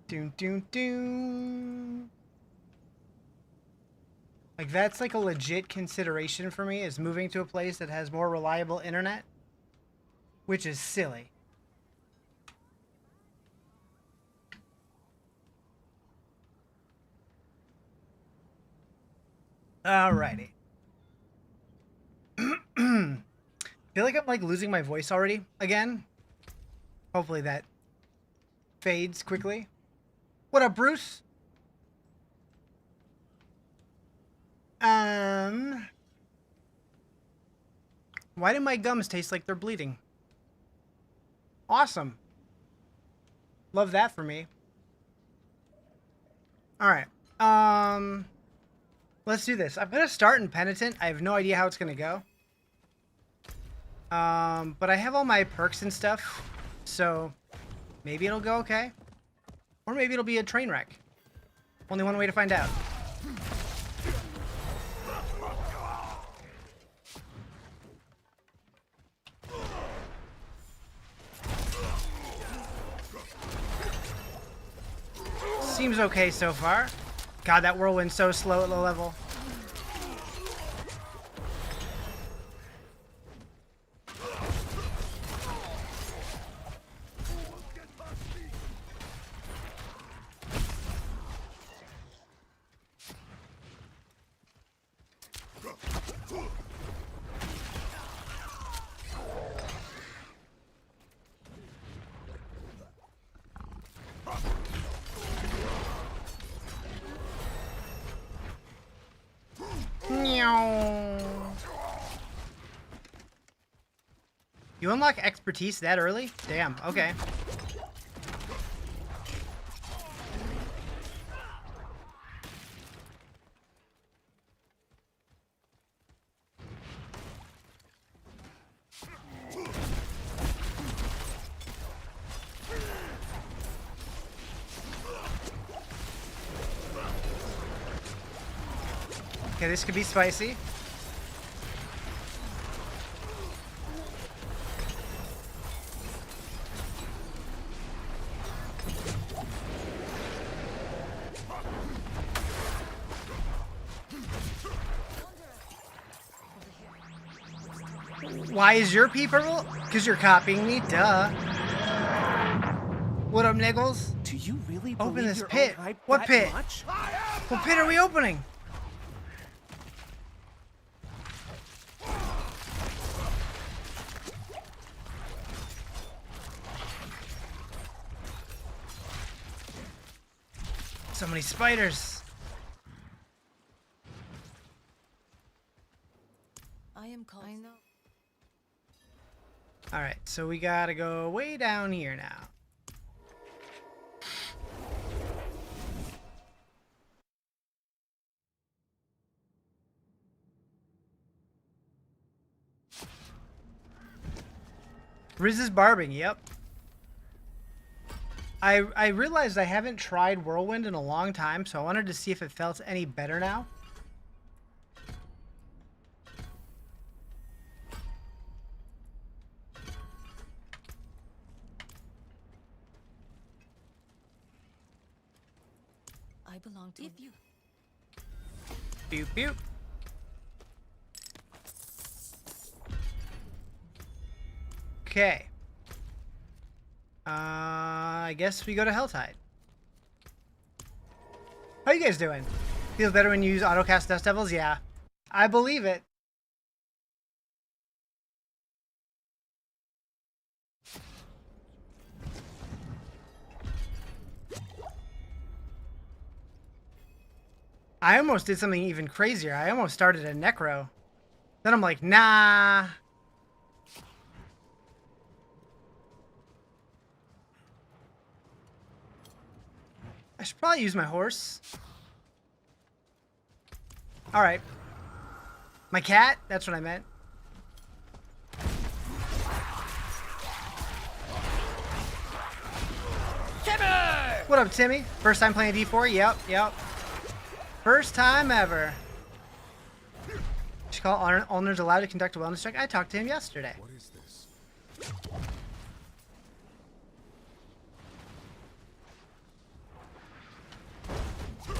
Doon, doon, doon. Like, that's like a legit consideration for me, is moving to a place that has more reliable internet, which is silly. Alrighty. Feel like I'm like losing my voice already again. Hopefully that fades quickly. What up, Bruce? Why do my gums taste like they're bleeding? Awesome. Love that for me. All right. Let's do this. I'm gonna start in Penitent. I have no idea how it's gonna go. But I have all my perks and stuff, so maybe it'll go okay. Or maybe it'll be a train wreck. Only one way to find out. Seems okay so far. God, that whirlwind's so slow at low level. You unlock expertise that early? Damn, okay. Okay, this could be spicy. Why is your pee purple? Because you're copying me, duh. What up, Niggles? Do you really Open believe this your pit. own hype What that pit? much? What pit are we opening? So many spiders. I am called. I know. All right, so we gotta go way down here now. Riz's Barbing, yep. I realized I haven't tried Whirlwind in a long time, so I wanted to see if it felt any better now. I belong to you. Boop, boop. Okay. I guess we go to Helltide. How you guys doing? Feels better when you use autocast Dust Devils? Yeah. I believe it. I almost did something even crazier. I almost started a Necro. Then I'm like, nah. I should probably use my horse. Alright. My cat? That's what I meant. Timmy! What up, Timmy? First time playing D4? Yep, yep. First time ever. Should call owners allowed to conduct a wellness check? I talked to him yesterday. What is this?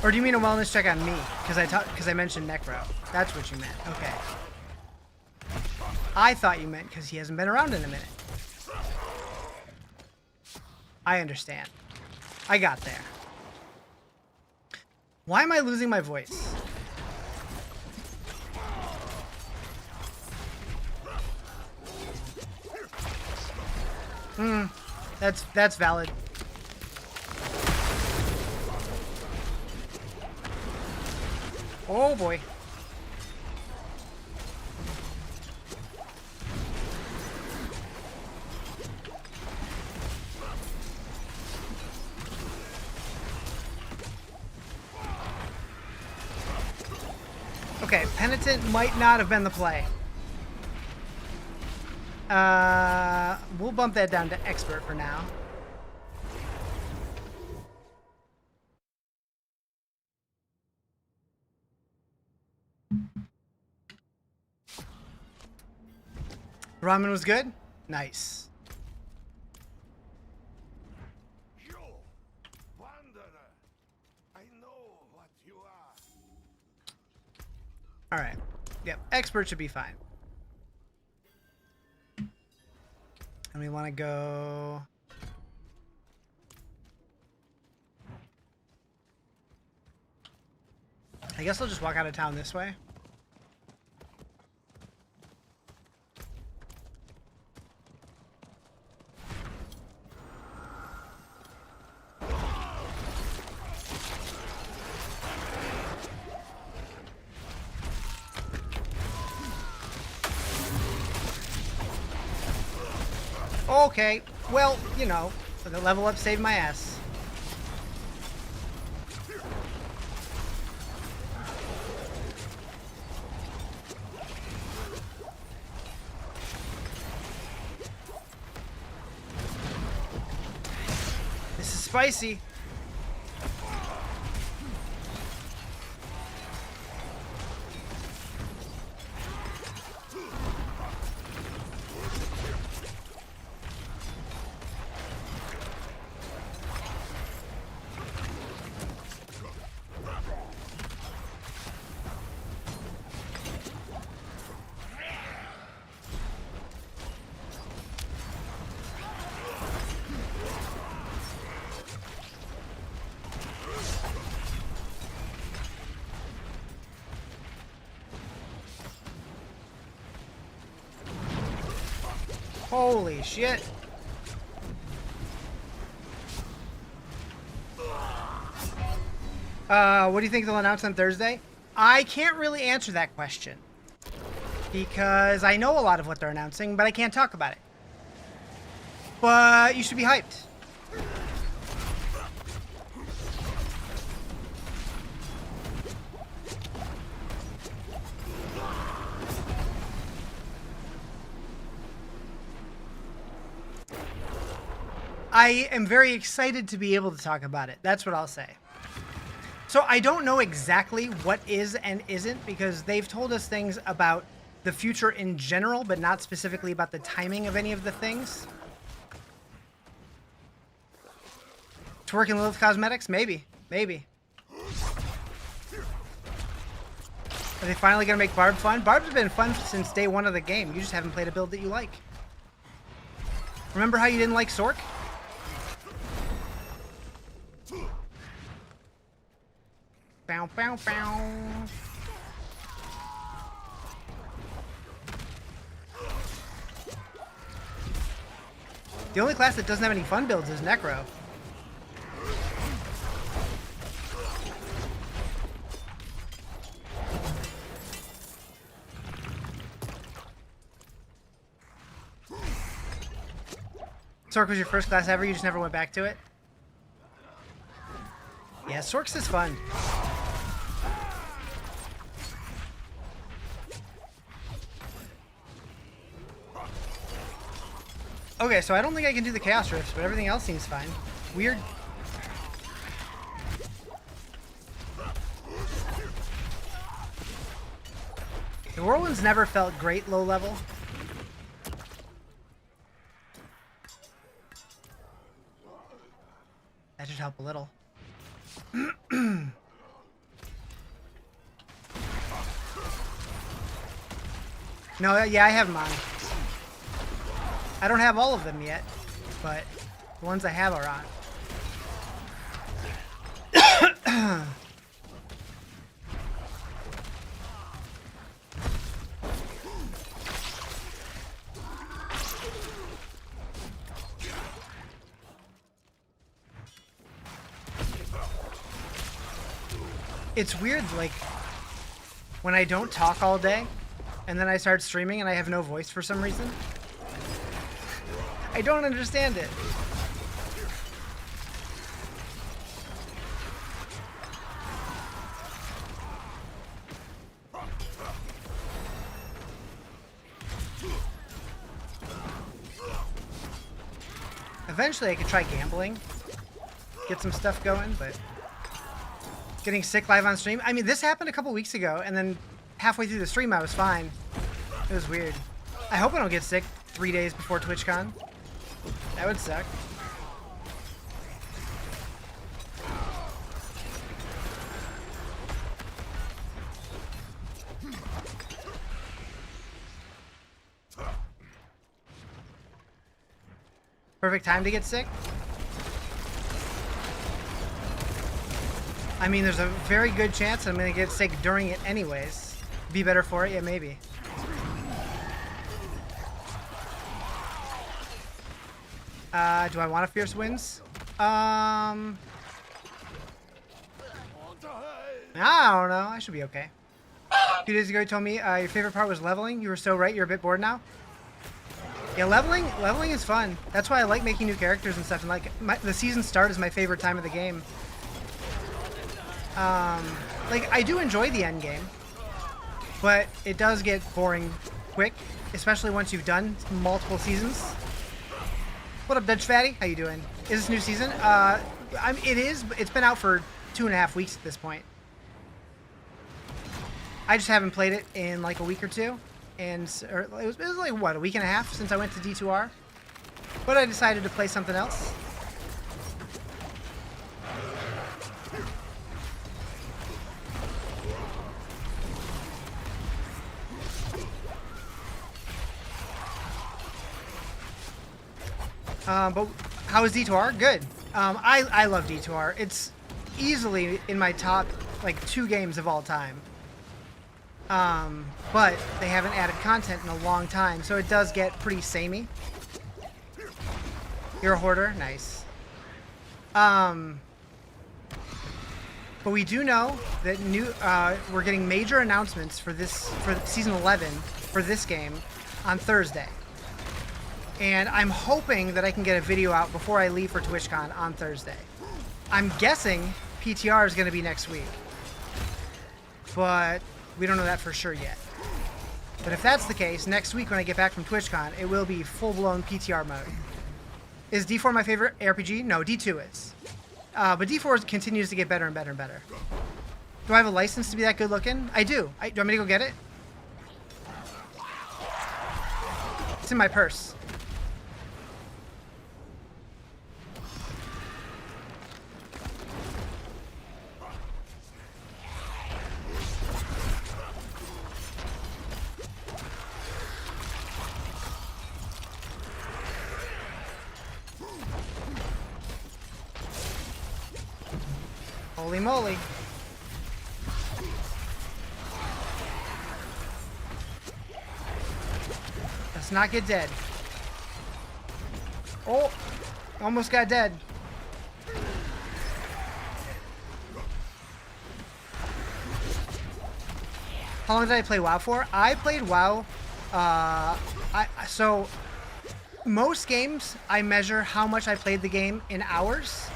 Or do you mean a wellness check on me? Because I mentioned Necro. That's what you meant. Okay. I thought you meant because he hasn't been around in a minute. I understand. I got there. Why am I losing my voice? That's valid. Oh boy. Okay, Penitent might not have been the play. We'll bump that down to Expert for now. Ramen was good? Nice. You, wanderer, I know what you are. Alright. Yep, Expert should be fine. And we want to go... I guess I'll just walk out of town this way. Okay, well, you know, the level up saved my ass. This is spicy. Holy shit. What do you think they'll announce on Thursday? I can't really answer that question because I know a lot of what they're announcing, but I can't talk about it. But you should be hyped. I am very excited to be able to talk about it. That's what I'll say. So I don't know exactly what is and isn't because they've told us things about the future in general, but not specifically about the timing of any of the things. To work in Lilith Cosmetics? Maybe. Maybe. Are they finally going to make Barb fun? Barb's been fun since day one of the game. You just haven't played a build that you like. Remember how you didn't like Sork? Bow, bow, bow. The only class that doesn't have any fun builds is Necro. Sork was your first class ever? You just never went back to it? Yeah, Sork's is fun. Okay, so I don't think I can do the Chaos Rifts, but everything else seems fine. Weird. The Whirlwind's never felt great low level. That should help a little. No, yeah, I have them on. I don't have all of them yet, but the ones I have are on. It's weird, like, when I don't talk all day, and then I start streaming and I have no voice for some reason. I don't understand it. Eventually I could try gambling, get some stuff going, but getting sick live on stream. I mean, this happened a couple weeks ago, and then halfway through the stream I was fine. It was weird. I hope I don't get sick 3 days before TwitchCon. That would suck. Perfect time to get sick? I mean, there's a very good chance I'm going to get sick during it anyways. Be better for it? Yeah, maybe. Do I want a Fierce Winds? I don't know. I should be okay. 2 days ago, you told me your favorite part was leveling. You were so right. You're a bit bored now. Yeah, leveling is fun. That's why I like making new characters and stuff. And like the season start is my favorite time of the game. Like I do enjoy the end game, but it does get boring quick, especially once you've done multiple seasons. What up, Dutch Fatty? How you doing? Is this new season? It is. It's been out for 2.5 weeks at this point. I just haven't played it in like a week or two, and it was like what, a week and a half since I went to D2R. But I decided to play something else. But how is D2R? Good. I love D2R. It's easily in my top like 2 games of all time. But they haven't added content in a long time, so it does get pretty samey. You're a hoarder? Nice. But we do know that we're getting major announcements for season 11 for this game on Thursday. And I'm hoping that I can get a video out before I leave for TwitchCon on Thursday. I'm guessing PTR is going to be next week. But we don't know that for sure yet. But if that's the case, next week when I get back from TwitchCon, it will be full-blown PTR mode. Is D4 my favorite RPG? No, D2 is. But D4 continues to get better and better and better. Do I have a license to be that good looking? I do. Do you want me to go get it? It's in my purse. Holy moly. Let's not get dead. Oh, almost got dead. How long did I play WoW for? I played WoW, so most games I measure how much I played the game in hours.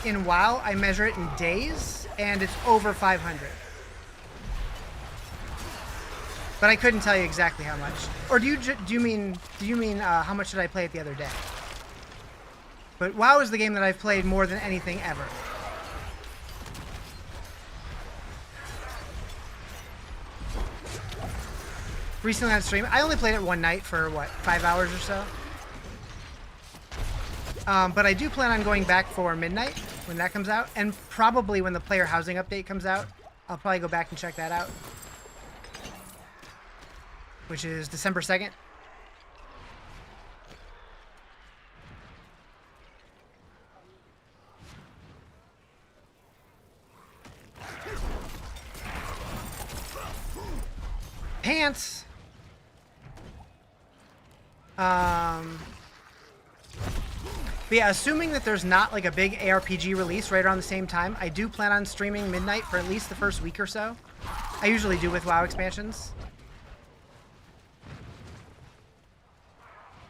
In WoW, I measure it in days, and it's over 500. But I couldn't tell you exactly how much. Or do you mean how much did I play it the other day? But WoW is the game that I've played more than anything ever. Recently on stream, I only played it one night for what, 5 hours or so. But I do plan on going back for midnight when that comes out, and probably when the player housing update comes out, I'll probably go back and check that out. which is December 2nd. Pants. But yeah, assuming that there's not like a big ARPG release right around the same time, I do plan on streaming Midnight for at least the first week or so. I usually do with WoW expansions.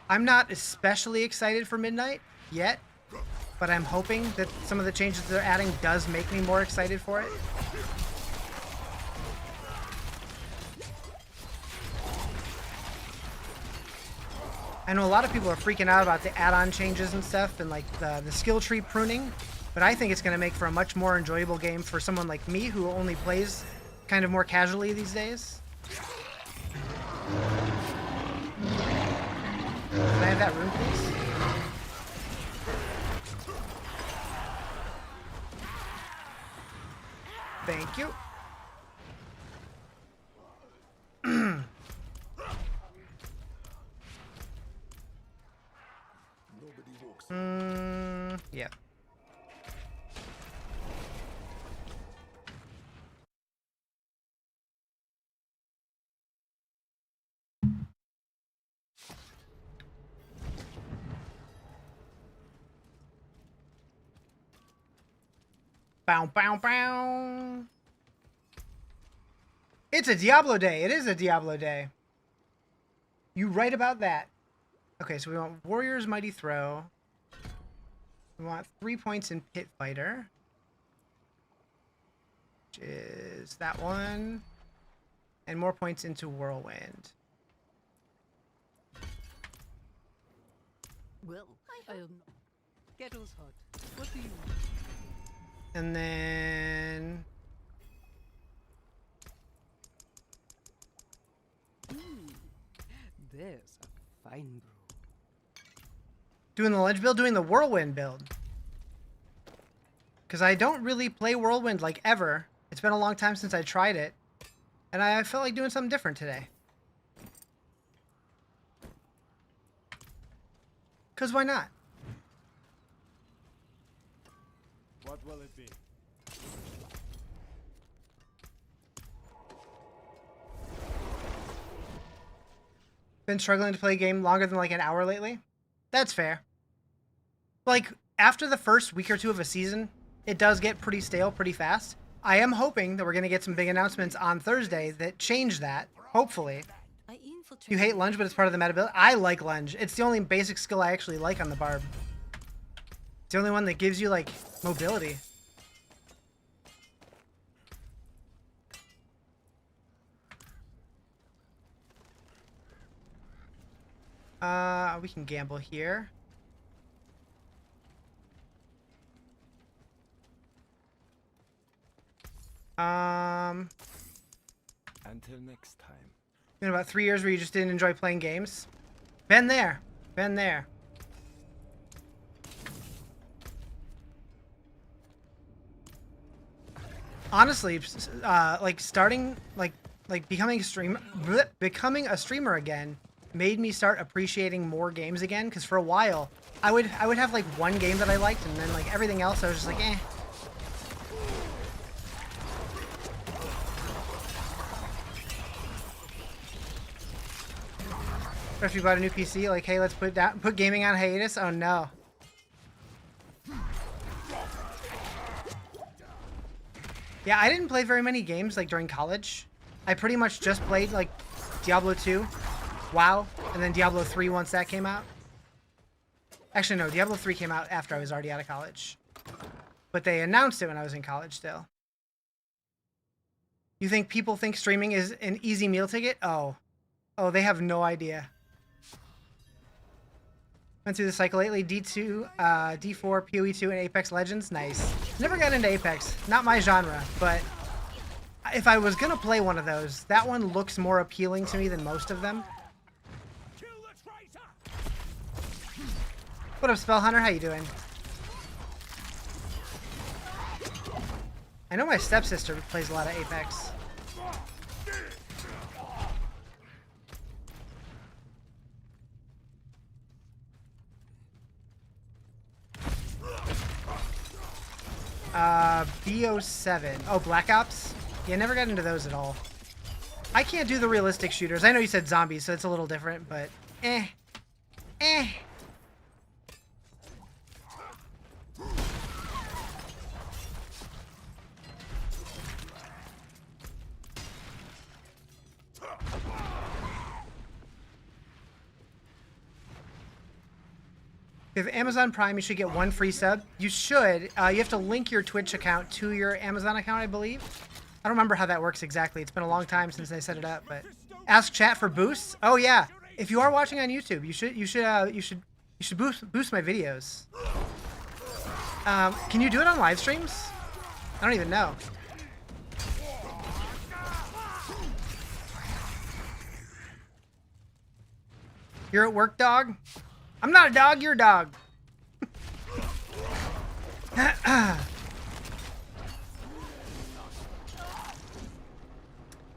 I'm not especially excited for Midnight yet, but I'm hoping that some of the changes they're adding does make me more excited for it. I know a lot of people are freaking out about the add-on changes and stuff and like the skill tree pruning, but I think it's going to make for a much more enjoyable game for someone like me who only plays kind of more casually these days. Can I have that room, please? Thank you. Yeah. Bow, bow, bow. It's a Diablo day. It is a Diablo day. You right about that. Okay, so we want Warrior's Mighty Throw. We want 3 points in Pit Fighter. Which is that one. And more points into Whirlwind. Well, kettle's hot. What do you want? And then... There's a fine brew. Doing the ledge build, doing the Whirlwind build. Because I don't really play Whirlwind like ever. It's been a long time since I tried it. And I felt like doing something different today. Because why not? What will it be? Been struggling to play a game longer than like an hour lately? That's fair. Like, after the first week or two of a season, it does get pretty stale pretty fast. I am hoping that we're going to get some big announcements on Thursday that change that, hopefully. You hate lunge, but it's part of the meta build? I like lunge. It's the only basic skill I actually like on the barb. It's the only one that gives you, like, mobility. We can gamble here. Until next time. In about 3 years where you just didn't enjoy playing games. Been there. Been there. Honestly, like starting, like becoming a streamer again made me start appreciating more games again. Because for a while, I would have like one game that I liked, and then like everything else, I was just like, eh. Or if you bought a new PC, like, hey, let's put gaming on hiatus. Oh no. Yeah, I didn't play very many games like during college. I pretty much just played like Diablo 2, WoW, and then Diablo 3 once that came out. Actually, no, Diablo 3 came out after I was already out of college. But they announced it when I was in college still. You think people think streaming is an easy meal ticket? Oh. Oh, they have no idea. Went through the cycle lately. D2, D4, PoE2, and Apex Legends. Nice. Never got into Apex. Not my genre, but if I was gonna play one of those, that one looks more appealing to me than most of them. What up, Spellhunter? How you doing? I know my stepsister plays a lot of Apex. BO7. Oh, Black Ops? Yeah, never got into those at all. I can't do the realistic shooters. I know you said zombies, so it's a little different, but eh. Eh. If you have Amazon Prime, you should get 1 free sub. You should. You have to link your Twitch account to your Amazon account, I believe. I don't remember how that works exactly. It's been a long time since I set it up, but ask chat for boosts. Oh yeah, if you are watching on YouTube, you should boost my videos. Can you do it on live streams? I don't even know. You're at work, dog? I'm not a dog, you're a dog.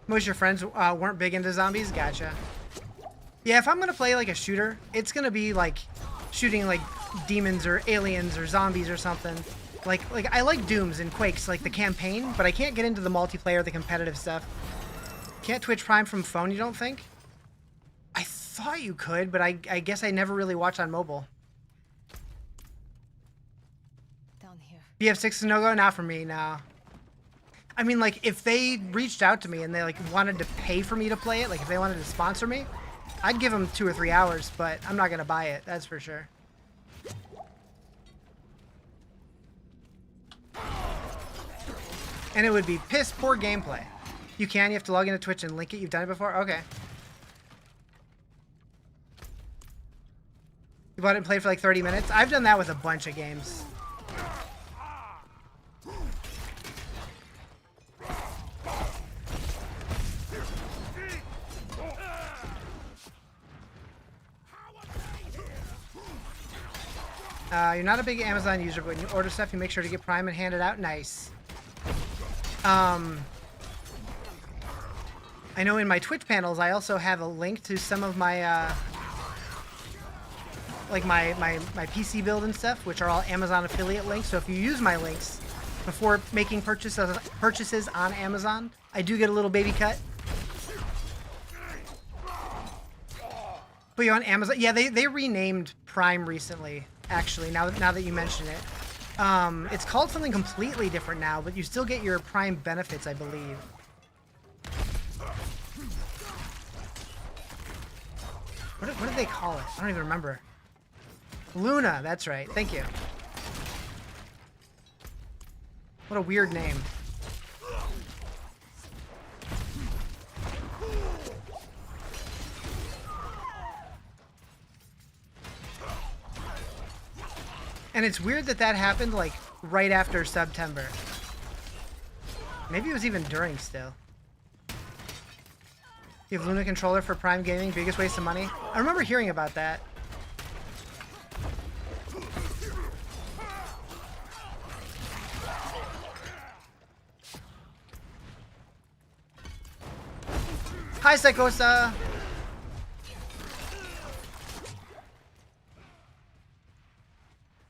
Most of your friends weren't big into zombies? Gotcha. Yeah, if I'm gonna play like a shooter, it's gonna be like shooting like demons or aliens or zombies or something. Like I like Dooms and Quakes, like the campaign, but I can't get into the multiplayer, the competitive stuff. Can't Twitch Prime from phone, you don't think? I thought you could, but I guess I never really watch on mobile. Down here. BF6 is no-go? Not for me, no. I mean, like, if they reached out to me and they, like, wanted to pay for me to play it, like, if they wanted to sponsor me, I'd give them 2 or 3 hours, but I'm not gonna buy it, that's for sure. And it would be piss poor gameplay. You have to log into Twitch and link it. You've done it before? Okay. You bought it and played for like 30 minutes? I've done that with a bunch of games. You're not a big Amazon user, but when you order stuff, you make sure to get Prime and hand it out. Nice. I know in my Twitch panels, I also have a link to some of my, like my PC build and stuff, which are all Amazon affiliate links. So if you use my links before making purchases on Amazon, I do get a little baby cut. But you're on Amazon. Yeah, they renamed Prime recently, actually, now that you mention it. It's called something completely different now, but you still get your Prime benefits, I believe. What did they call it? I don't even remember. Luna, that's right. Thank you. What a weird name. And it's weird that happened like right after September. Maybe it was even during still. You have Luna controller for Prime Gaming, biggest waste of money. I remember hearing about that. Hi, Psychosa.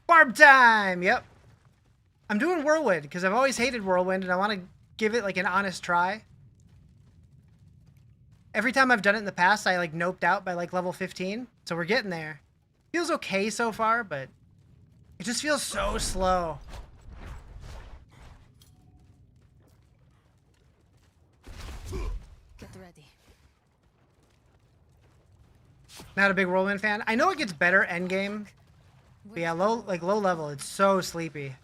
Barb time! Yep. I'm doing Whirlwind because I've always hated Whirlwind and I want to give it like an honest try. Every time I've done it in the past, I like noped out by like level 15. So we're getting there. Feels okay so far, but it just feels so slow. Get ready. Not a big Whirlwind fan. I know it gets better endgame. But yeah, low level, it's so sleepy.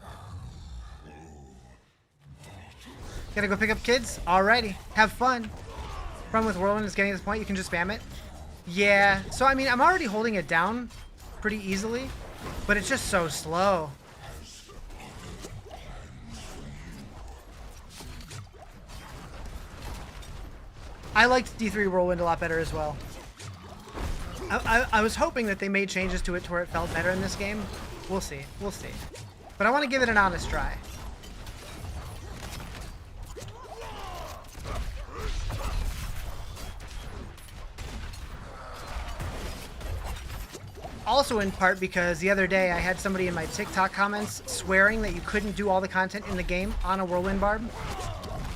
Gotta go pick up kids? Alrighty. Have fun. Problem with Whirlwind is getting to this point, you can just spam it. Yeah, so I mean, I'm already holding it down pretty easily, but it's just so slow. I liked D3 Whirlwind a lot better as well. I was hoping that they made changes to it to where it felt better in this game. We'll see. We'll see. But I want to give it an honest try. also in part because the other day I had somebody in my TikTok comments swearing that you couldn't do all the content in the game on a Whirlwind Barb.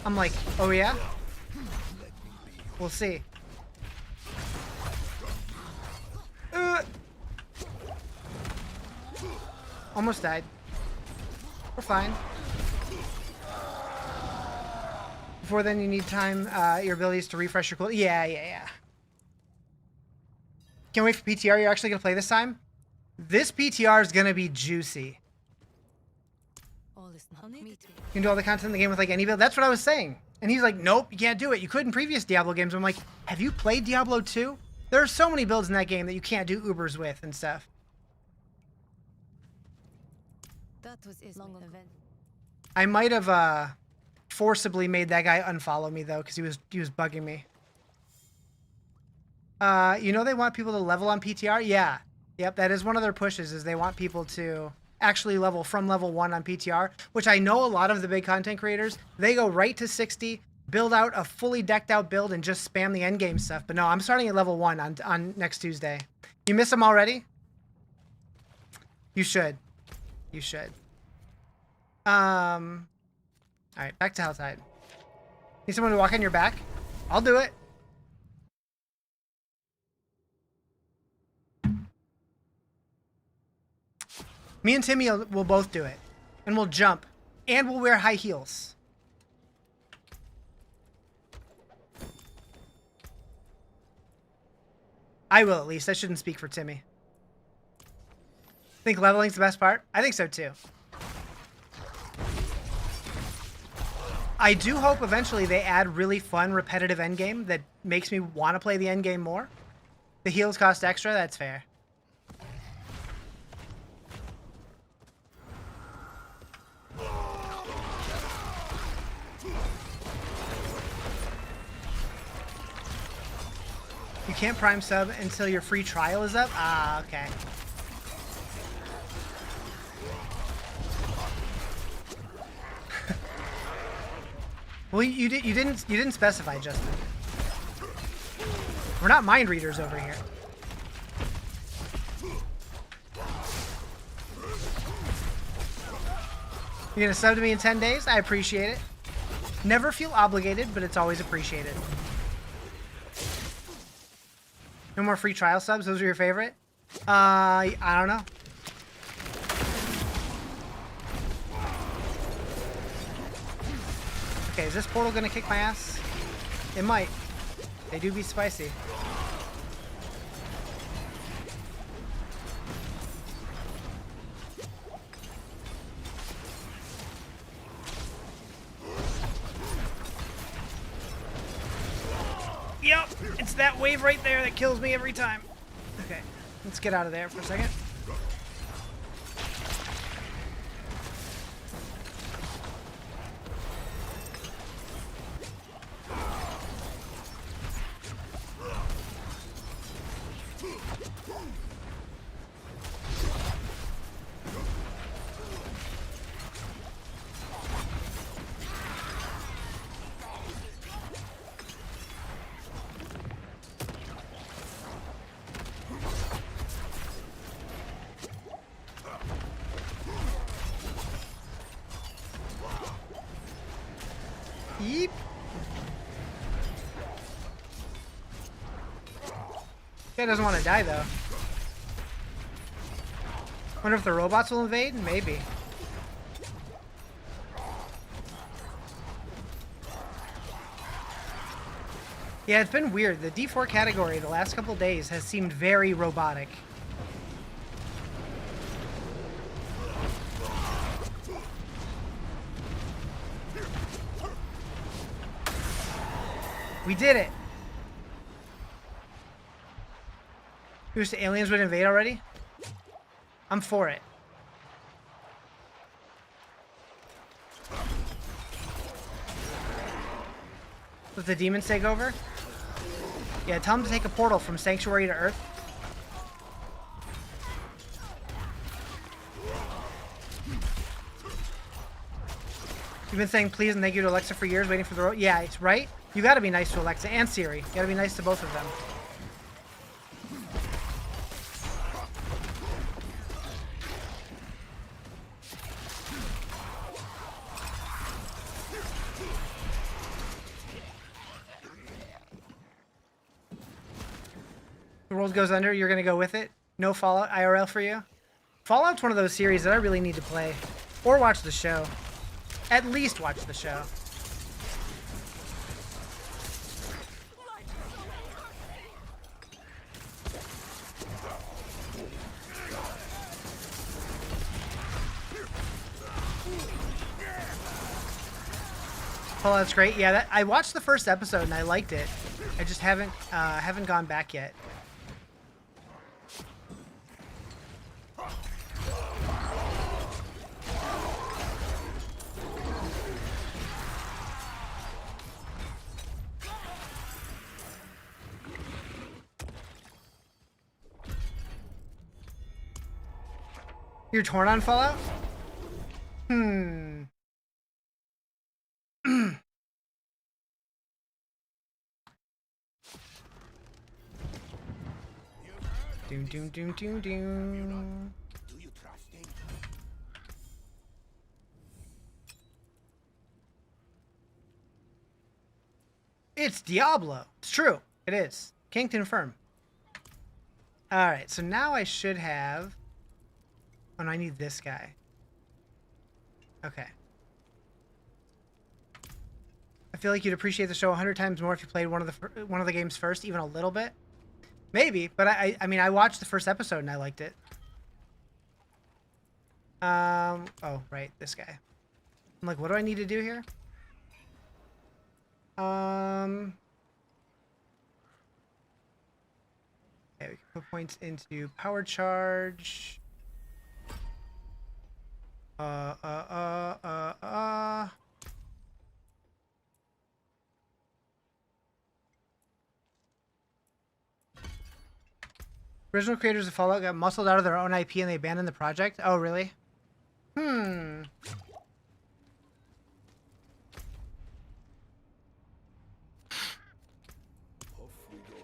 I'm like, oh yeah? We'll see. Almost died. We're fine. Before then, you need time, your abilities to refresh your cool. Yeah. Can't wait for PTR. You're actually going to play this time? This PTR is going to be juicy. All is not me. You can do all the content in the game with like any build. That's what I was saying. And he's like, nope, you can't do it. You could in previous Diablo games. I'm like, have you played Diablo 2? There are so many builds in that game that you can't do Ubers with and stuff. That was his long event. I might have forcibly made that guy unfollow me though, because he was bugging me. You know they want people to level on PTR? Yeah. Yep, that is one of their pushes, is they want people to actually level from level 1 on PTR, which I know a lot of the big content creators, they go right to 60, build out a fully decked out build and just spam the endgame stuff. But no, I'm starting at level 1 on next Tuesday. You miss them already? You should. You should. Alright, back to Helltide. Need someone to walk on your back? I'll do it. Me and Timmy will both do it. And we'll jump. And we'll wear high heels. I will, at least. I shouldn't speak for Timmy. Think leveling's the best part? I think so, too. I do hope eventually they add really fun, repetitive endgame that makes me want to play the endgame more. The heals cost extra, that's fair. You can't prime sub until your free trial is up? Ah, okay. Well, you didn't specify, Justin. We're not mind readers over here. You're gonna sub to me in 10 days? I appreciate it. Never feel obligated, but it's always appreciated. No more free trial subs? Those are your favorite? I don't know. Okay, is this portal gonna kick my ass? It might. They do be spicy. Yep, it's that wave right there that kills me every time. Okay, let's get out of there for a second. Yeep. Guy doesn't want to die though. Wonder if the robots will invade? Maybe. Yeah, it's been weird. The D4 category the last couple days has seemed very robotic. We did it! You wish the aliens would invade already? I'm for it. Let the demons take over? Yeah, tell them to take a portal from Sanctuary to Earth. You've been saying please and thank you to Alexa for years, waiting for the road. Yeah, it's right. You gotta be nice to Alexa and Siri. You gotta be nice to both of them. World Goes Under, you're gonna go with it? No Fallout IRL for you? Fallout's one of those series that I really need to play. Or watch the show. At least watch the show. Fallout's great. Yeah, I watched the first episode and I liked it. I just haven't gone back yet. You're torn on Fallout? Hmm. Doom, doom, doom, doom, doom. Do you trust him? It's Diablo. It's true. It is. Can't confirm. Alright, so now I should have... Oh, no, I need this guy. Okay. I feel like you'd appreciate the show 100 times more if you played one of the games first, even a little bit. Maybe, but I mean, I watched the first episode and I liked it. Oh, right, this guy. I'm like, what do I need to do here? Okay, we can put points into power charge. Original creators of Fallout got muscled out of their own IP and they abandoned the project? Oh, really? Hmm. Off we go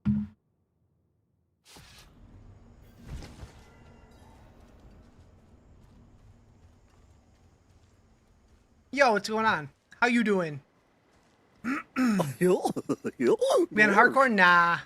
again. Yo, what's going on? How you doing? Man, hardcore? Nah.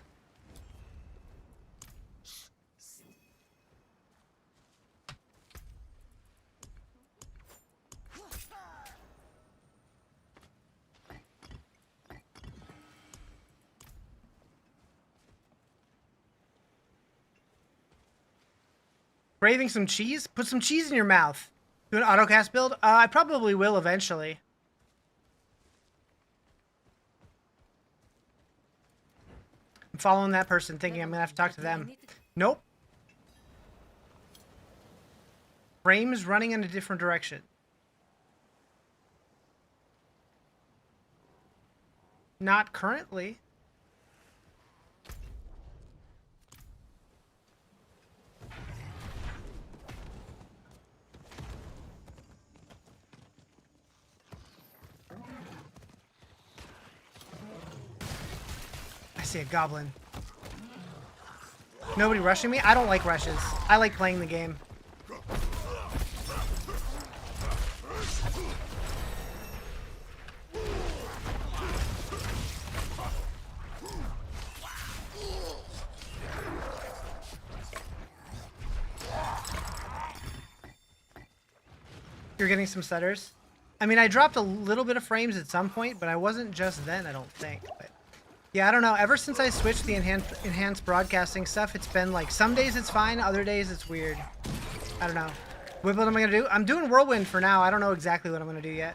Craving some cheese? Put some cheese in your mouth. Do an autocast build? I probably will eventually. I'm following that person thinking I'm gonna have to talk to them. Nope. Frames running in a different direction. Not currently. I see a goblin. Nobody rushing me? I don't like rushes. I like playing the game. You're getting some stutters? I mean, I dropped a little bit of frames at some point, but I wasn't just then, I don't think. But yeah, I don't know. Ever since I switched the enhanced broadcasting stuff, it's been like some days it's fine, other days it's weird. I don't know. What am I gonna do? I'm doing Whirlwind for now. I don't know exactly what I'm gonna do yet.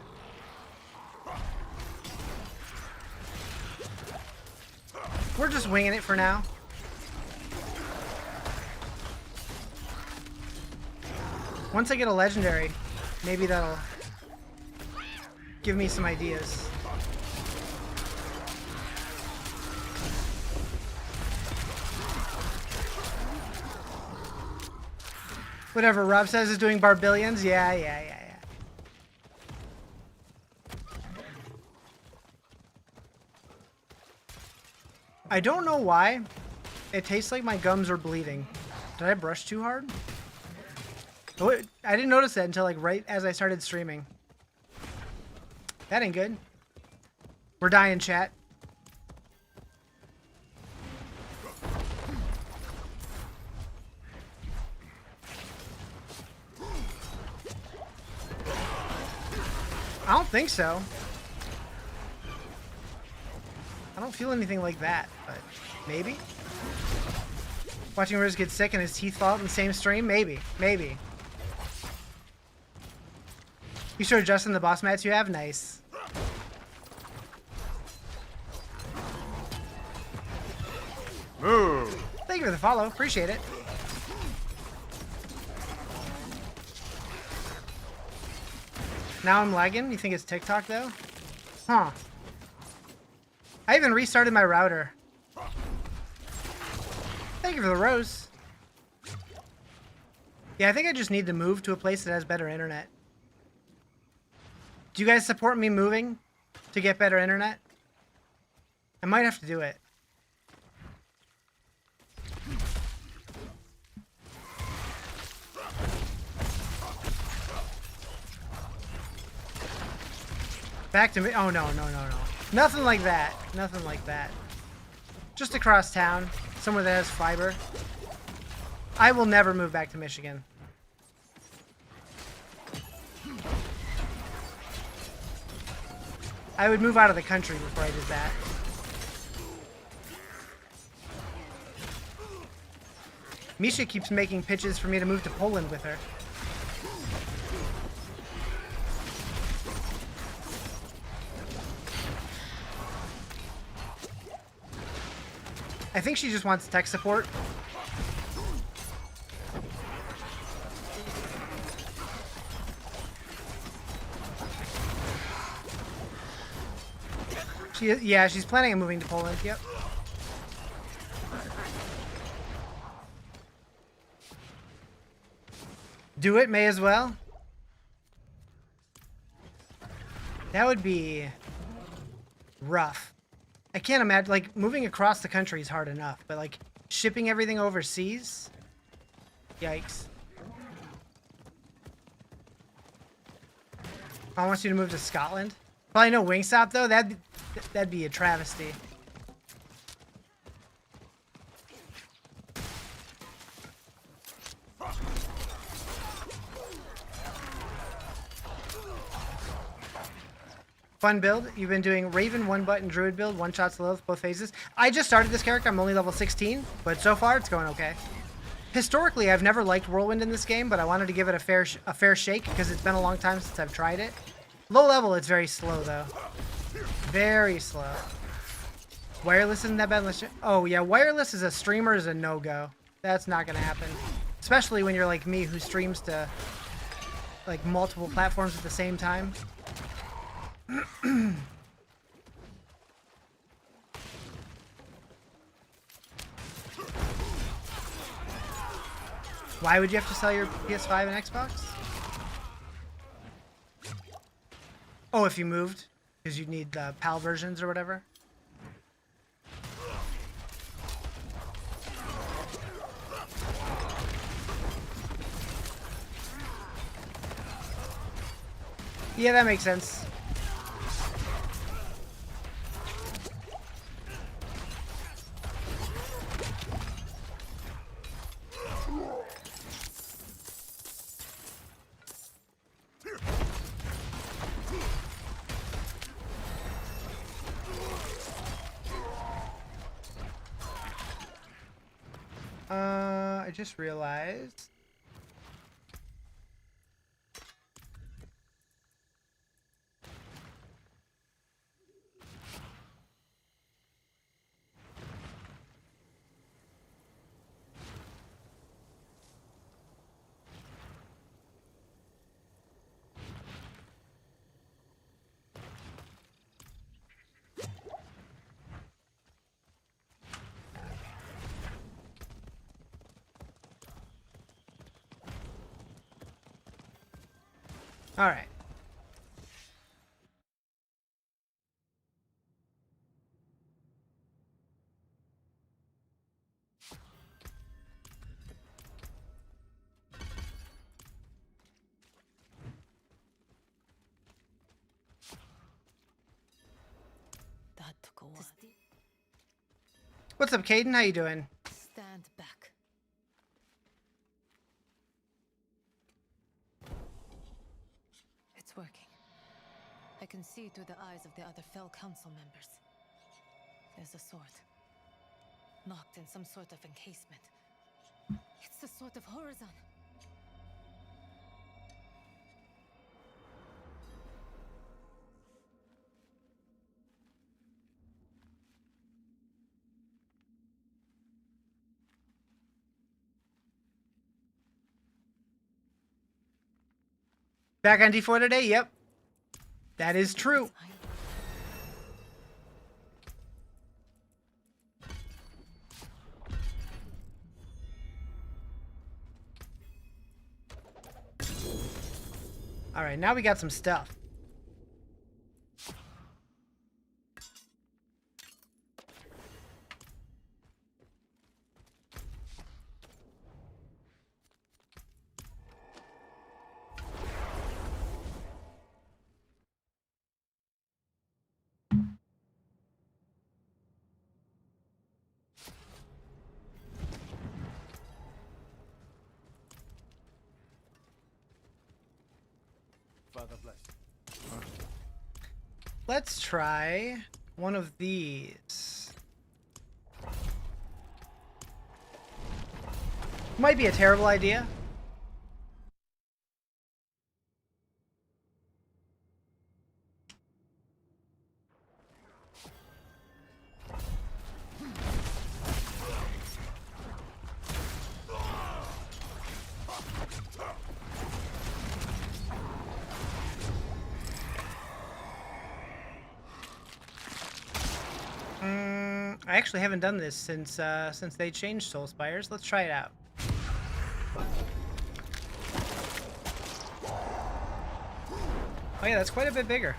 We're just winging it for now. Once I get a legendary, maybe that'll give me some ideas. Whatever Rob says is doing Barbarians. Yeah. I don't know why. It tastes like my gums are bleeding. Did I brush too hard? Oh, I didn't notice that until like right as I started streaming. That ain't good. We're dying, chat. I don't think so. I don't feel anything like that, but maybe. Watching Riz get sick and his teeth fall out in the same stream? Maybe. Maybe. You sure adjusting the boss mats you have? Nice. Move. Thank you for the follow. Appreciate it. Now I'm lagging? You think it's TikTok though? Huh. I even restarted my router. Thank you for the rose. Yeah, I think I just need to move to a place that has better internet. Do you guys support me moving to get better internet? I might have to do it. Back to me. Oh, no, no, no, no. Nothing like that. Nothing like that. Just across town. Somewhere that has fiber. I will never move back to Michigan. I would move out of the country before I did that. Misha keeps making pitches for me to move to Poland with her. I think she just wants tech support. Yeah, she's planning on moving to Poland. Yep. Do it, may as well. That would be rough. I can't imagine, like, moving across the country is hard enough, but, like, shipping everything overseas? Yikes. I want you to move to Scotland. Probably no Wingstop, though. That'd be a travesty. Fun build. You've been doing Raven, one button, Druid build, one shots to Lilith, both phases. I just started this character. I'm only level 16, but so far it's going okay. Historically, I've never liked Whirlwind in this game, but I wanted to give it a fair shake because it's been a long time since I've tried it. Low level, it's very slow though. Very slow. Wireless isn't that bad unless oh yeah, wireless as a streamer is a no-go. That's not gonna happen. Especially when you're like me who streams to like multiple platforms at the same time. Why would you have to sell your PS5 and Xbox? Oh, if you moved? Because you'd need the PAL versions or whatever? Yeah, that makes sense. I just realized. All right. What's up, Caden? How you doing? Stand back. It's working. I can see through the eyes of the other Fell Council members. There's a sword. Locked in some sort of encasement. It's the sword of Horizon. Back on D4 today? Yep. That is true. All right, now we got some stuff. Father bless. Let's try one of these. Might be a terrible idea. I actually haven't done this since they changed Soul Spires. Let's try it out. Oh yeah, that's quite a bit bigger.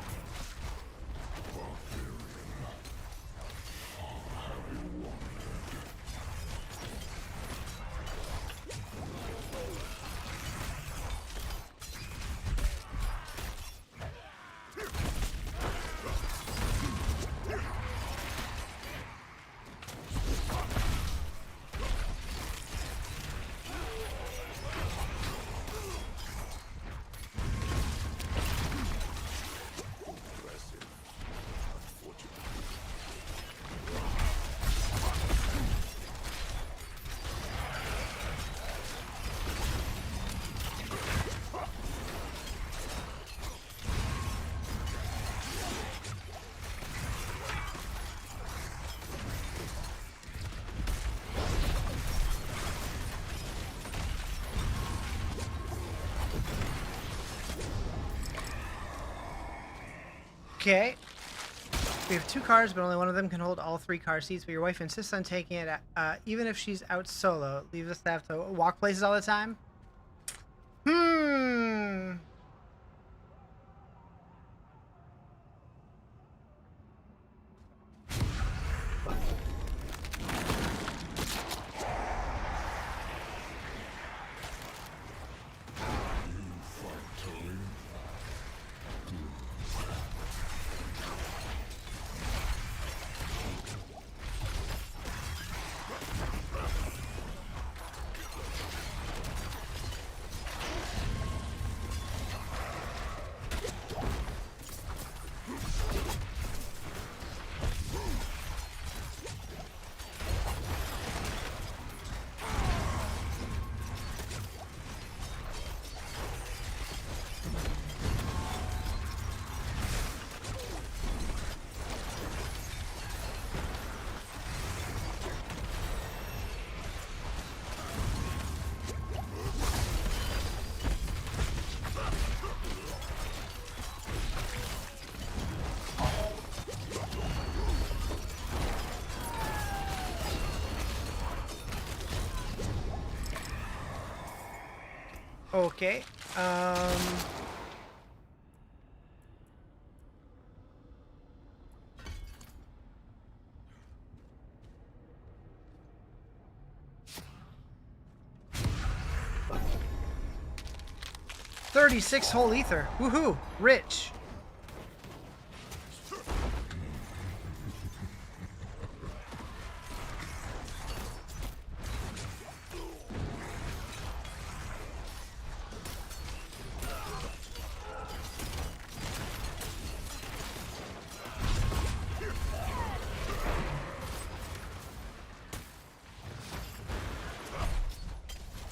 Okay. We have 2 cars, but only one of them can hold all 3 car seats. But your wife insists on taking it, even if she's out solo. It leaves us to have to walk places all the time. Hmm. Okay. 36 whole ether. Woohoo! Rich.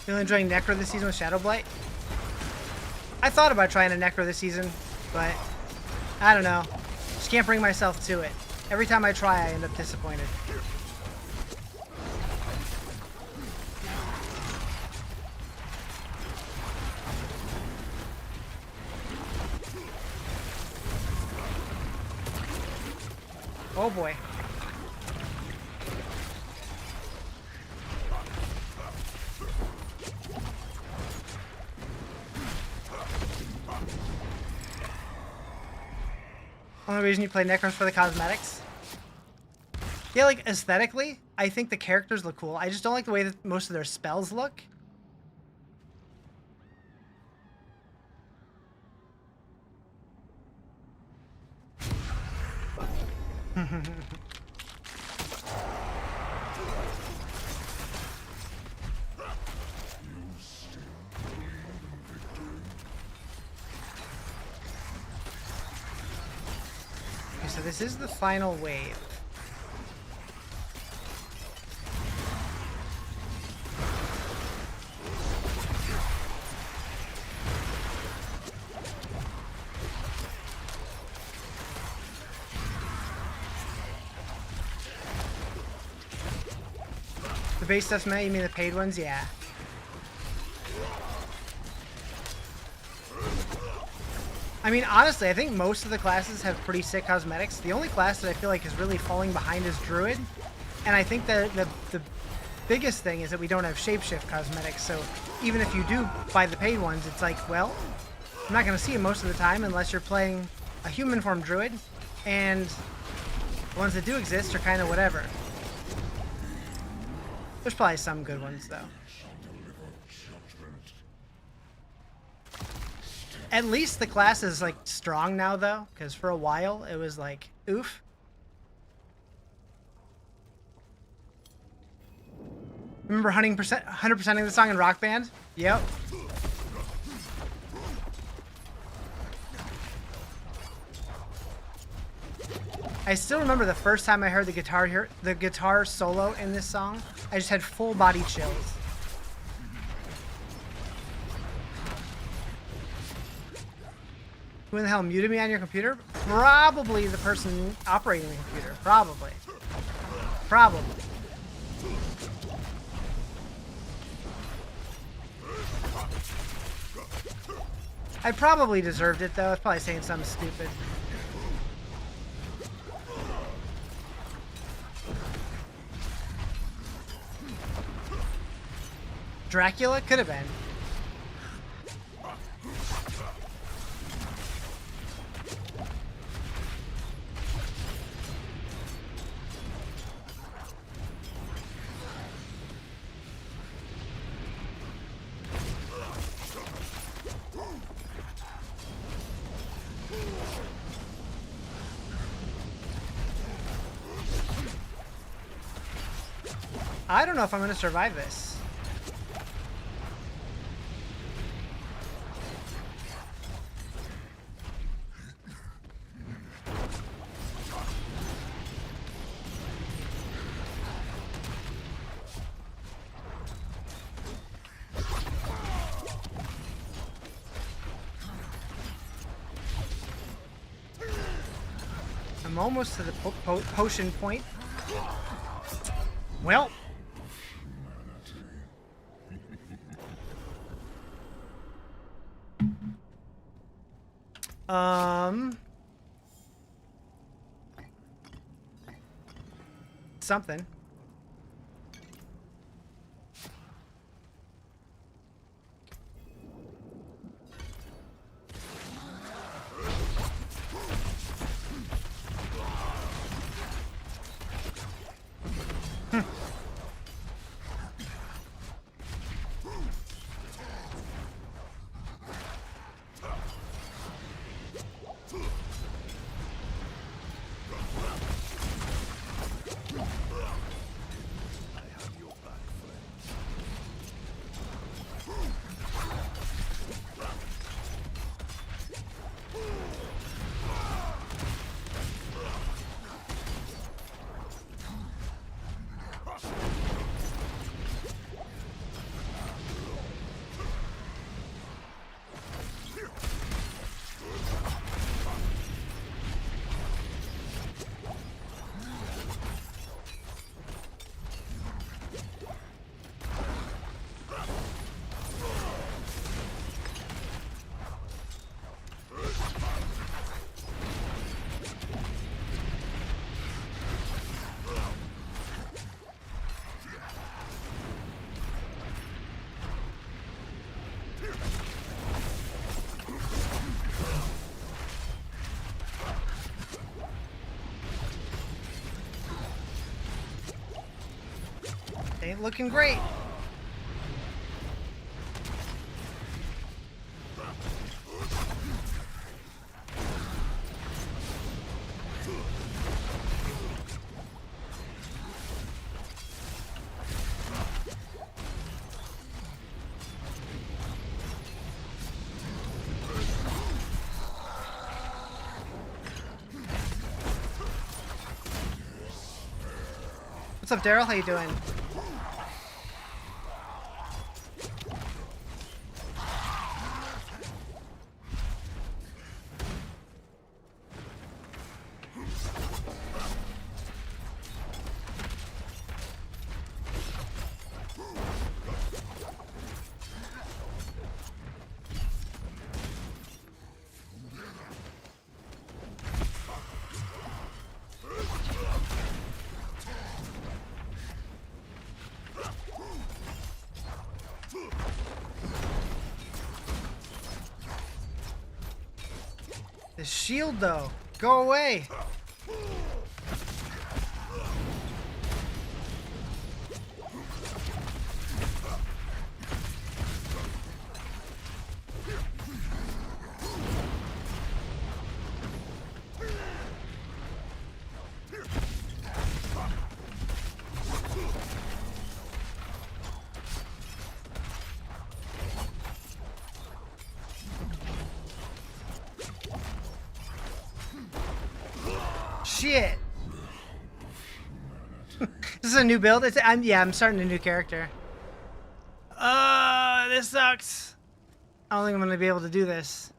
Really enjoying Necro this season with Shadow Blight. I thought about trying a Necro this season, but I don't know. Just can't bring myself to it. Every time I try, I end up disappointed. Oh boy. Only reason you play Necros for the cosmetics? Yeah, like aesthetically, I think the characters look cool. I just don't like the way that most of their spells look. Okay, so this is the final wave. The base stuff's met, you mean the paid ones? Yeah. I mean, honestly, I think most of the classes have pretty sick cosmetics. The only class that I feel like is really falling behind is Druid. And I think that the biggest thing is that we don't have shapeshift cosmetics. So even if you do buy the paid ones, it's like, well, I'm not going to see it most of the time unless you're playing a human form Druid. And the ones that do exist are kind of whatever. There's probably some good ones, though. At least the class is, like, strong now, though. Because for a while, it was like, oof. Remember 100%ing the song in Rock Band? Yep. I still remember the first time I heard the guitar solo in this song. I just had full body chills. Who in the hell muted me on your computer? Probably the person operating the computer. Probably. Probably. I probably deserved it, though. I was probably saying something stupid. Dracula? Could have been. I don't know if I'm going to survive this. I'm almost to the potion point. Well. Something. Ain't looking great. What's up, Daryl? How you doing? The shield, though. Go away. Shit. This is a new build. I'm starting a new character. This sucks. I don't think I'm gonna be able to do this.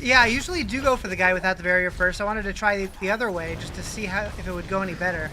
Yeah, I usually do go for the guy without the barrier first. I wanted to try the other way just to see if it would go any better.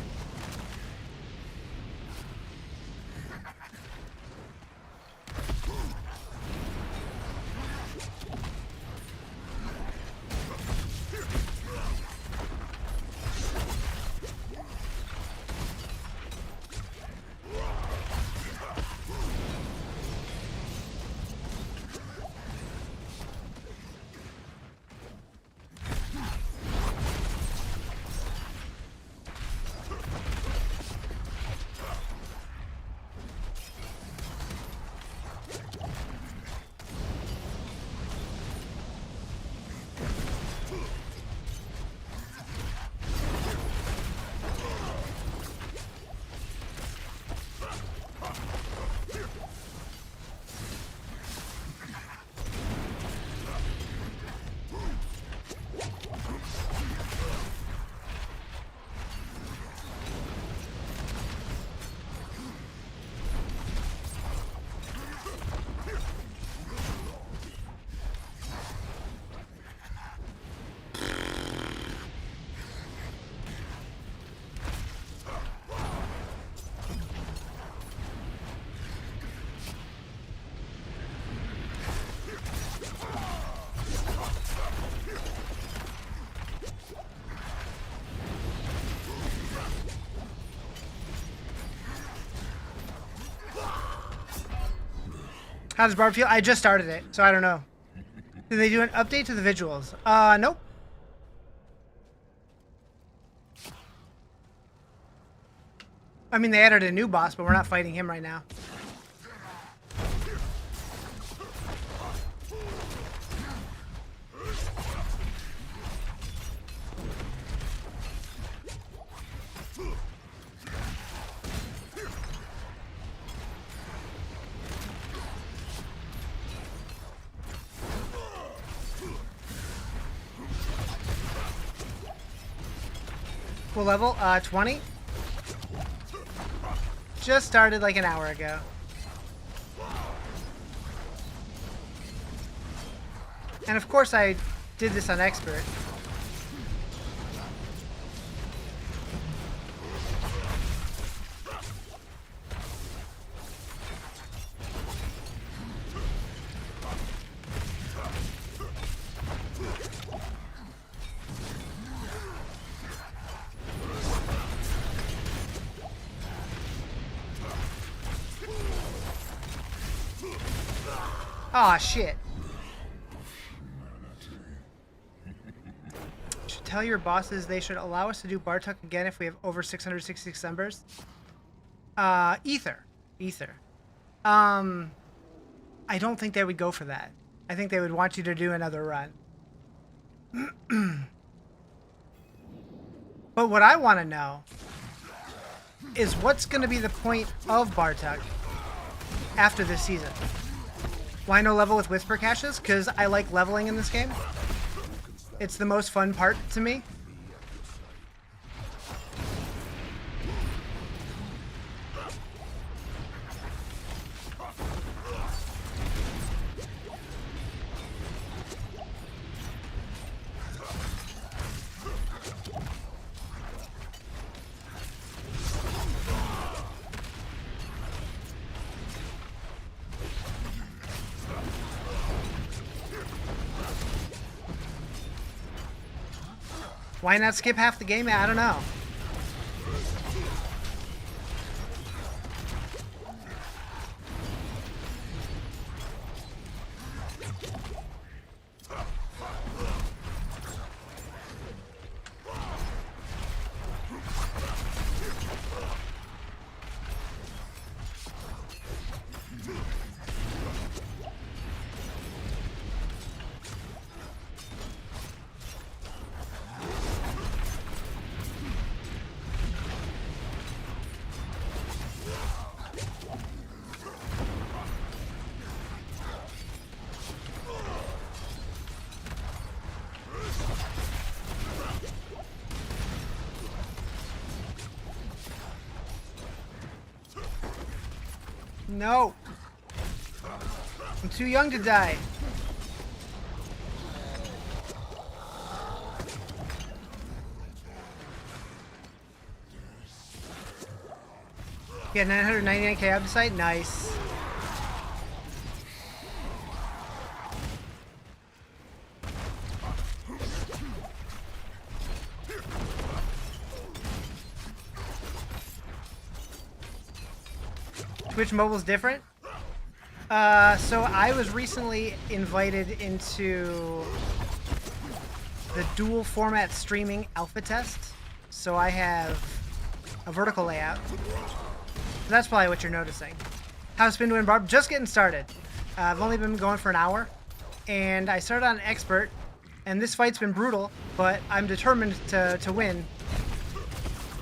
How does Barb feel? I just started it, so I don't know. Did they do an update to the visuals? Nope. I mean, they added a new boss, but we're not fighting him right now. What level? 20? Just started like an hour ago. And of course I did this on expert. Aw, shit. Should tell your bosses they should allow us to do Bartok again if we have over 666 members. Ether. I don't think they would go for that. I think they would want you to do another run. But what I want to know is what's going to be the point of Bartok after this season. Why no level with Whisper Caches? Because I like leveling in this game. It's the most fun part to me. Why not skip half the game? I don't know. No. I'm too young to die. Yeah, 999k up the site. Nice. Twitch Mobile's different. So I was recently invited into the dual format streaming alpha test. So I have a vertical layout. That's probably what you're noticing. How's Spin to Win Barb? Just getting started. I've only been going for an hour, and I started on expert, and this fight's been brutal, but I'm determined to win.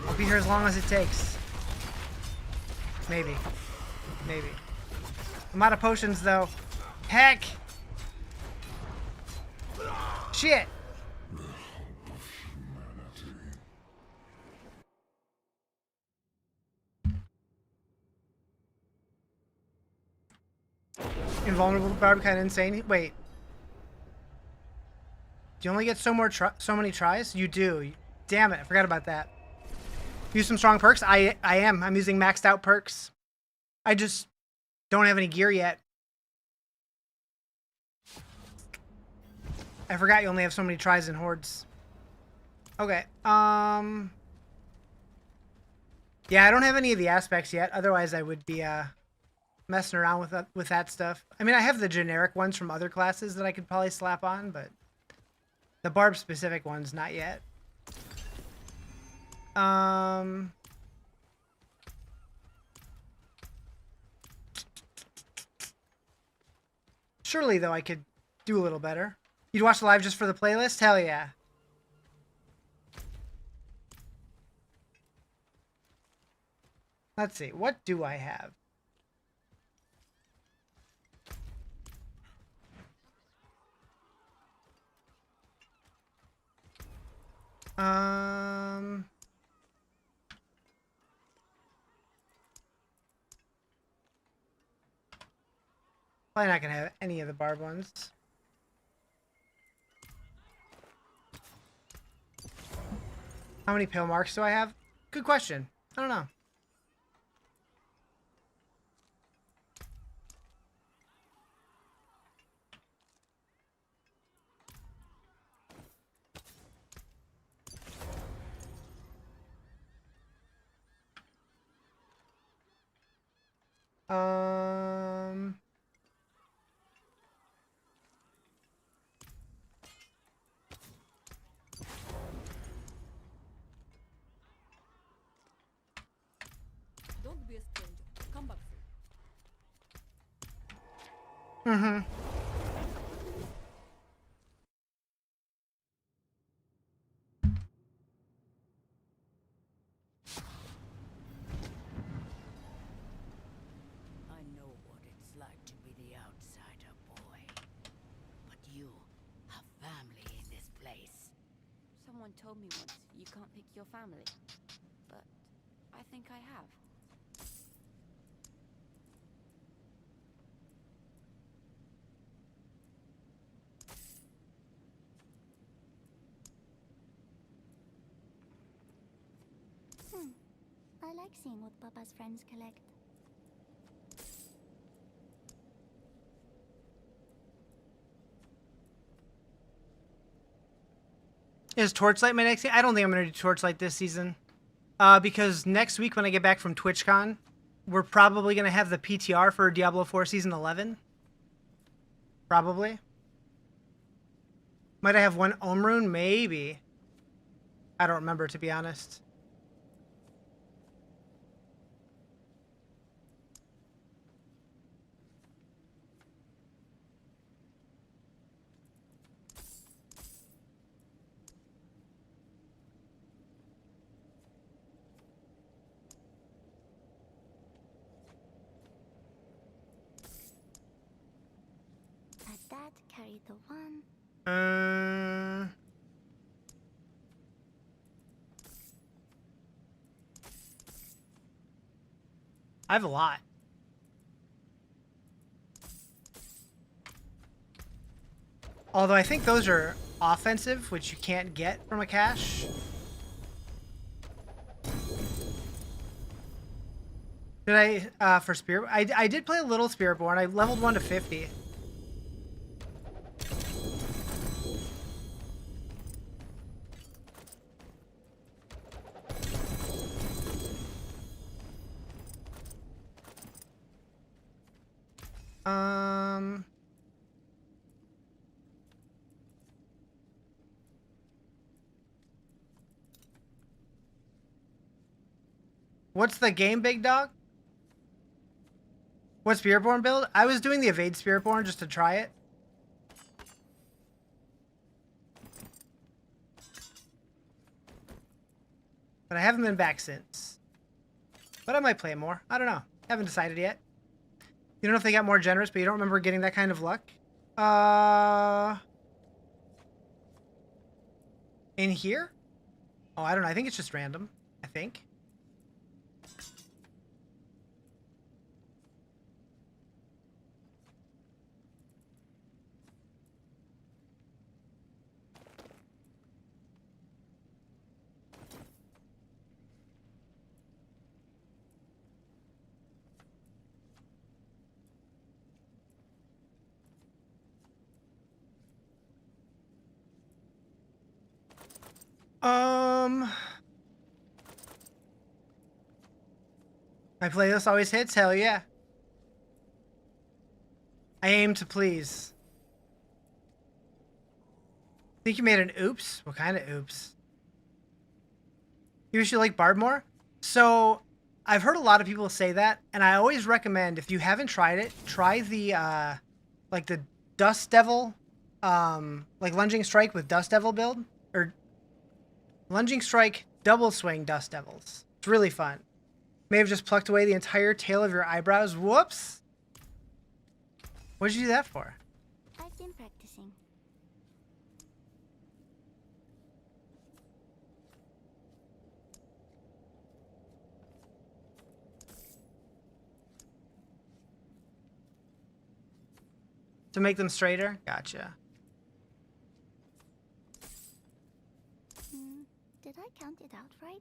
I'll be here as long as it takes. Maybe. Maybe. I'm out of potions, though. Heck! Shit! Invulnerable Barb, kind of insane. Wait. Do you only get so many tries? You do. Damn it, I forgot about that. Use some strong perks? I am. I'm using maxed out perks. I just don't have any gear yet. I forgot you only have so many tries in hordes. Okay. Yeah, I don't have any of the aspects yet. Otherwise, I would be messing around with that stuff. I mean, I have the generic ones from other classes that I could probably slap on, but the Barb specific ones, not yet. Surely, though, I could do a little better. You'd watch the live just for the playlist? Hell yeah. Let's see. What do I have? Probably not gonna have any of the barb ones. How many pale marks do I have? Good question. I don't know. Um, Don't be a stranger. Come back soon. mm-hmm. I know what it's like to be the outsider, boy. But you have family in this place. Someone told me once you can't pick your family. But I think I have. I like seeing what Papa's friends collect. Is Torchlight my next game? I don't think I'm gonna do Torchlight this season. Because next week when I get back from TwitchCon, we're probably gonna have the PTR for Diablo 4 Season 11. Probably. Might I have one Ohm Rune? Maybe. I don't remember, to be honest. Add that, carry the one. I have a lot. Although I think those are offensive, which you can't get from a cache. Did I, for Spirit? I did play a little Spiritborn. I leveled 1 to 50. What's the game, big dog? What Spiritborn build? I was doing the Evade Spiritborn just to try it. But I haven't been back since. But I might play more. I don't know. Haven't decided yet. You don't know if they got more generous, but you don't remember getting that kind of luck? In here? Oh, I don't know. I think it's just random. I think. My playlist always hits? Hell yeah. I aim to please. Think you made an oops? What kind of oops? You wish you like Barb more? So, I've heard a lot of people say that, and I always recommend, if you haven't tried it, try the, like the Dust Devil, like Lunging Strike with Dust Devil build, or Lunging Strike Double Swing Dust Devils. It's really fun. May have just plucked away the entire tail of your eyebrows. Whoops! What did you do that for? I've been practicing. To make them straighter? Gotcha. Did I count it out right?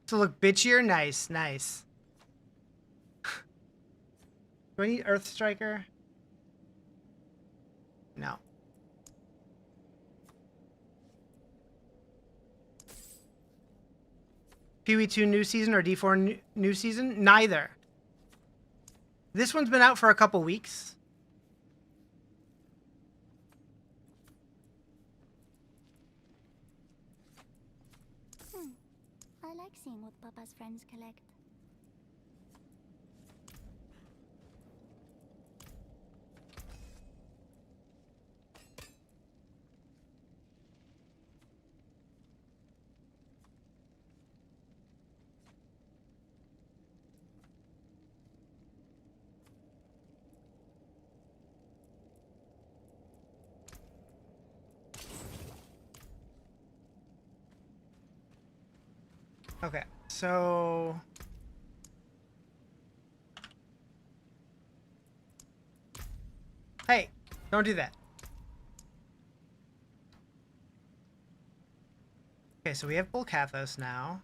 To look bitchier? Nice, nice. Do I need Earth Striker? No. Pee-wee 2 new season or D4 new season? Neither. This one's been out for a couple weeks. I like seeing what Papa's friends collect. Okay, so... Hey, don't do that. Okay, so we have Bulkathos now.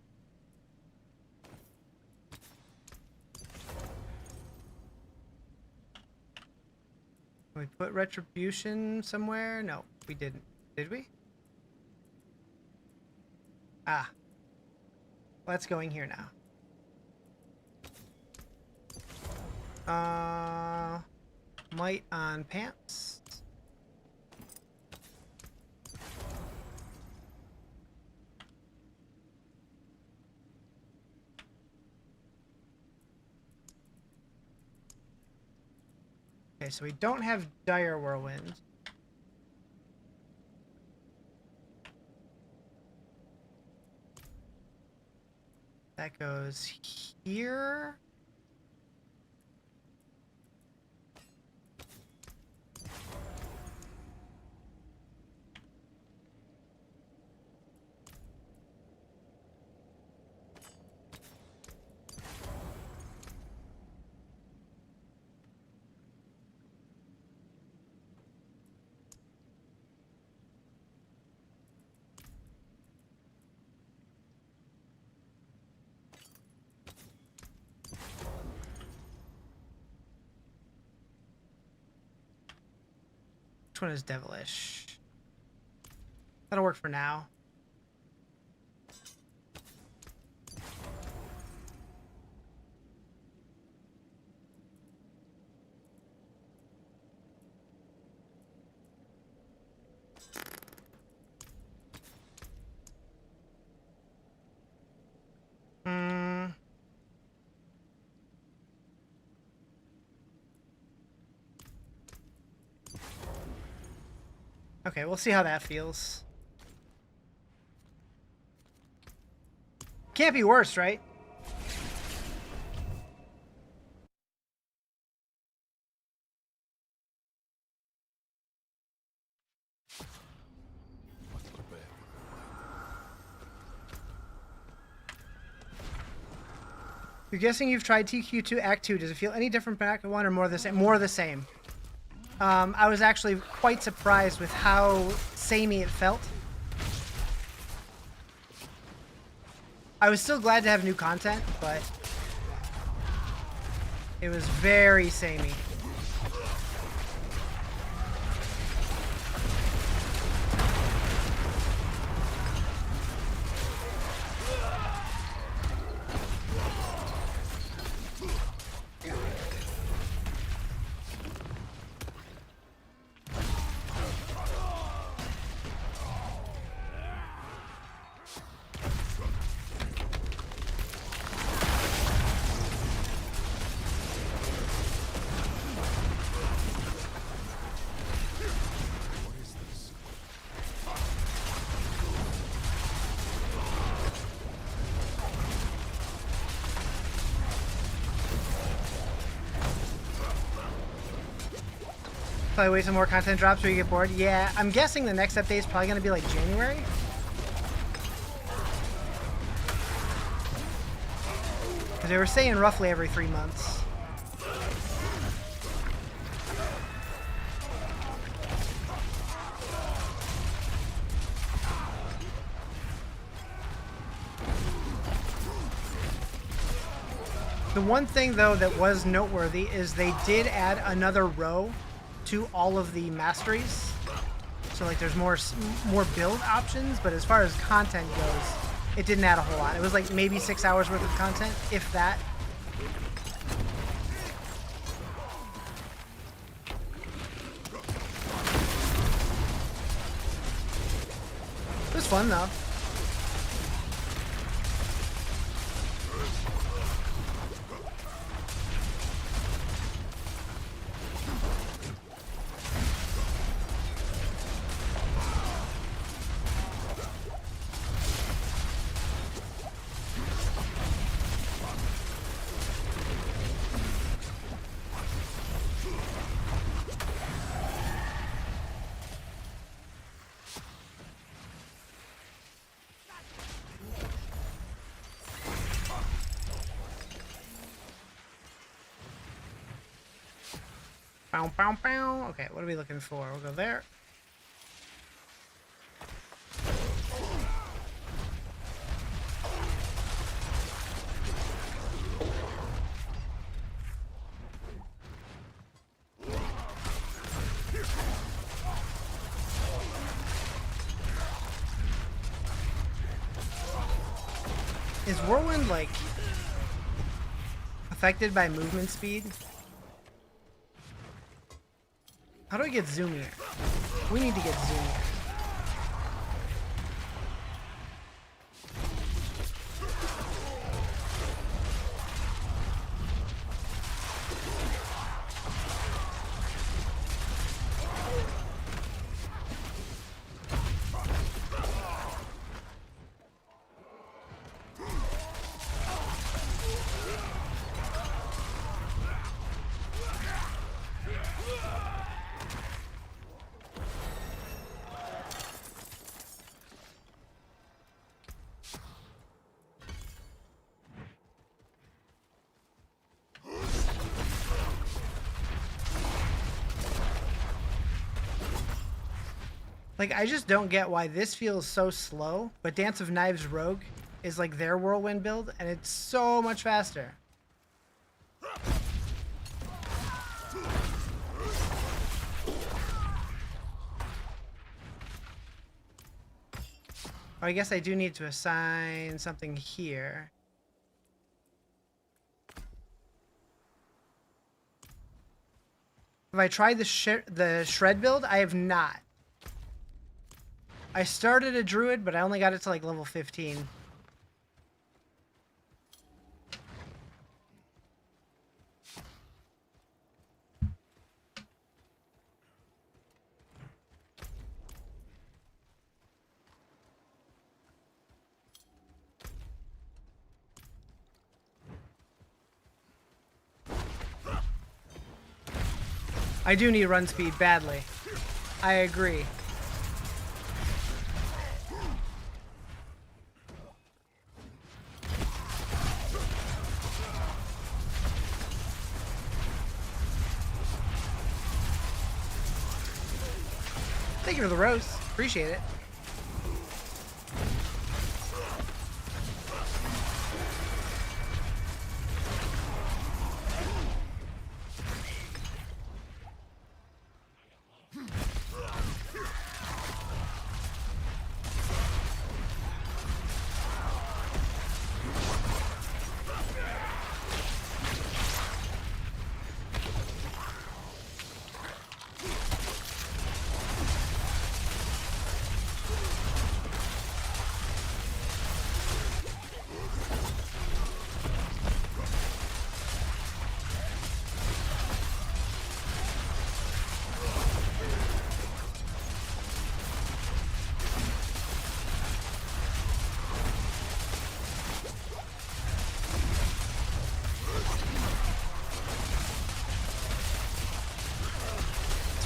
We put Retribution somewhere? No, we didn't. Did we? Ah. That's going here now. Might on pants. Okay, so we don't have Dire Whirlwind. That goes here. Which one is devilish? That'll work for now. Okay, we'll see how that feels. Can't be worse, right? You're guessing you've tried TQ2 Act 2. Does it feel any different from Act 1 or more the same? More the same. I was actually quite surprised with how samey it felt. I was still glad to have new content, but it was very samey. Probably wait some more content drops or you get bored. Yeah, I'm guessing the next update is probably going to be like January. Because they were saying roughly every 3 months. The one thing, though, that was noteworthy is they did add another row to all of the masteries. So, like, there's more build options, but as far as content goes, it didn't add a whole lot. It was, like, maybe 6 hours worth of content, if that. It was fun, though. Bow, bow, bow. Okay, what are we looking for? We'll go there. Is Whirlwind, like, affected by movement speed? How do I get zoomier? We need to get zoomier. Like, I just don't get why this feels so slow, but Dance of Knives Rogue is like their Whirlwind build, and it's so much faster. Oh, I guess I do need to assign something here. Have I tried the shred build? I have not. I started a druid, but I only got it to like level 15. I do need run speed badly. I agree. Thank you for the roast. Appreciate it.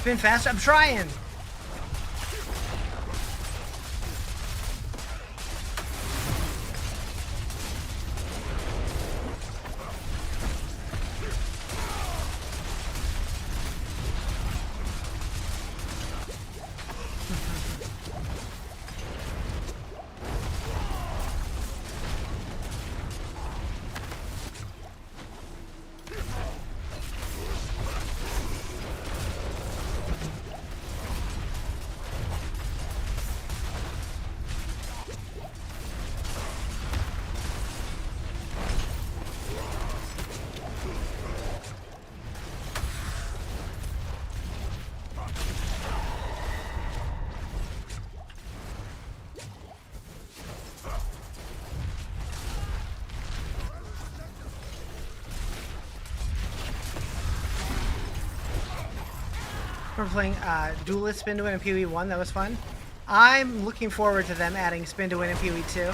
Spin fast. I'm trying. We're playing Duelist Spin to Win in PoE 1. That was fun. I'm looking forward to them adding Spin to Win in PoE 2.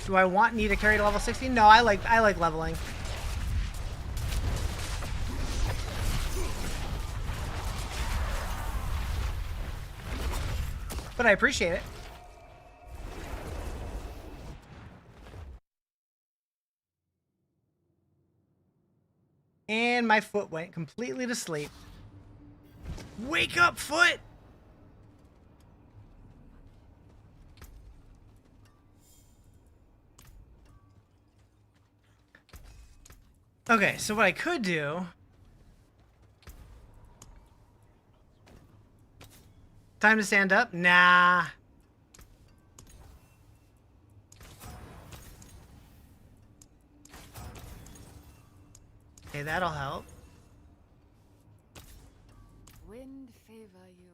Do I need to carry to level 60? No, I like leveling. But I appreciate it. And my foot went completely to sleep. Wake up, foot! Okay, so what I could do... Time to stand up? Nah. Okay, that'll help. Wind favor you.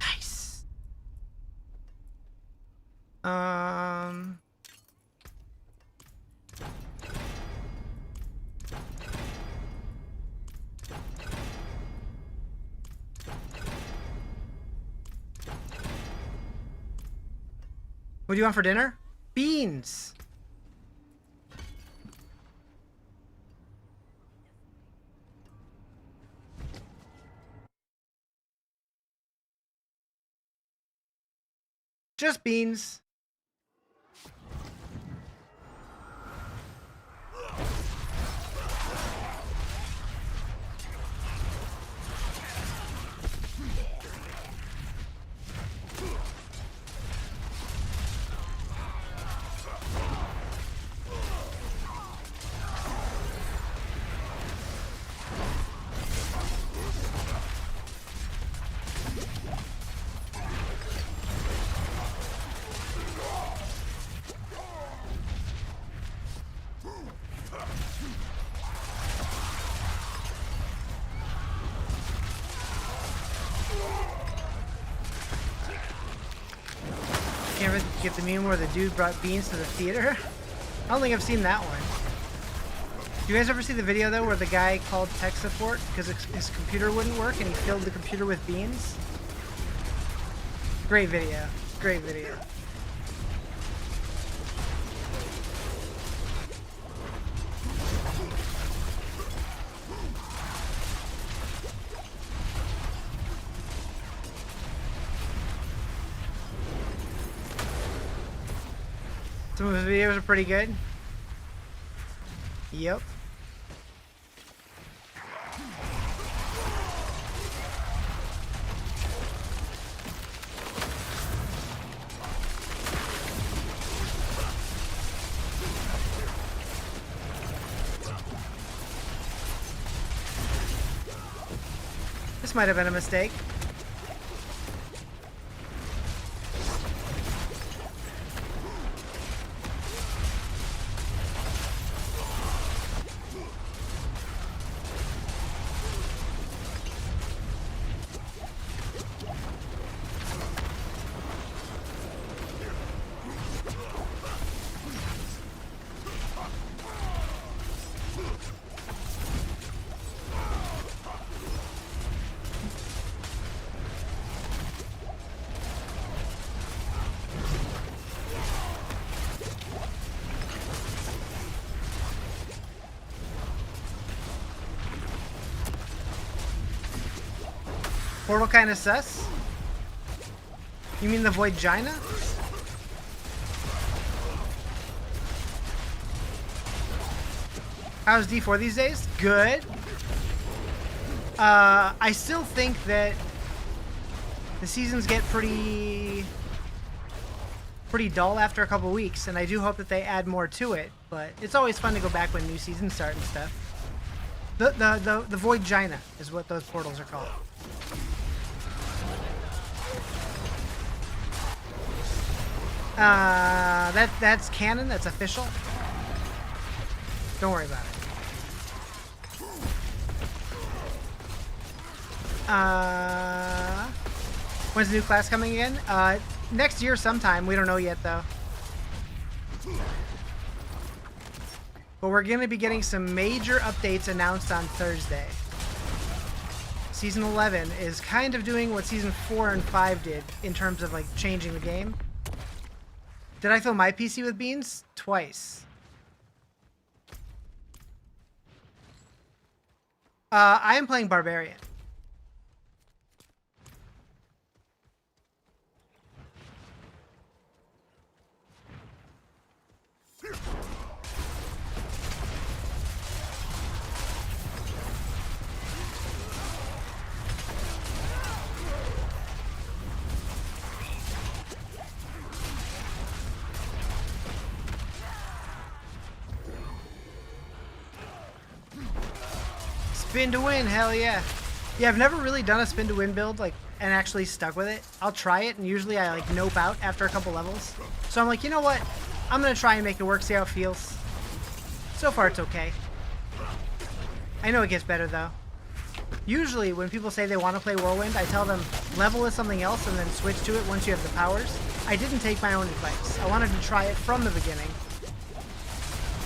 Nice. What do you want for dinner? Beans. Just beans. Can't get the meme where the dude brought beans to the theater? I don't think I've seen that one. Do you guys ever see the video though where the guy called tech support because his computer wouldn't work and he filled the computer with beans? Great video. Great video. Some of his videos are pretty good. Yep. This might have been a mistake. Portal kind of sus? You mean the Voidgina? How's D4 these days? Good. I still think that the seasons get pretty dull after a couple weeks, and I do hope that they add more to it, but it's always fun to go back when new seasons start and stuff. The Voidgina is what those portals are called. That's canon, that's official. Don't worry about it. When's the new class coming again? Next year sometime. We don't know yet, though. But we're going to be getting some major updates announced on Thursday. Season 11 is kind of doing what Season 4 and 5 did in terms of, like, changing the game. Did I fill my PC with beans? Twice. I am playing Barbarian. Spin to win, hell yeah. Yeah, I've never really done a spin to win build, like, and actually stuck with it. I'll try it, and usually I, like, nope out after a couple levels. So I'm like, you know what? I'm gonna try and make it work, see how it feels. So far, it's okay. I know it gets better, though. Usually, when people say they want to play Whirlwind, I tell them, level with something else and then switch to it once you have the powers. I didn't take my own advice. I wanted to try it from the beginning.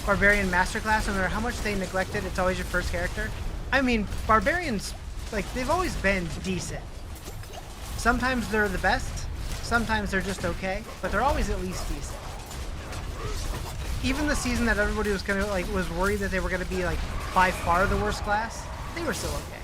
Barbarian Masterclass, no matter how much they neglect it, it's always your first character. I mean, Barbarians, like, they've always been decent. Sometimes they're the best, sometimes they're just okay, but they're always at least decent. Even the season that everybody was gonna, like, was worried that they were gonna be, like, by far the worst class, they were still okay.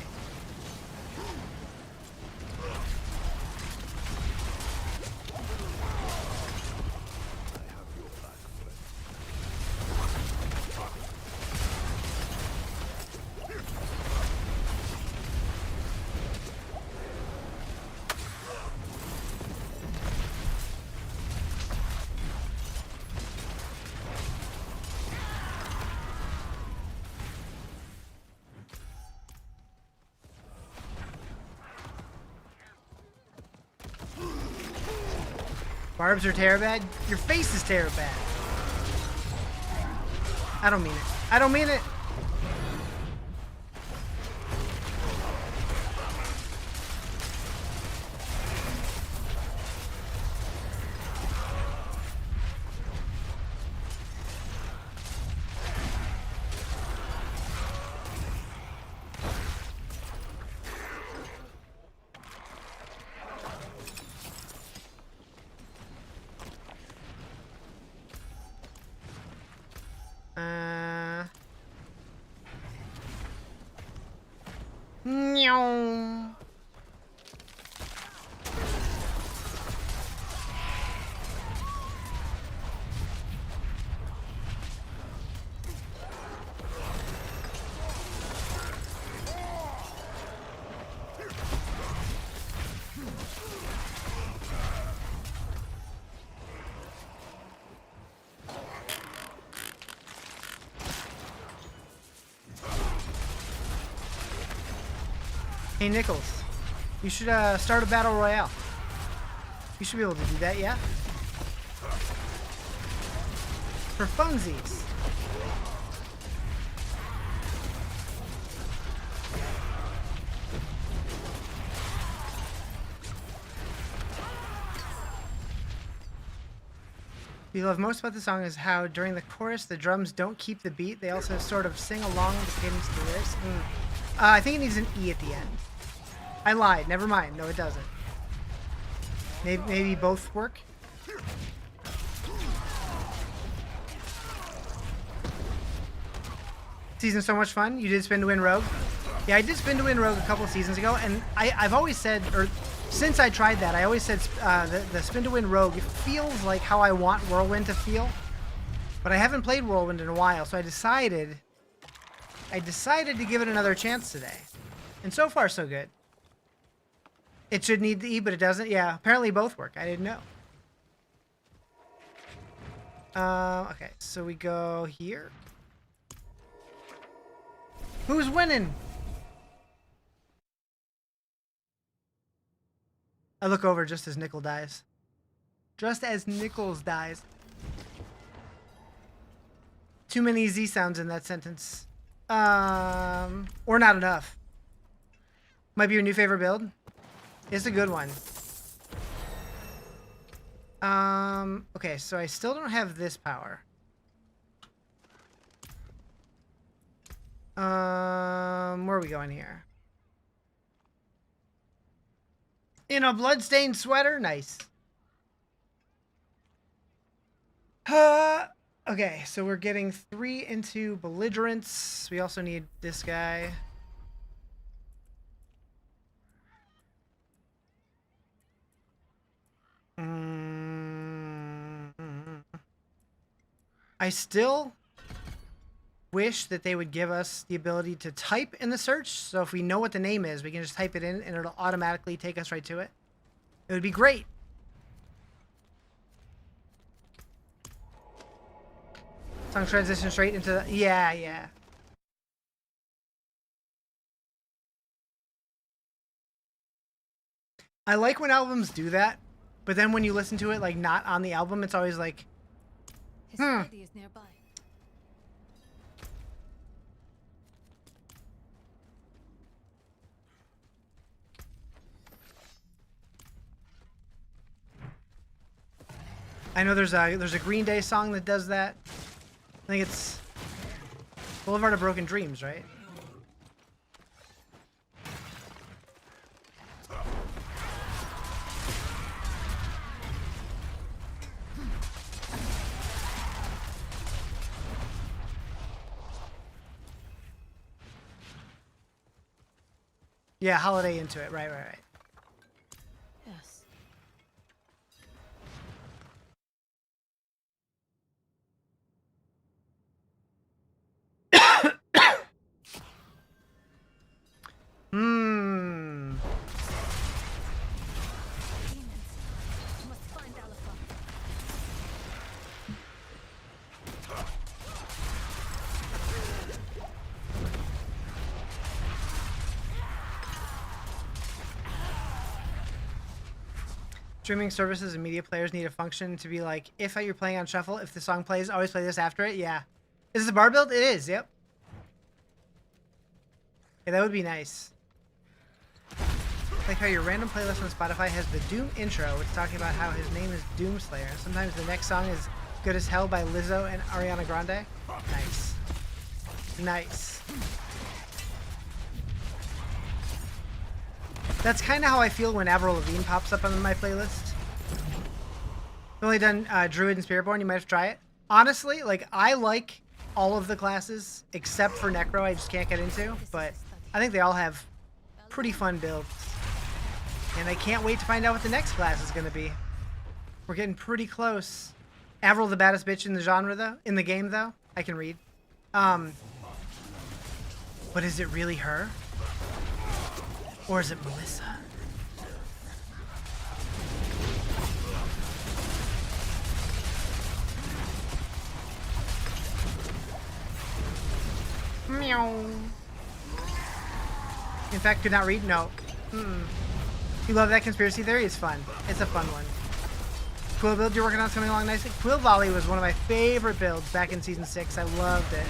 Barbs are Terabad? Your face is Terabad. I don't mean it. I don't mean it! Meow. Hey Nichols, you should start a battle royale. You should be able to do that, yeah? For funsies. What you love most about the song is how during the chorus the drums don't keep the beat, they also sort of sing along the cadence to the lyrics. I think it needs an E at the end. I lied. Never mind. No, it doesn't. Maybe both work? Season's so much fun. You did spin to win Rogue? Yeah, I did Spin to Win Rogue a couple seasons ago, and I've always said, or since I tried that, I always said the Spin to Win Rogue, it feels like how I want Whirlwind to feel. But I haven't played Whirlwind in a while, so I decided to give it another chance today. And so far, so good. It should need the E, but it doesn't. Yeah, apparently both work. I didn't know. Okay, so we go here. Who's winning? I look over just as Nickel dies. Just as Nichols dies. Too many Z sounds in that sentence. Or not enough. Might be your new favorite build. It's a good one. Okay, so I still don't have this power. Where are we going here? In a bloodstained sweater? Nice. Okay, so we're getting 3 into belligerence. We also need this guy. I still wish that they would give us the ability to type in the search. So if we know what the name is, we can just type it in and it'll automatically take us right to it. It would be great. Song transition straight into the... Yeah. I like when albums do that, but then when you listen to it, like, not on the album, it's always like... His lady is nearby. I know there's a Green Day song that does that. I think it's Boulevard of Broken Dreams, right? Yeah, Holiday into it. Right. Yes. Must find Alpha. Streaming services and media players need a function to be like, if you're playing on shuffle, if the song plays, always play this after it. Yeah. Is this a bar build? It is, yep. Yeah, that would be nice. Like how your random playlist on Spotify has the Doom intro, which is talking about how his name is Doomslayer. Sometimes the next song is Good as Hell by Lizzo and Ariana Grande. Nice. That's kind of how I feel when Avril Lavigne pops up on my playlist. I've only done Druid and Spiritborn. You might have to try it. Honestly, like, I like all of the classes except for Necro. I just can't get into, but I think they all have pretty fun builds. And I can't wait to find out what the next class is going to be. We're getting pretty close. Avril, the baddest bitch in the genre, though. In the game, though. I can read. But is it really her? Or is it Melissa? Meow. In fact, could not read? No. You love that conspiracy theory? It's fun. It's a fun one. Quill build you're working on is coming along nicely. Quill Volley was one of my favorite builds back in Season 6. I loved it.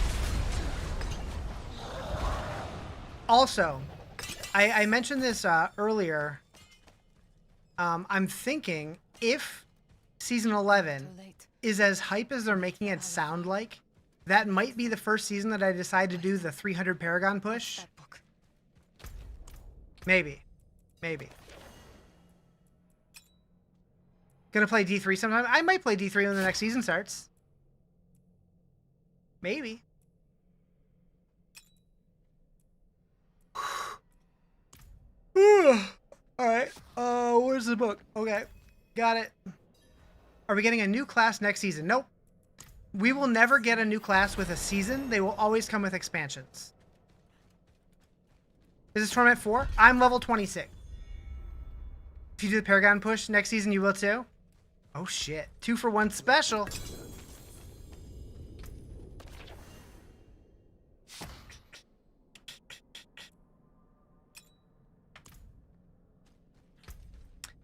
Also, I mentioned this earlier. I'm thinking if Season 11 is as hype as they're making it sound like, that might be the first season that I decide to do the 300 Paragon push. Maybe. Gonna play D3 sometime. I might play D3 when the next season starts. Maybe. All right. Where's the book? Okay. Got it. Are we getting a new class next season? Nope. We will never get a new class with a season. They will always come with expansions. Is this tournament 4? I'm level 26. If you do the Paragon push next season, you will too? Oh shit. 2-for-1 special.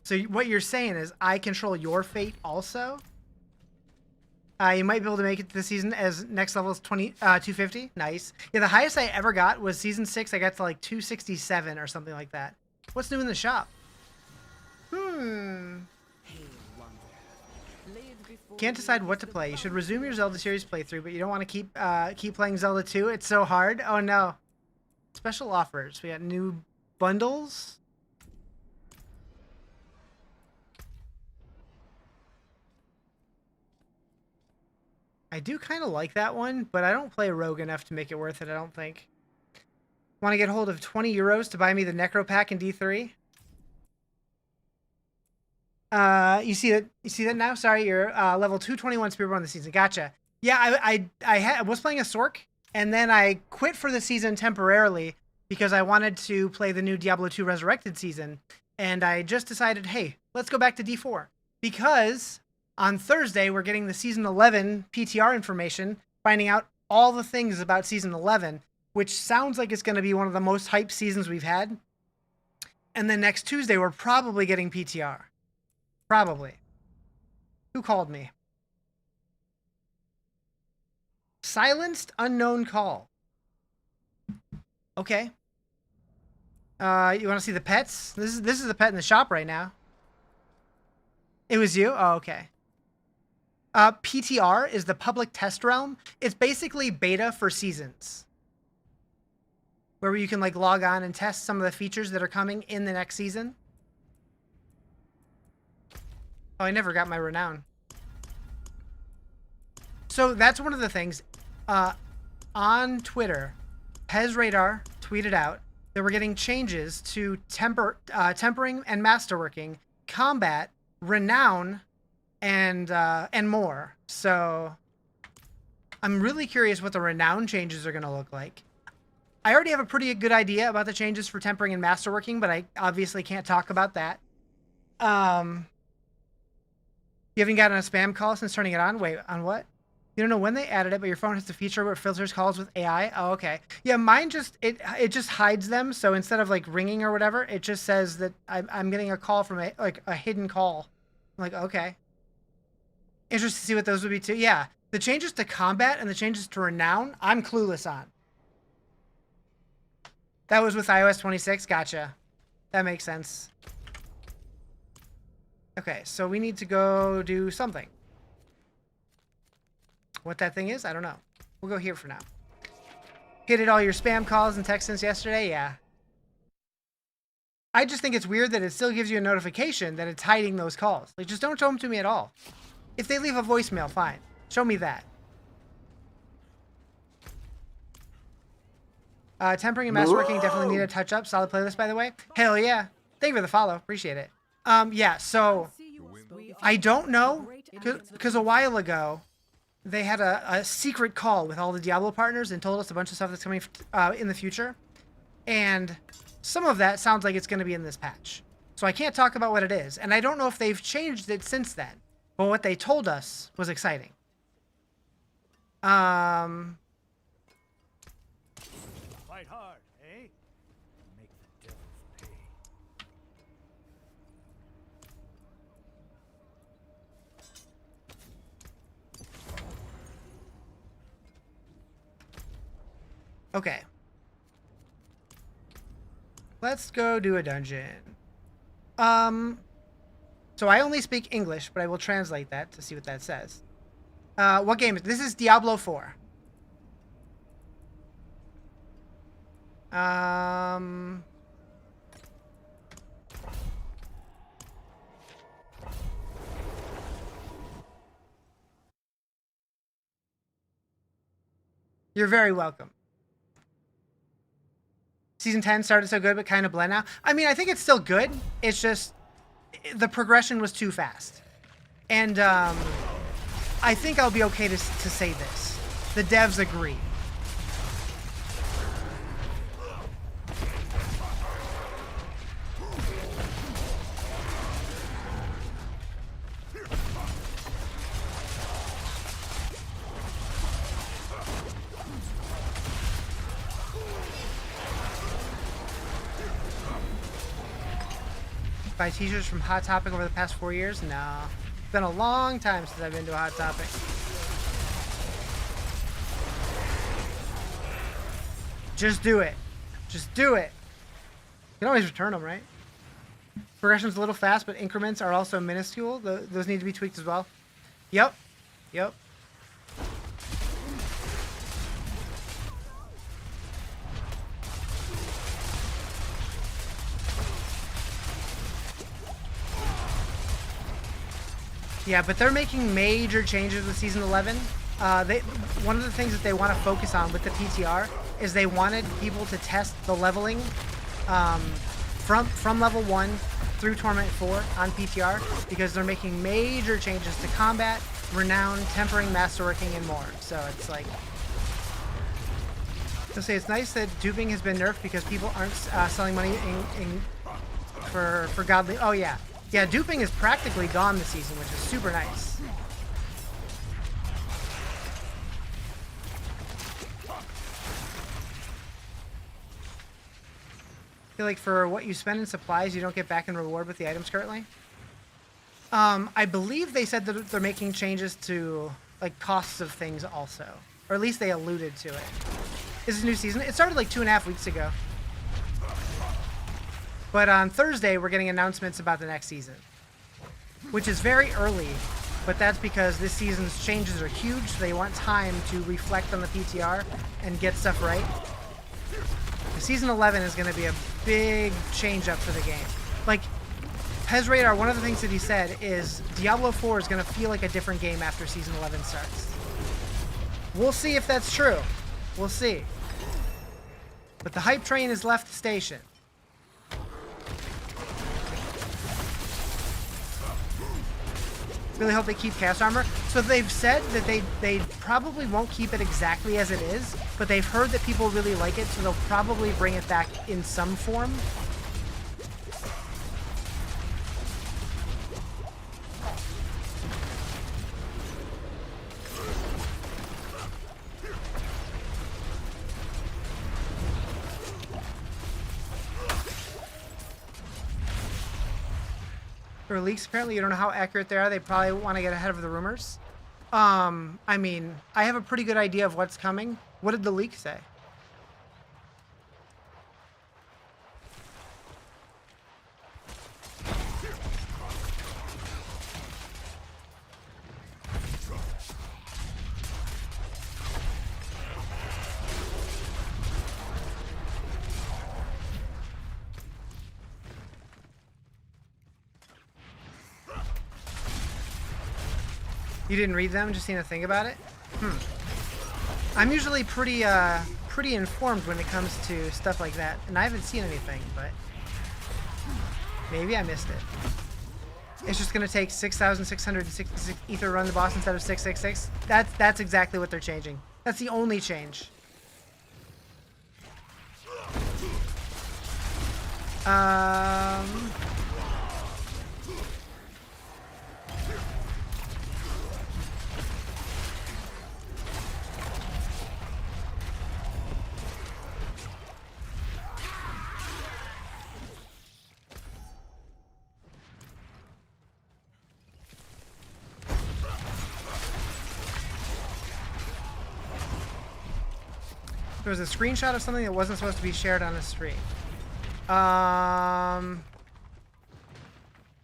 So what you're saying is I control your fate also? You might be able to make it to the season as next level is 250. Nice. Yeah, the highest I ever got was season 6. I got to like 267 or something like that. What's new in the shop? Can't decide what to play. You should resume your Zelda series playthrough, but you don't want to keep playing Zelda 2. It's so hard. Oh no. Special offers. We got new bundles. I do kind of like that one, but I don't play Rogue enough to make it worth it, I don't think. Want to get hold of 20 euros to buy me the Necro Pack in D3? You see that now? Sorry, you're level 221 Spearborn this season. Gotcha. Yeah, I was playing a Sork, and then I quit for the season temporarily because I wanted to play the new Diablo 2 Resurrected season, and I just decided, hey, let's go back to D4 because on Thursday, we're getting the Season 11 PTR information, finding out all the things about Season 11, which sounds like it's going to be one of the most hyped seasons we've had. And then next Tuesday, we're probably getting PTR. Probably. Who called me? Silenced unknown call. Okay. You want to see the pets? This is the pet in the shop right now. It was you? Oh, okay. PTR is the public test realm. It's basically beta for seasons, where you can like log on and test some of the features that are coming in the next season. Oh, I never got my renown. So that's one of the things. On Twitter, Pez Radar tweeted out that we're getting changes to tempering and masterworking, combat, renown, and more. So I'm really curious what the renown changes are going to look like. I already have a pretty good idea about the changes for tempering and masterworking, but I obviously can't talk about that. You haven't gotten a spam call since turning it on? Wait, on what? You don't know when they added it, but your phone has the feature where it filters calls with AI? Oh, okay. Yeah, mine just, it just hides them. So instead of like ringing or whatever, it just says that I'm getting a call from a hidden call. I'm like, okay. Interested to see what those would be too. Yeah, the changes to combat and the changes to renown, I'm clueless on. That was with iOS 26. Gotcha. That makes sense. Okay, so we need to go do something. What that thing is, I don't know. We'll go here for now. Hit all your spam calls and texts since yesterday? Yeah. I just think it's weird that it still gives you a notification that it's hiding those calls. Like, just don't show them to me at all. If they leave a voicemail, fine. Show me that. Tempering and masterworking definitely need a touch up. Solid playlist, by the way. Hell yeah. Thank you for the follow. Appreciate it. Yeah, so I don't know, because a while ago, they had a secret call with all the Diablo partners and told us a bunch of stuff that's coming in the future. And some of that sounds like it's going to be in this patch. So I can't talk about what it is. And I don't know if they've changed it since then. But what they told us was exciting. Fight hard, eh? Make the devils pay. Okay. Let's go do a dungeon. So I only speak English, but I will translate that to see what that says. What game is this? This is Diablo 4. You're very welcome. Season 10 started so good, but kind of bland now. I mean, I think it's still good. It's just the progression was too fast. And I think I'll be okay to say this. The devs agree. Buy t-shirts from Hot Topic over the past 4 years? No. It's been a long time since I've been to a Hot Topic. Just do it. Just do it. You can always return them, right? Progression's a little fast, but increments are also minuscule. Those need to be tweaked as well. Yep. Yep. Yeah, but they're making major changes with Season 11. One of the things that they want to focus on with the PTR is they wanted people to test the leveling from level 1 through Torment 4 on PTR, because they're making major changes to combat, renown, tempering, masterworking, and more. So it's like... I'll say it's nice that duping has been nerfed because people aren't selling money for godly... Oh, yeah. Yeah, duping is practically gone this season, which is super nice. I feel like for what you spend in supplies, you don't get back in reward with the items currently. I believe they said that they're making changes to like costs of things also, or at least they alluded to it. This is a new season. It started like 2.5 weeks ago. But on Thursday, we're getting announcements about the next season, which is very early, but that's because this season's changes are huge, so they want time to reflect on the PTR and get stuff right. Season 11 is going to be a big change up for the game. Like, Pez Radar, one of the things that he said is Diablo 4 is going to feel like a different game after Season 11 starts. We'll see if that's true. We'll see. But the hype train has left the station. Really hope they keep cast armor. So they've said that they probably won't keep it exactly as it is, but they've heard that people really like it, so they'll probably bring it back in some form. There are leaks, apparently. You don't know how accurate they are. They probably want to get ahead of the rumors. I mean, I have a pretty good idea of what's coming. What did the leak say? You didn't read them, just seen a thing about it? I'm usually pretty informed when it comes to stuff like that, and I haven't seen anything, but maybe I missed it. It's just gonna take 6,666 ether to run the boss instead of 666. That's exactly what they're changing. That's the only change. There was a screenshot of something that wasn't supposed to be shared on a stream.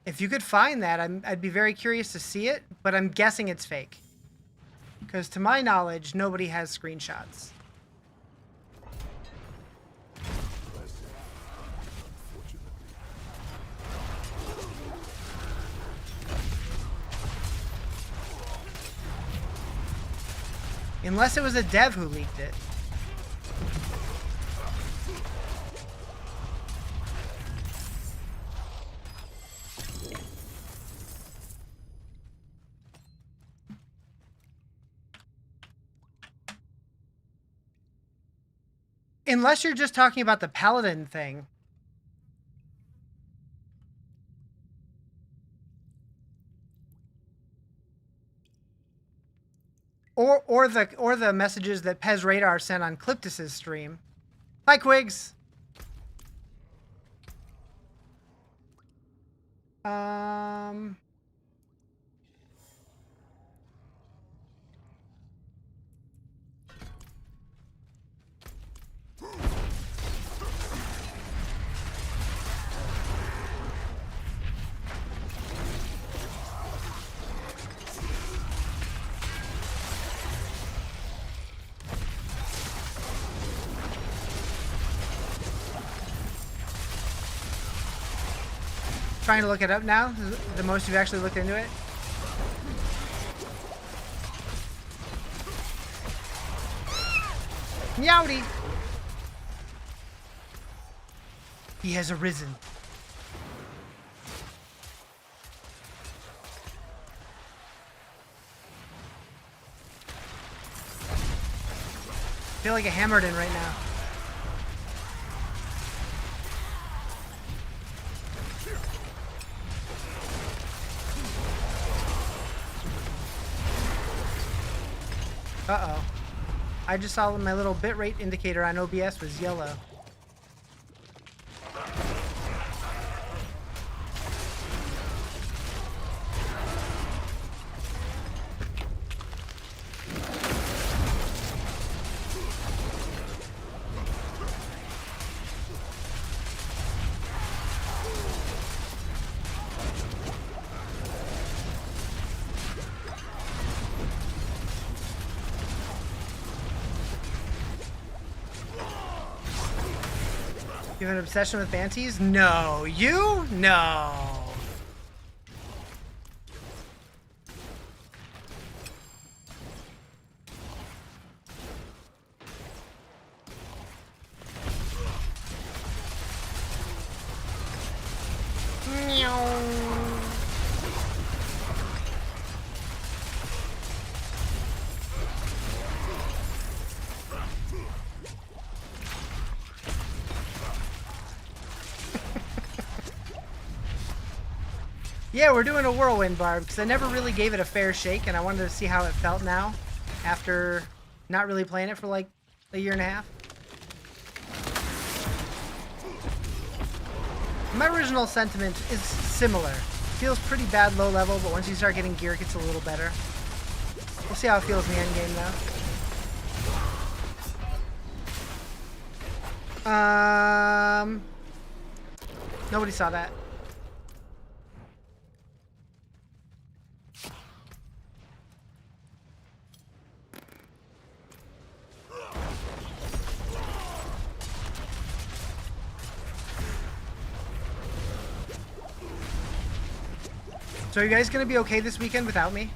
If you could find that, I'd be very curious to see it, but I'm guessing it's fake. Because to my knowledge, nobody has screenshots. Unless it was a dev who leaked it. Unless you're just talking about the paladin thing. Or the messages that Pez Radar sent on Cliptus's stream. Hi, Quigs. Trying to look it up now. The most you've actually looked into it. Meowdy. He has arisen. I feel like a hammered in right now. Uh-oh. I just saw my little bitrate indicator on OBS was yellow. You have an obsession with Banties? No. You? No. Yeah, we're doing a Whirlwind Barb because I never really gave it a fair shake, and I wanted to see how it felt now after not really playing it for like a year and a half. My original sentiment is similar. Feels pretty bad low level, but once you start getting gear, it gets a little better. We'll see how it feels in the end game though. Nobody saw that. So are you guys gonna be okay this weekend without me?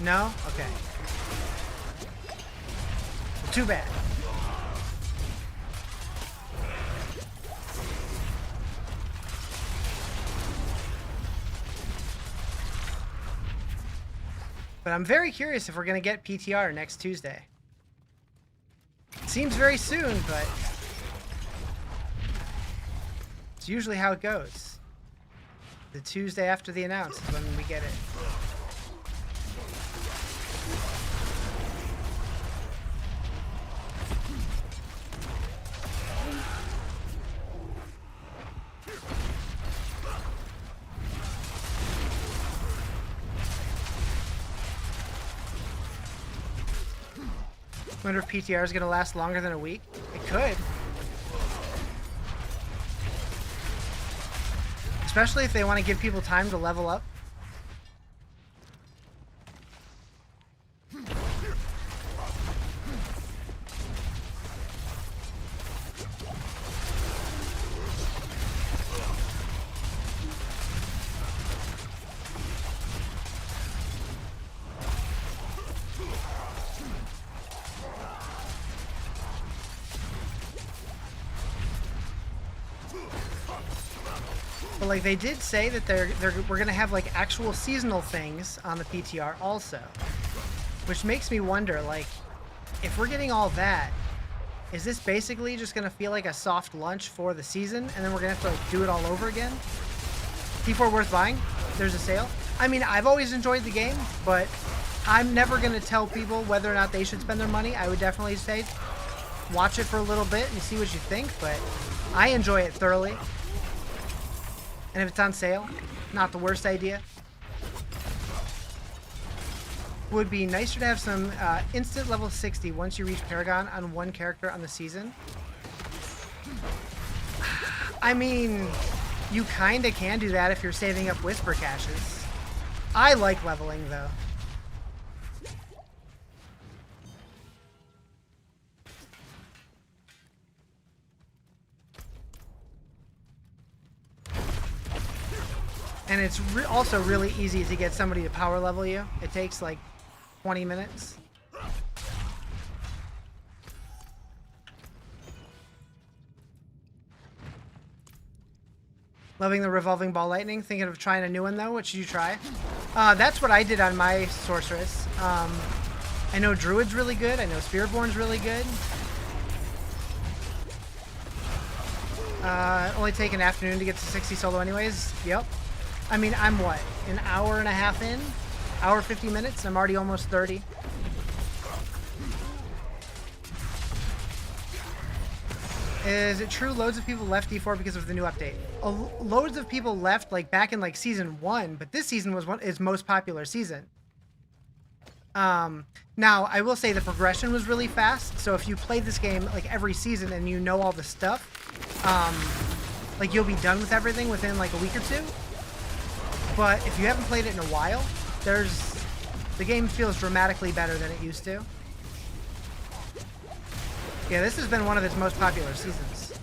No? Okay. Too bad. But I'm very curious if we're going to get PTR next Tuesday. Seems very soon, but it's usually how it goes. The Tuesday after the announce is when we get it. Wonder if PTR is going to last longer than a week. It could. Especially if they want to give people time to level up. But like they did say that we're gonna have like actual seasonal things on the PTR also, which makes me wonder, like, if we're getting all that, is this basically just gonna feel like a soft lunch for the season, and then we're gonna have to like do it all over again? D4 worth buying? There's a sale. I mean, I've always enjoyed the game, but I'm never gonna tell people whether or not they should spend their money. I would definitely say watch it for a little bit and see what you think, but I enjoy it thoroughly. And if it's on sale, not the worst idea. Would be nicer to have some instant level 60 once you reach Paragon on one character on the season. I mean, you kinda can do that if you're saving up Whisper caches. I like leveling though. And it's also really easy to get somebody to power level you. It takes like 20 minutes. Loving the revolving ball lightning. Thinking of trying a new one though. What should you try? That's what I did on my sorceress. I know Druid's really good. I know Spiritborn's really good. Only take an afternoon to get to 60 solo anyways. Yep. I mean, I'm what? An hour and a half in? Hour 50 minutes? I'm already almost 30. Is it true loads of people left D4 because of the new update? Loads of people left like back in like season 1, but this season was its most popular season. Now, I will say the progression was really fast, so if you play this game like every season and you know all the stuff, like you'll be done with everything within like a week or two. But if you haven't played it in a while, the game feels dramatically better than it used to. Yeah, this has been one of its most popular seasons.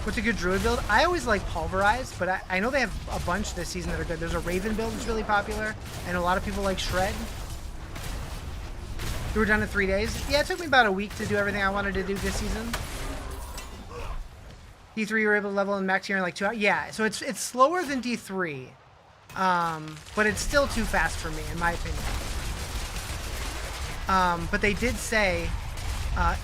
What's a good druid build? I always like Pulverize, but I know they have a bunch this season that are good. There's a Raven build that's really popular, and a lot of people like Shred. You were done in 3 days? Yeah, it took me about a week to do everything I wanted to do this season. D3 you were able to level in max here in like 2 hours? Yeah, so it's slower than D3. But it's still too fast for me, in my opinion. But they did say,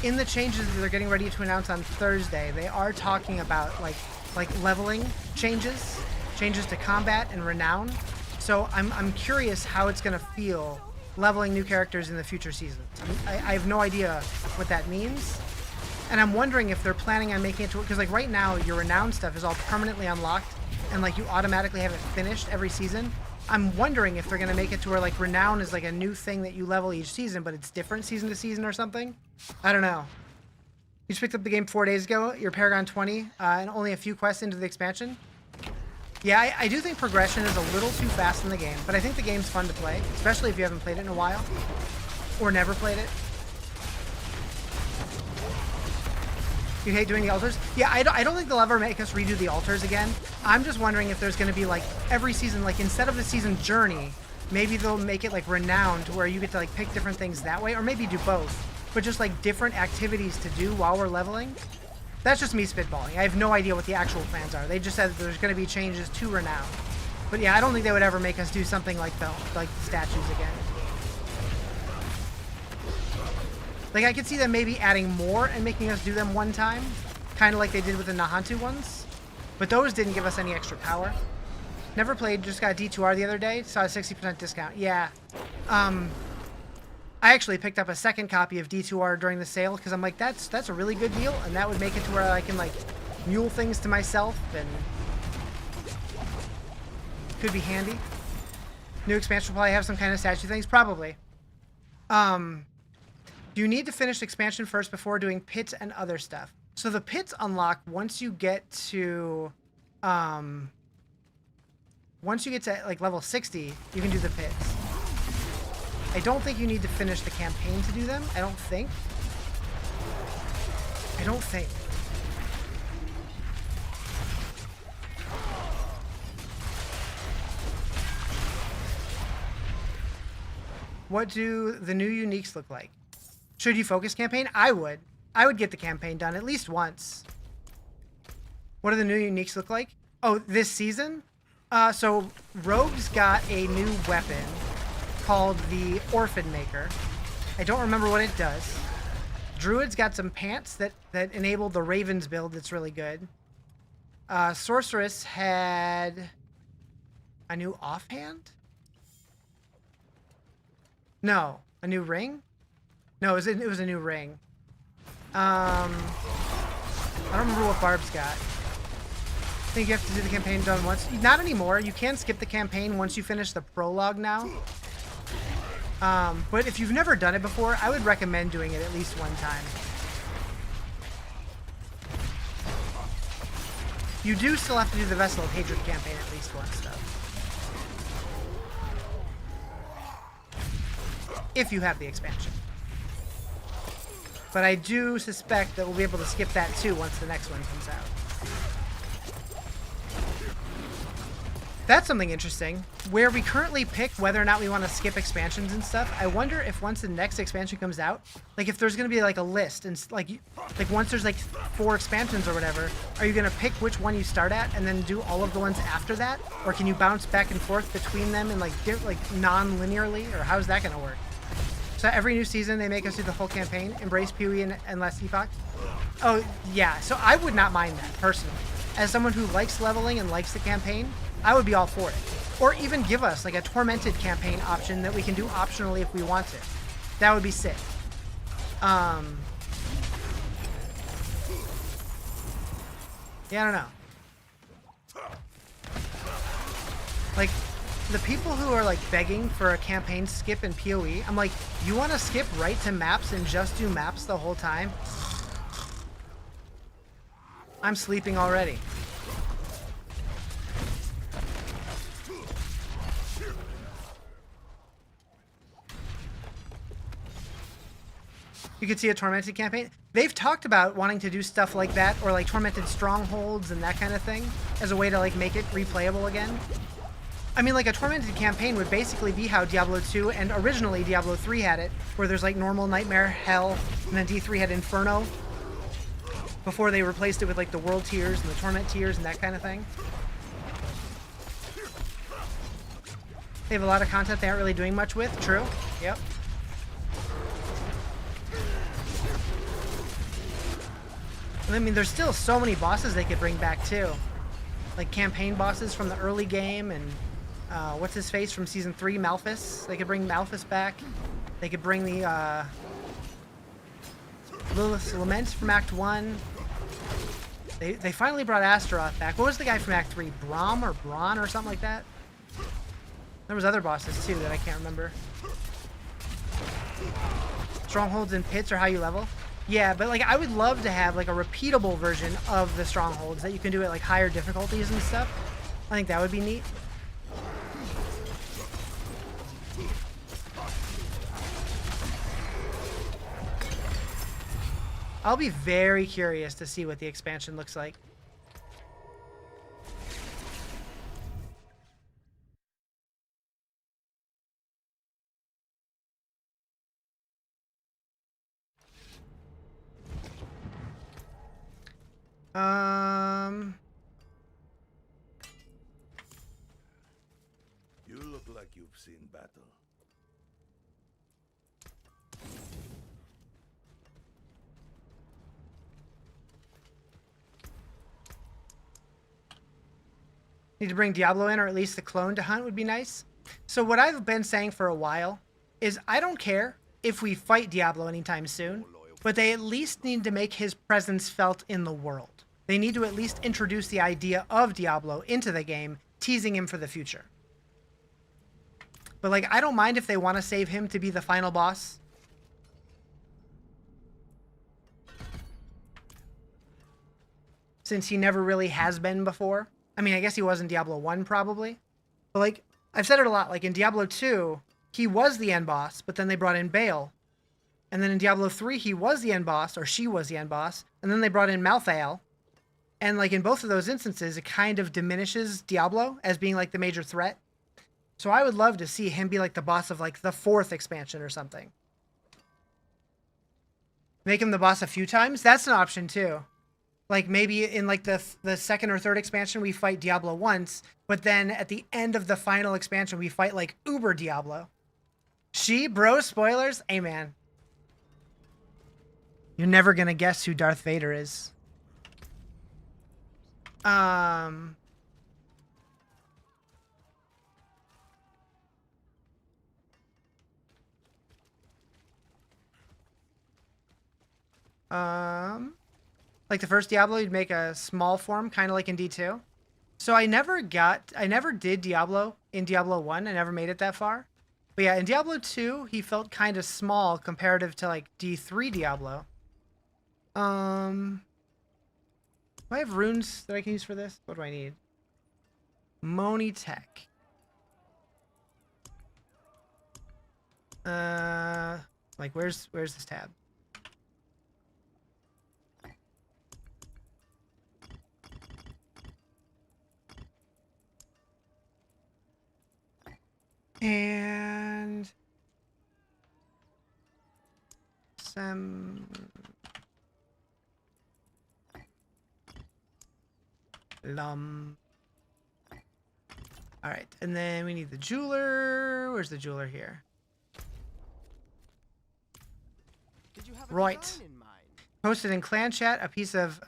in the changes that they're getting ready to announce on Thursday, they are talking about like leveling changes to combat and renown. So I'm curious how it's gonna feel leveling new characters in the future seasons. I have no idea what that means. And I'm wondering if they're planning on making it to, because like right now your renown stuff is all permanently unlocked and like you automatically have it finished every season. I'm wondering if they're gonna make it to where like renown is like a new thing that you level each season, but it's different season to season or something. I don't know. You just picked up the game 4 days ago. You're Paragon 20 and only a few quests into the expansion. Yeah, I do think progression is a little too fast in the game, but I think the game's fun to play, especially if you haven't played it in a while or never played it. You hate doing the altars? Yeah, I don't think they'll ever make us redo the altars again. I'm just wondering if there's going to be like every season, like instead of the season journey, maybe they'll make it like renowned to where you get to like pick different things that way, or maybe do both, but just like different activities to do while we're leveling. That's just me spitballing. I have no idea what the actual plans are. They just said that there's going to be changes to renown. But yeah, I don't think they would ever make us do something like the statues again. Like, I could see them maybe adding more and making us do them one time, kind of like they did with the Nahantu ones. But those didn't give us any extra power. Never played, just got D2R the other day, saw a 60% discount. Yeah. I actually picked up a second copy of D2R during the sale, because I'm like, that's a really good deal, and that would make it to where I can, like, mule things to myself, and could be handy. New expansion will probably have some kind of statue things, probably. You need to finish expansion first before doing pits and other stuff. So the pits unlock once you get to like level 60, you can do the pits. I don't think you need to finish the campaign to do them. I don't think. What do the new uniques look like? Should you focus campaign? I would get the campaign done at least once. What do the new uniques look like? Oh, this season? So Rogue's got a new weapon called the Orphan Maker. I don't remember what it does. Druid's got some pants that enable the Ravens build that's really good. Sorceress had a new offhand? No. A new ring? No, it was a new ring. I don't remember what Barb's got. I think you have to do the campaign done once. Not anymore. You can skip the campaign once you finish the prologue now. But if you've never done it before, I would recommend doing it at least one time. You do still have to do the Vessel of Hatred campaign at least once, though. If you have the expansion. But I do suspect that we'll be able to skip that too once the next one comes out. That's something interesting. Where we currently pick whether or not we want to skip expansions and stuff, I wonder if once the next expansion comes out, like if there's going to be like a list and like once there's like 4 expansions or whatever, are you going to pick which one you start at and then do all of the ones after that? Or can you bounce back and forth between them and like non-linearly? Or how's that going to work? So every new season they make us do the whole campaign, Embrace PoE and Last Epoch? Oh yeah, so I would not mind that personally. As someone who likes leveling and likes the campaign, I would be all for it. Or even give us like a tormented campaign option that we can do optionally if we want to. That would be sick. Yeah, I don't know. Like, the people who are like begging for a campaign skip in PoE, I'm like, you want to skip right to maps and just do maps the whole time? I'm sleeping already. You could see a Tormented campaign. They've talked about wanting to do stuff like that, or like Tormented Strongholds and that kind of thing, as a way to like make it replayable again. I mean, like a Tormented campaign would basically be how Diablo 2 and originally Diablo 3 had it, where there's like normal, nightmare, hell, and then D3 had Inferno, before they replaced it with like the world tiers and the torment tiers and that kind of thing. They have a lot of content they aren't really doing much with. True. Yep. I mean, there's still so many bosses they could bring back too, like campaign bosses from the early game, and what's his face from season 3, Malphus. They could bring Malphus back. They could bring the Lilith's Lament from Act 1. They finally brought Astaroth back. What was the guy from Act 3? Braum or Braun or something like that? There was other bosses too that I can't remember. Strongholds and pits are how you level. Yeah, but like I would love to have like a repeatable version of the strongholds that you can do at like higher difficulties and stuff. I think that would be neat. I'll be very curious to see what the expansion looks like. You look like you've seen battle. Need to bring Diablo in, or at least the clone to hunt would be nice. So what I've been saying for a while is I don't care if we fight Diablo anytime soon, but they at least need to make his presence felt in the world. They need to at least introduce the idea of Diablo into the game, teasing him for the future. But like, I don't mind if they want to save him to be the final boss. Since he never really has been before. I mean, I guess he was in Diablo 1 probably. But like, I've said it a lot, like in Diablo 2, he was the end boss, but then they brought in Baal. And then in Diablo 3, he was the end boss, or she was the end boss, and then they brought in Malthael. And like in both of those instances, it kind of diminishes Diablo as being like the major threat. So I would love to see him be like the boss of like the 4th expansion or something. Make him the boss a few times? That's an option too. Like maybe in like the second or third expansion we fight Diablo once, but then at the end of the final expansion we fight like Uber Diablo. Bro, spoilers? Hey man. You're never gonna guess who Darth Vader is. Like the first Diablo, you'd make a small form, kind of like in D2. So I never did Diablo in Diablo 1. I never made it that far. But yeah, in Diablo 2, he felt kind of small comparative to like D3 Diablo. Do I have runes that I can use for this? What do I need? Moni Tech. Like where's this tab? And some all right, and then we need the jeweler. Where's the jeweler here? Did you have a Right. design in mind? Posted in clan chat a piece of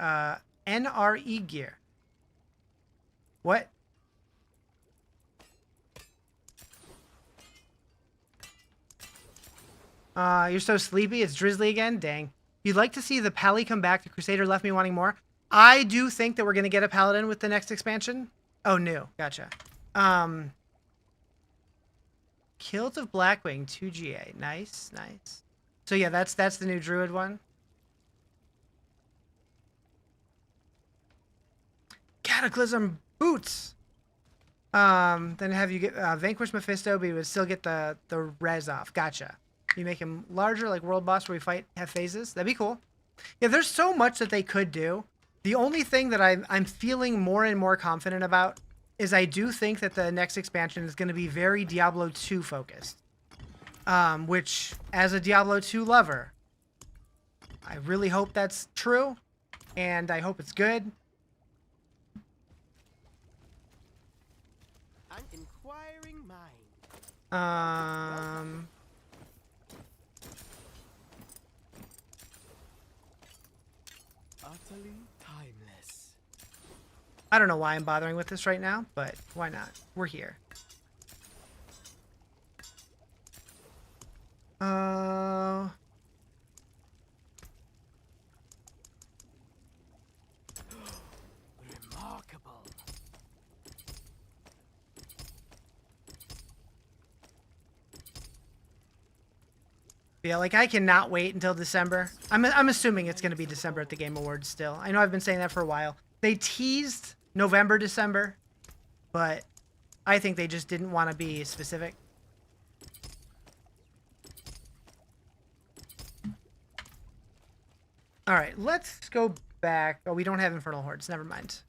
NRE gear. What? You're so sleepy. It's drizzly again. Dang. You'd like to see the Pally come back. The Crusader left me wanting more. I do think that we're going to get a Paladin with the next expansion. Oh, new. Gotcha. Kilt of Blackwing, 2GA. Nice, nice. So yeah, that's the new Druid one. Cataclysm boots. Then have you get Vanquish Mephisto, but you would still get the res off. Gotcha. You make him larger, like World Boss, where we have phases. That'd be cool. Yeah, there's so much that they could do. The only thing that I'm feeling more and more confident about is I do think that the next expansion is going to be very Diablo 2 focused. Which, as a Diablo 2 lover, I really hope that's true, and I hope it's good. An inquiring mind. Utterly timeless. I don't know why I'm bothering with this right now, but why not? We're here. Remarkable. Yeah, like I cannot wait until December. I'm assuming it's going to be December at the Game Awards still. I know I've been saying that for a while. They teased November, December, but I think they just didn't want to be specific. All right, let's go back. Oh, we don't have Infernal Hordes. Never mind.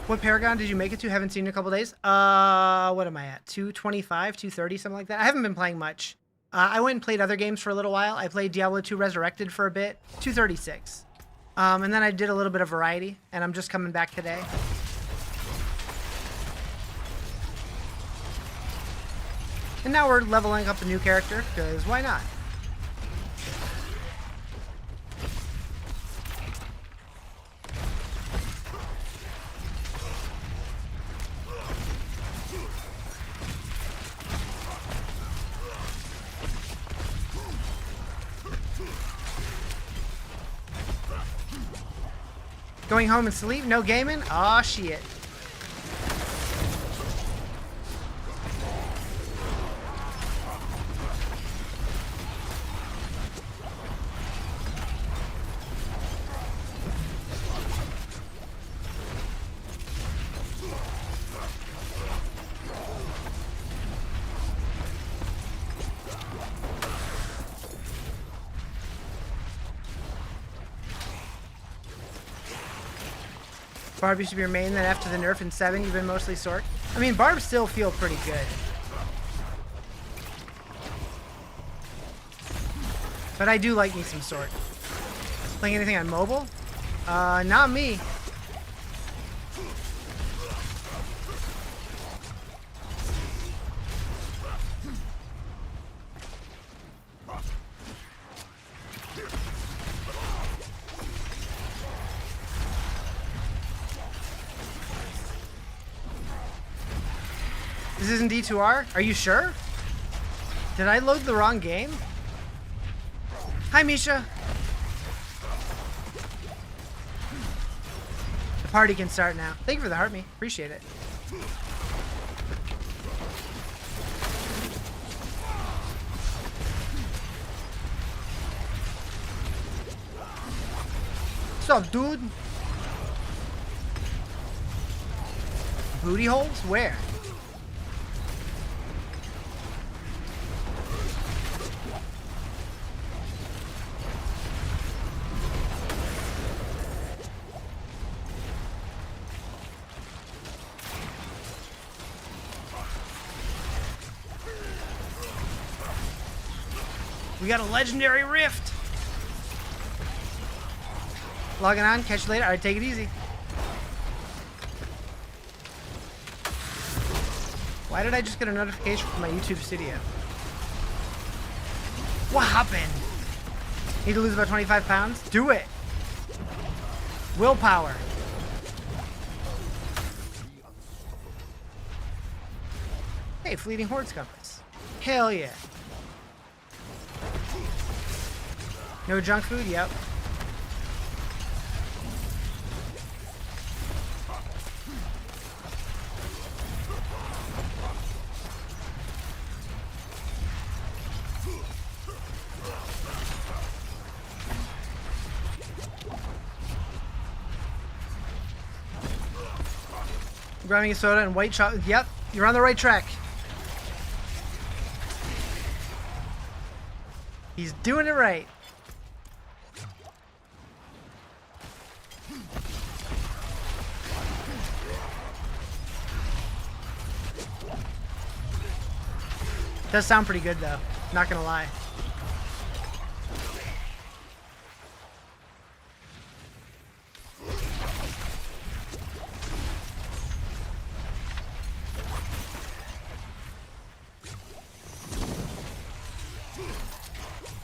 What Paragon did you make it to? Haven't seen in a couple days. What am I at? 225, 230, something like that. I haven't been playing much. I went and played other games for a little while. I played Diablo 2 Resurrected for a bit. 236. And then I did a little bit of variety, and I'm just coming back today. And now we're leveling up a new character, because why not? Going home and sleep? No gaming? Aw, shit. Barb used to be your main, then after the nerf in 7, you've been mostly Sork. I mean, Barb still feel pretty good. But I do like me some Sword. Playing anything on mobile? Not me. This isn't D2R? Are you sure? Did I load the wrong game? Hi, Misha. The party can start now. Thank you for the heart me. Appreciate it. What's up, dude? Booty holes? Where? We got a legendary rift. Logging on, catch you later. Alright, take it easy. Why did I just get a notification from my YouTube Studio? What happened? Need to lose about 25 pounds? Do it. Willpower. Hey, fleeting hordes compass. Hell yeah. No junk food? Yep. Grabbing a soda and white chocolate. Yep, you're on the right track. He's doing it right. Does sound pretty good though, not gonna lie.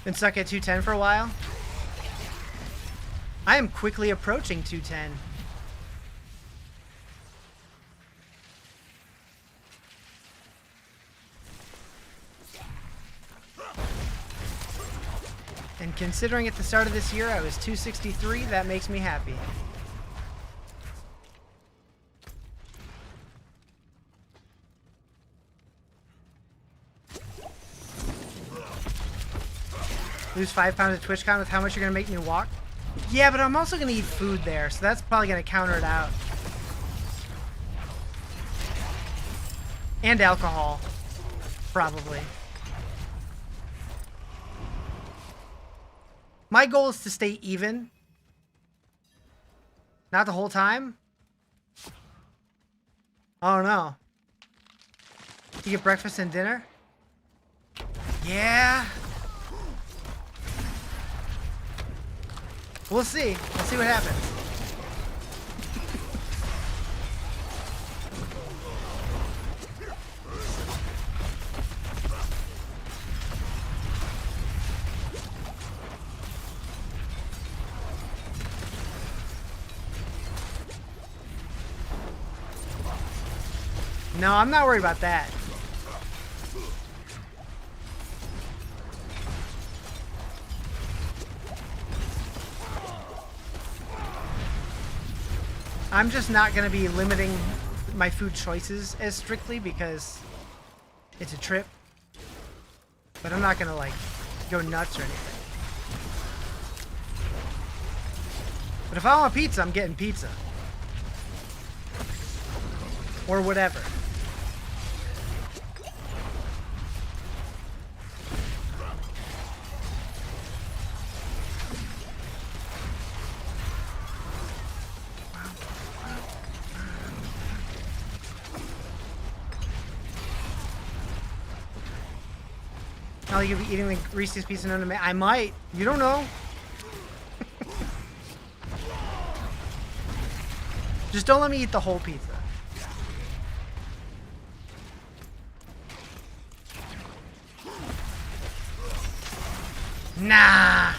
Been stuck at 210 for a while. I am quickly approaching 210. And considering at the start of this year I was 263, that makes me happy. Lose 5 pounds of TwitchCon with how much you're gonna make me walk? Yeah, but I'm also gonna eat food there, so that's probably gonna counter it out. And alcohol. Probably. My goal is to stay even. Not the whole time. Oh no. You get breakfast and dinner? Yeah. We'll see. We'll see what happens. No, I'm not worried about that. I'm just not going to be limiting my food choices as strictly because it's a trip. But I'm not going to like go nuts or anything. But if I want pizza, I'm getting pizza. Or whatever. Oh, you'll be eating the Reese's piece and I might. You don't know. Just don't let me eat the whole pizza. Nah.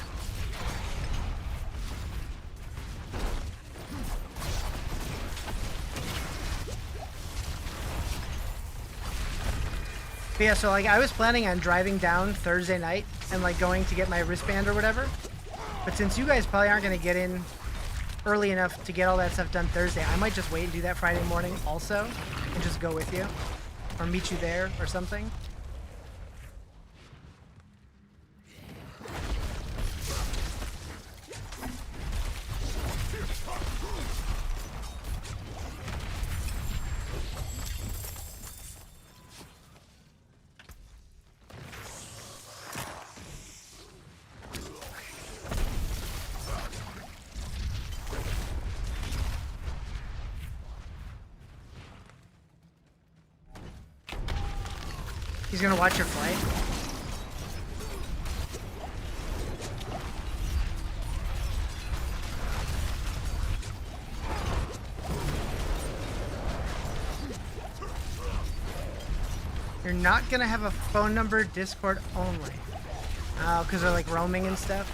But yeah, so like I was planning on driving down Thursday night and like going to get my wristband or whatever. But since you guys probably aren't going to get in early enough to get all that stuff done Thursday, I might just wait and do that Friday morning also and just go with you or meet you there or something. He's gonna watch your play. You're not gonna have a phone number, Discord only. Oh, because they're like roaming and stuff.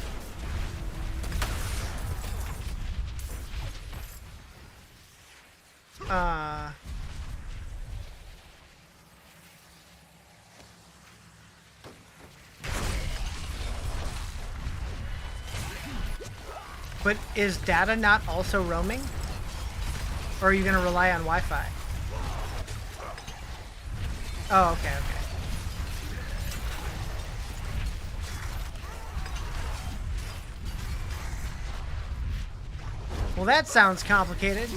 But is data not also roaming? Or are you going to rely on Wi-Fi? Oh, okay, okay. Well, that sounds complicated.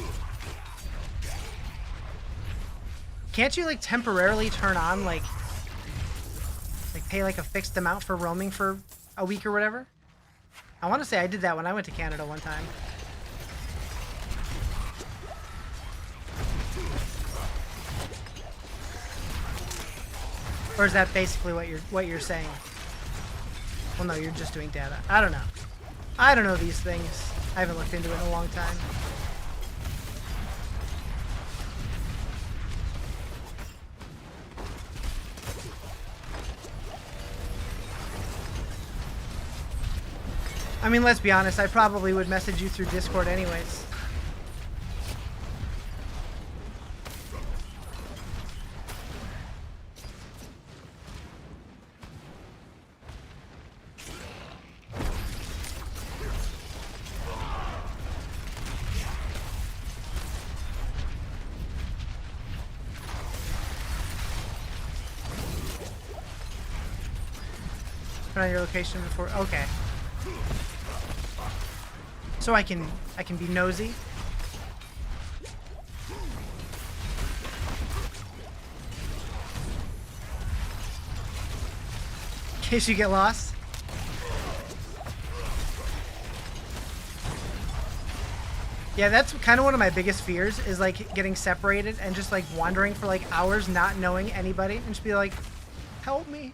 Can't you, like, temporarily turn on, like pay, like, a fixed amount for roaming for a week or whatever? I want to say I did that when I went to Canada one time. Or is that basically what you're saying? Well, no, you're just doing data. I don't know. I don't know these things. I haven't looked into it in a long time. I mean, let's be honest, I probably would message you through Discord anyways. Put on your location before. Okay. So I can be nosy. In case you get lost. Yeah, that's kind of one of my biggest fears is like getting separated and just like wandering for like hours not knowing anybody and just be like, help me.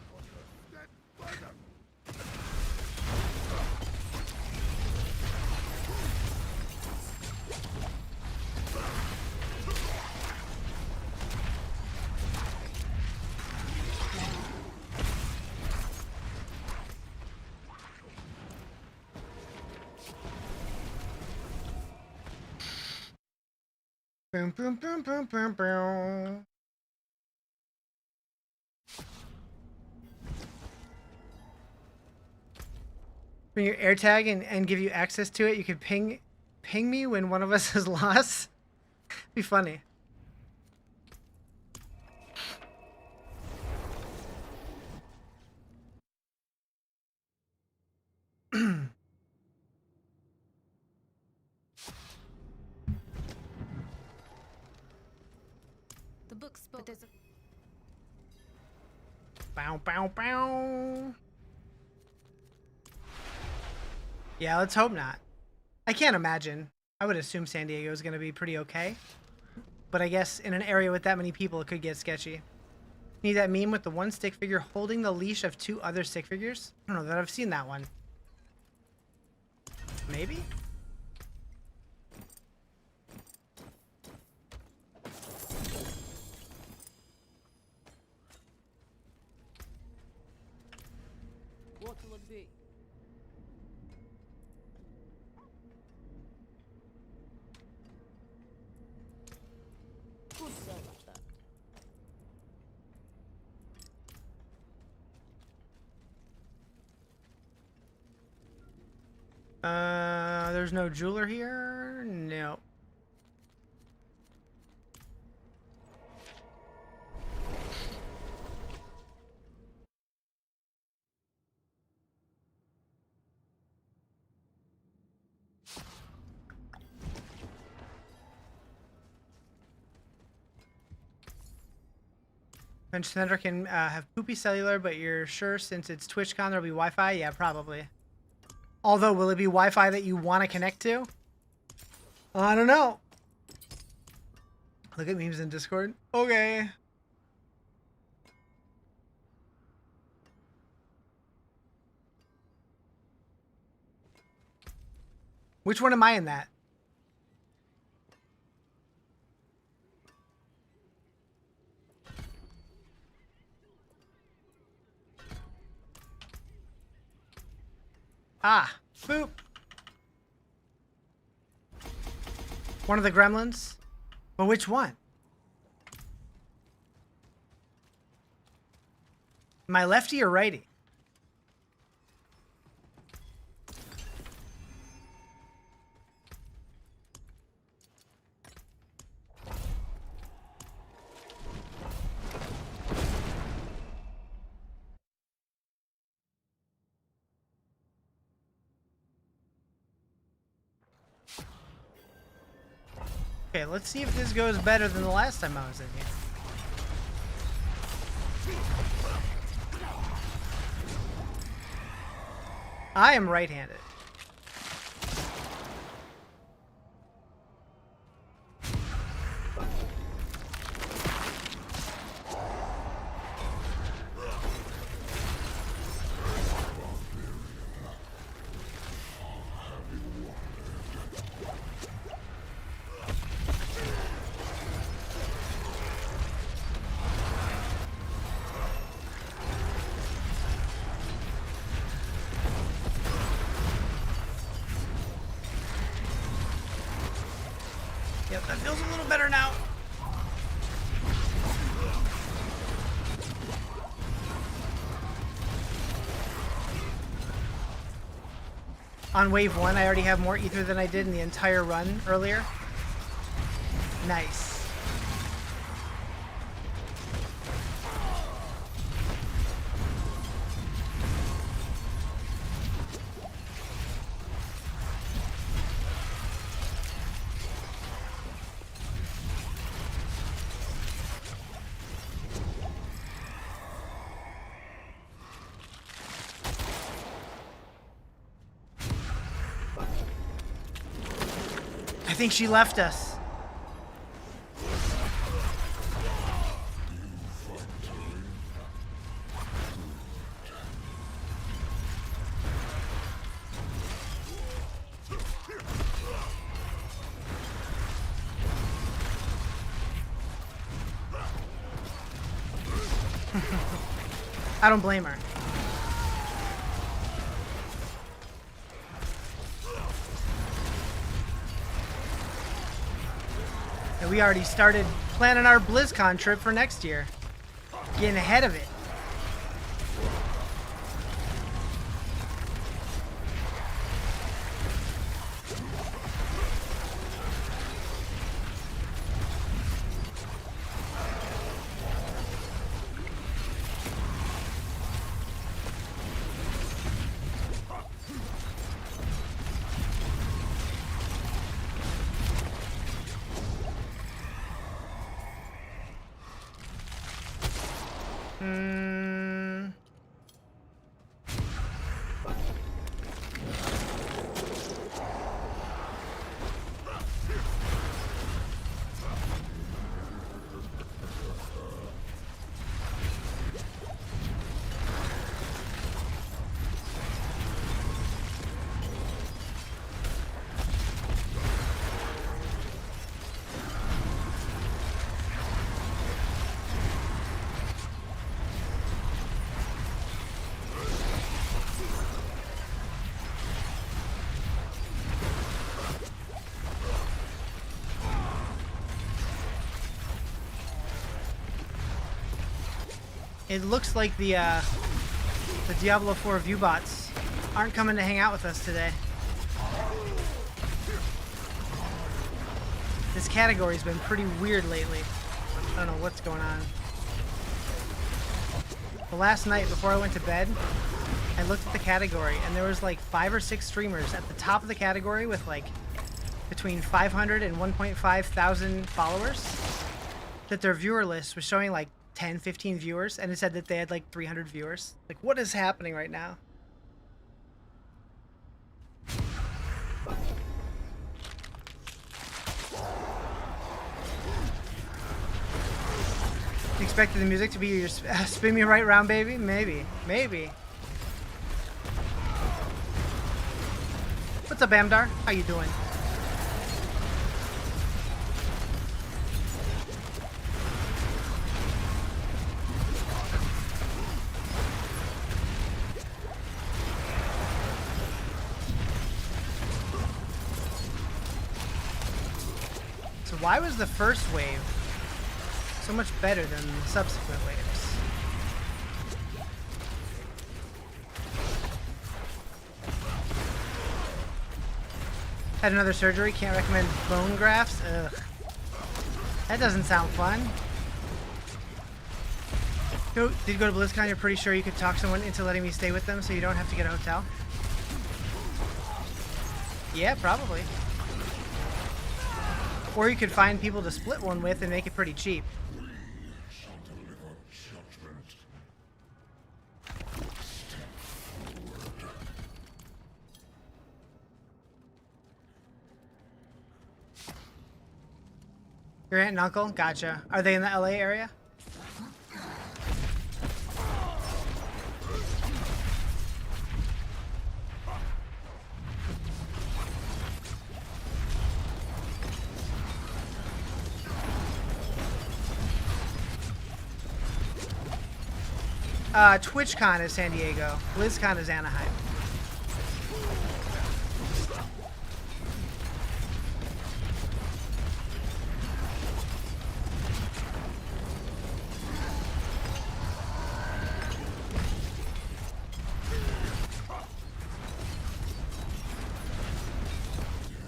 Boom, boom, boom, boom, boom, boom. Bring your AirTag and give you access to it. You could ping me when one of us is lost. Be funny. But there's a... Bow, bow, bow. Yeah, let's hope not. I can't imagine. I would assume San Diego is going to be pretty okay. But I guess in an area with that many people, it could get sketchy. Need that meme with the one stick figure holding the leash of two other stick figures? I don't know that I've seen that one. Maybe? What will it be? Good sell at that. There's no jeweler here? No. Convention Center can have poopy cellular, but you're sure since it's TwitchCon there'll be Wi-Fi? Yeah, probably. Although, will it be Wi-Fi that you want to connect to? I don't know. Look at memes in Discord. Okay. Which one am I in that? Ah, boop. One of the gremlins? But which one? Am I lefty or righty? Okay, let's see if this goes better than the last time I was in here. I am right-handed. Yep, that feels a little better now. On wave 1, I already have more ether than I did in the entire run earlier. Nice. I think she left us. I don't blame her. And we already started planning our BlizzCon trip for next year. Getting ahead of it. It looks like the Diablo 4 view bots aren't coming to hang out with us today. This category's been pretty weird lately. I don't know what's going on. The last night before I went to bed, I looked at the category and there was like 5 or 6 streamers at the top of the category with like between 500 and 1.5 thousand followers, that their viewer list was showing like 10, 15 viewers, and it said that they had like 300 viewers. Like, what is happening right now? Expected the music to be your spin me right round, baby? Maybe. Maybe. What's up, Amdar? How you doing? So why was the first wave so much better than the subsequent waves? Had another surgery, can't recommend bone grafts? Ugh. That doesn't sound fun. Did you go to BlizzCon? You're pretty sure you could talk someone into letting me stay with them so you don't have to get a hotel? Yeah, probably. Or you could find people to split one with and make it pretty cheap. Your aunt and uncle? Gotcha. Are they in the LA area? TwitchCon is San Diego. BlizzCon is Anaheim.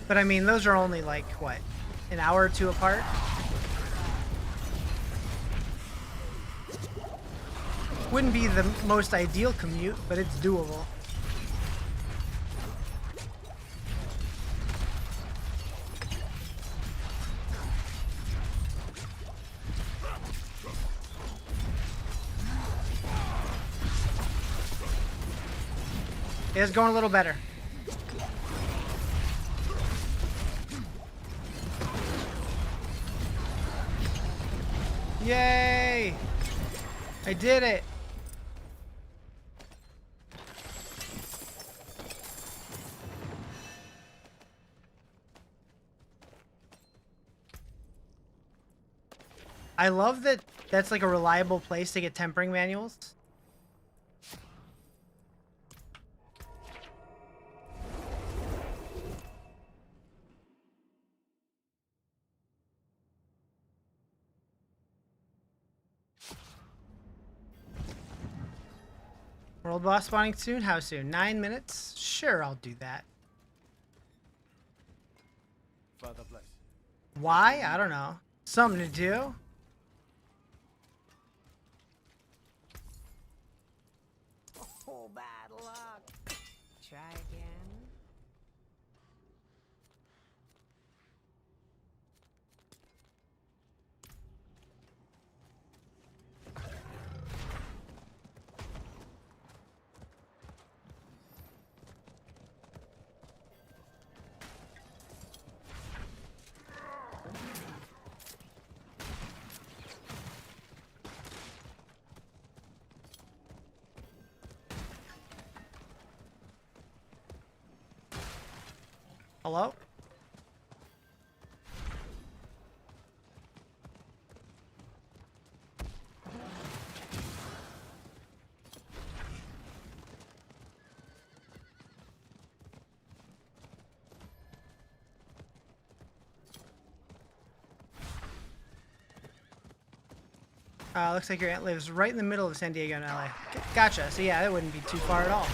But I mean, those are only like, what, an hour or two apart? Wouldn't be the most ideal commute, but it's doable. It's going a little better. Yay! I did it! I love that that's like a reliable place to get tempering manuals. World boss spawning soon? How soon? 9 minutes? Sure, I'll do that. Father bless. Why? I don't know. Something to do. Oh, bad luck. Try again. Hello? Looks like your aunt lives right in the middle of San Diego and LA. Gotcha. So yeah, that wouldn't be too far at all.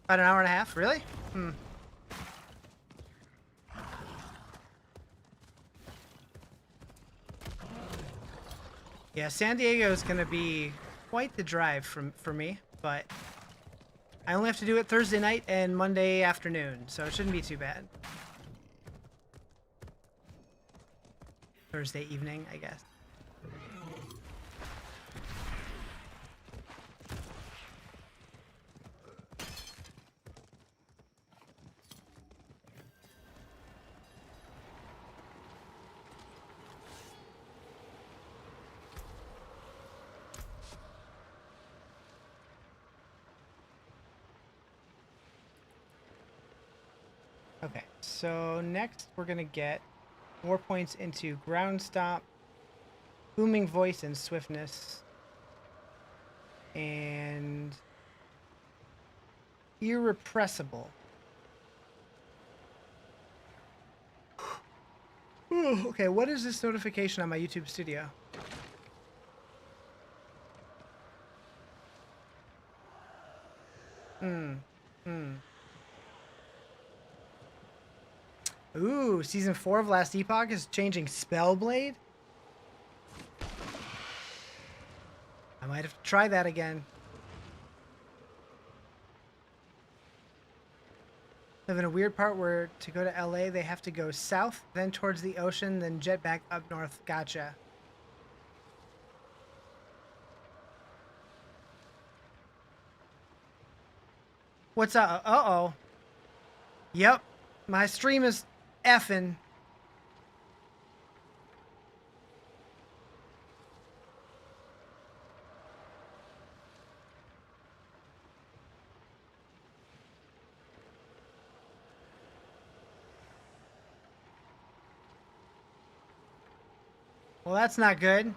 About an hour and a half? Really? Hmm. Yeah, San Diego is going to be quite the drive for me, but I only have to do it Thursday night and Monday afternoon, so it shouldn't be too bad. Thursday evening, I guess. Okay, so next we're gonna get 4 points into ground stomp, booming voice and swiftness, and irrepressible. Ooh, okay, what is this notification on my YouTube studio? Ooh, season 4 of Last Epoch is changing Spellblade? I might have to try that again. Live in a weird part where to go to LA they have to go south, then towards the ocean, then jet back up north. Gotcha. What's up? Uh-oh. Yep. My stream is effing. Well, that's not good.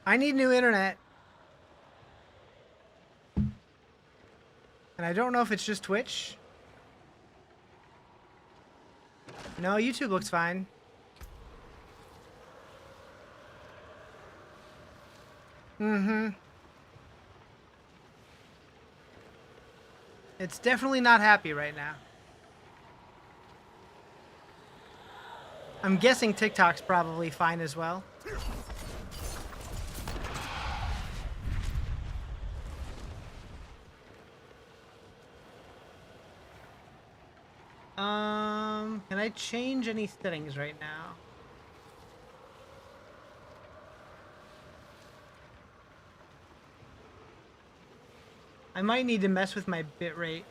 I need new internet. And I don't know if it's just Twitch. No, YouTube looks fine. Mm-hmm. It's definitely not happy right now. I'm guessing TikTok's probably fine as well. Can I change any settings right now? I might need to mess with my bitrate.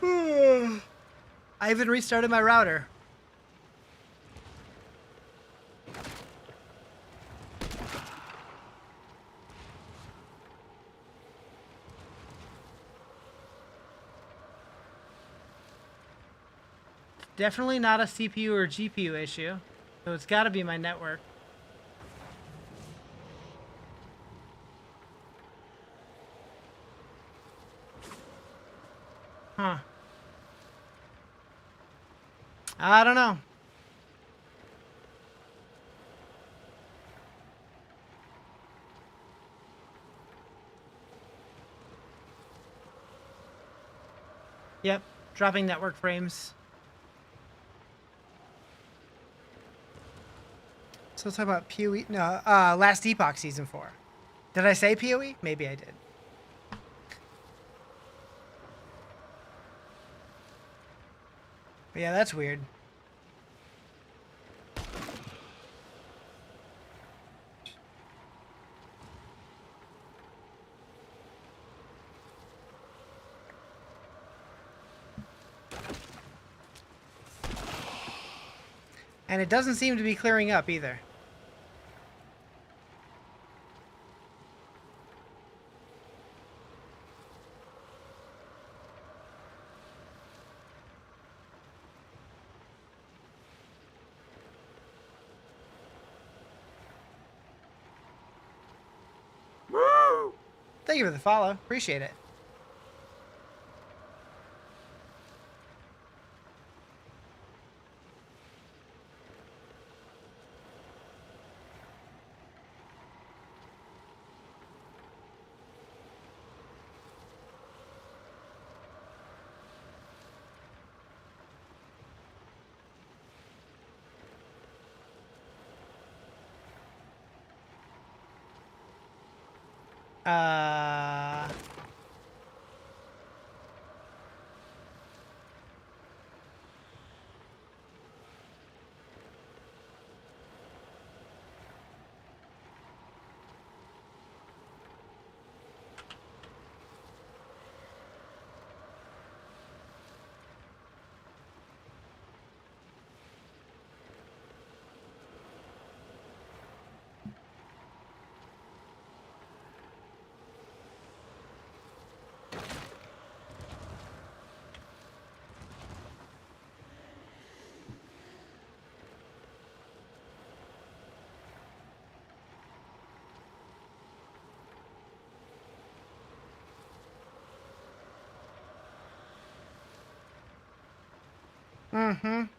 I haven't restarted my router. Definitely not a CPU or GPU issue, so it's got to be my network. Huh. I don't know. Yep, dropping network frames. So let's talk about PoE. No, Last Epoch Season 4. Did I say PoE? Maybe I did. But yeah, that's weird. And it doesn't seem to be clearing up either. Thank you for the follow. Appreciate it. Uh,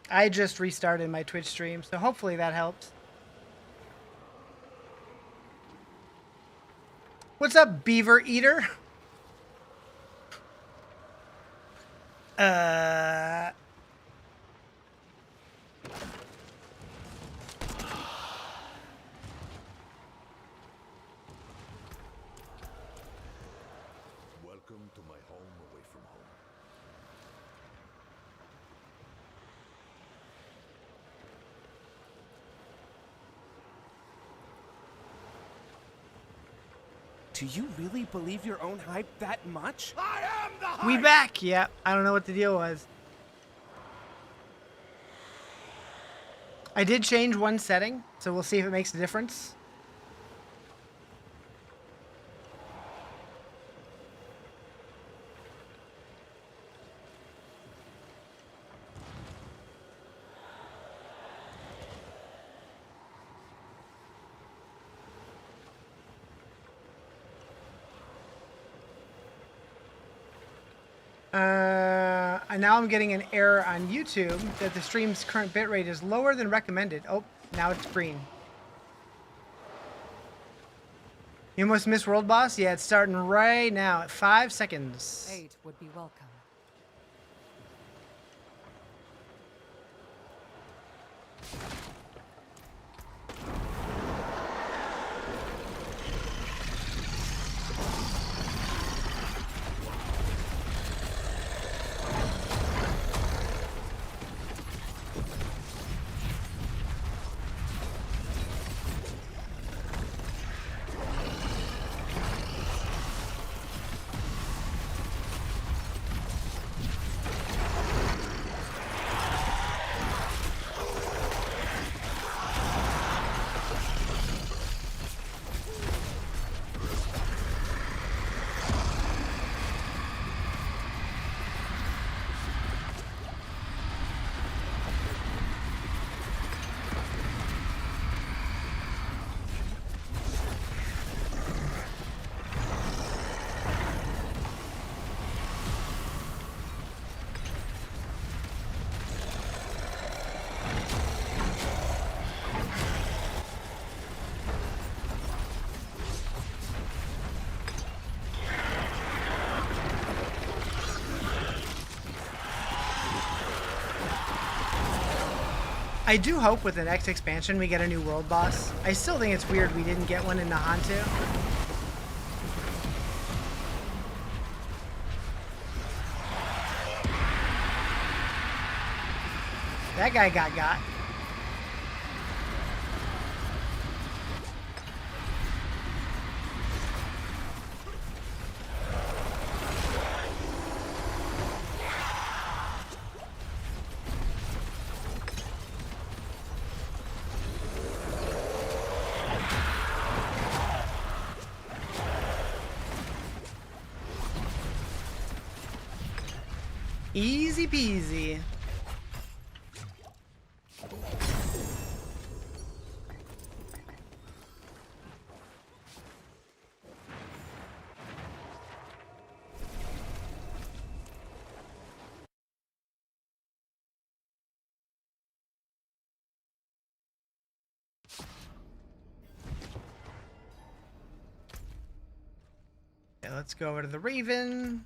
I just restarted my Twitch stream, so hopefully that helps. What's up, Beaver Eater? Welcome to my home away from home. Do you really believe your own hype that much? I am the hype! We back. Yeah, I don't know what the deal was. I did change one setting, so we'll see if it makes a difference. And now I'm getting an error on YouTube that the stream's current bitrate is lower than recommended. Oh, now it's green. You almost missed World Boss? Yeah, it's starting right now at 5 seconds. Aid would be welcome. I do hope with the next expansion we get a new world boss. I still think it's weird we didn't get one in Nahantu. That guy got. Easy peasy. let's go over to the Raven.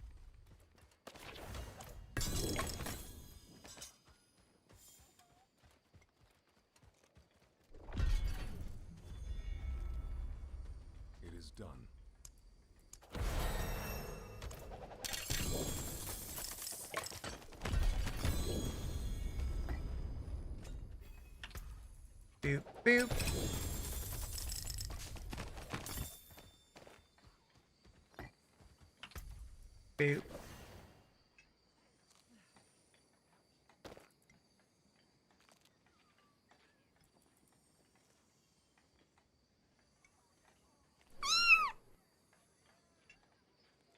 It is done. Boop, boop. Boop.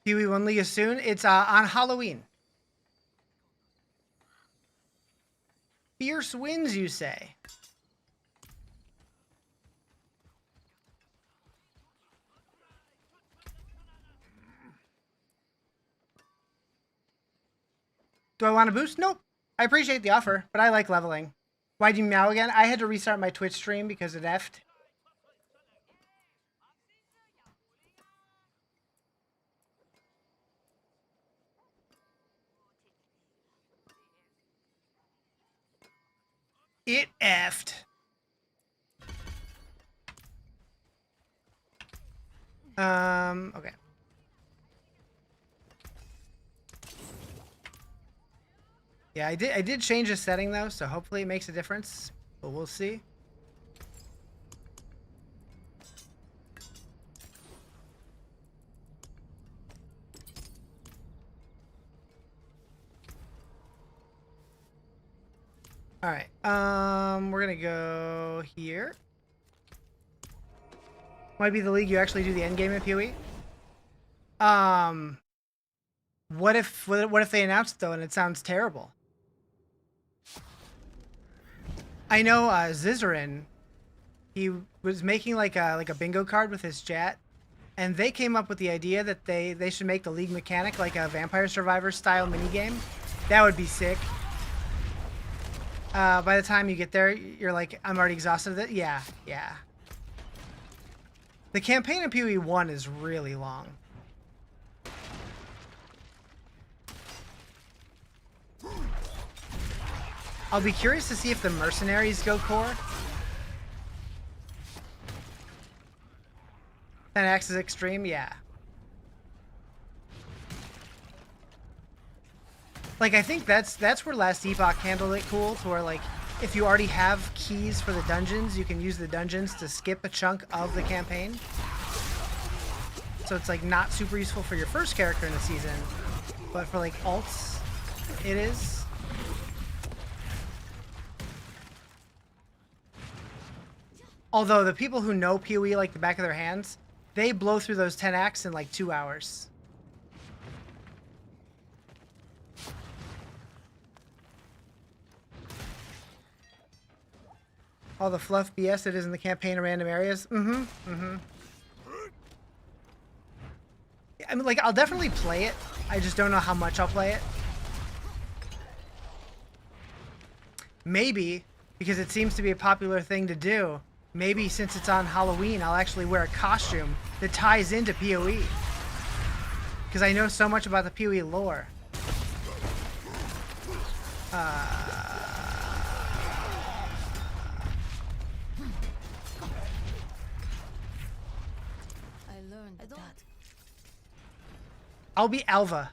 Huey One League is soon. It's on Halloween. Fierce winds, you say? Do I want to boost? Nope. I appreciate the offer, but I like leveling. Why'd you meow again? I had to restart my Twitch stream because it effed. It effed. Okay. Yeah, I did change the setting though, so hopefully it makes a difference, but we'll see. All right, we're gonna go here. Might be the league you actually do the end game in PoE. What if they announced though and it sounds terrible? I know Rizarjay, he was making like a bingo card with his chat, and they came up with the idea that they should make the league mechanic like a Vampire Survivor style minigame. That would be sick. By the time you get there, you're like, I'm already exhausted of it. Yeah, yeah. The campaign in PoE 1 is really long. I'll be curious to see if the mercenaries go core. 10x is extreme, yeah. Like, I think that's where Last Epoch handled it cool, to where, like, if you already have keys for the dungeons, you can use the dungeons to skip a chunk of the campaign. So it's, like, not super useful for your first character in the season, but for, like, alts, it is. Although the people who know PoE like the back of their hands, they blow through those 10 acts in like 2 hours. All the fluff BS it is in the campaign in random areas. I mean, like, I'll definitely play it. I just don't know how much I'll play it. Maybe, because it seems to be a popular thing to do, maybe since it's on Halloween, I'll actually wear a costume that ties into PoE. Because I know so much about the PoE lore. I learned that. I'll be Alva.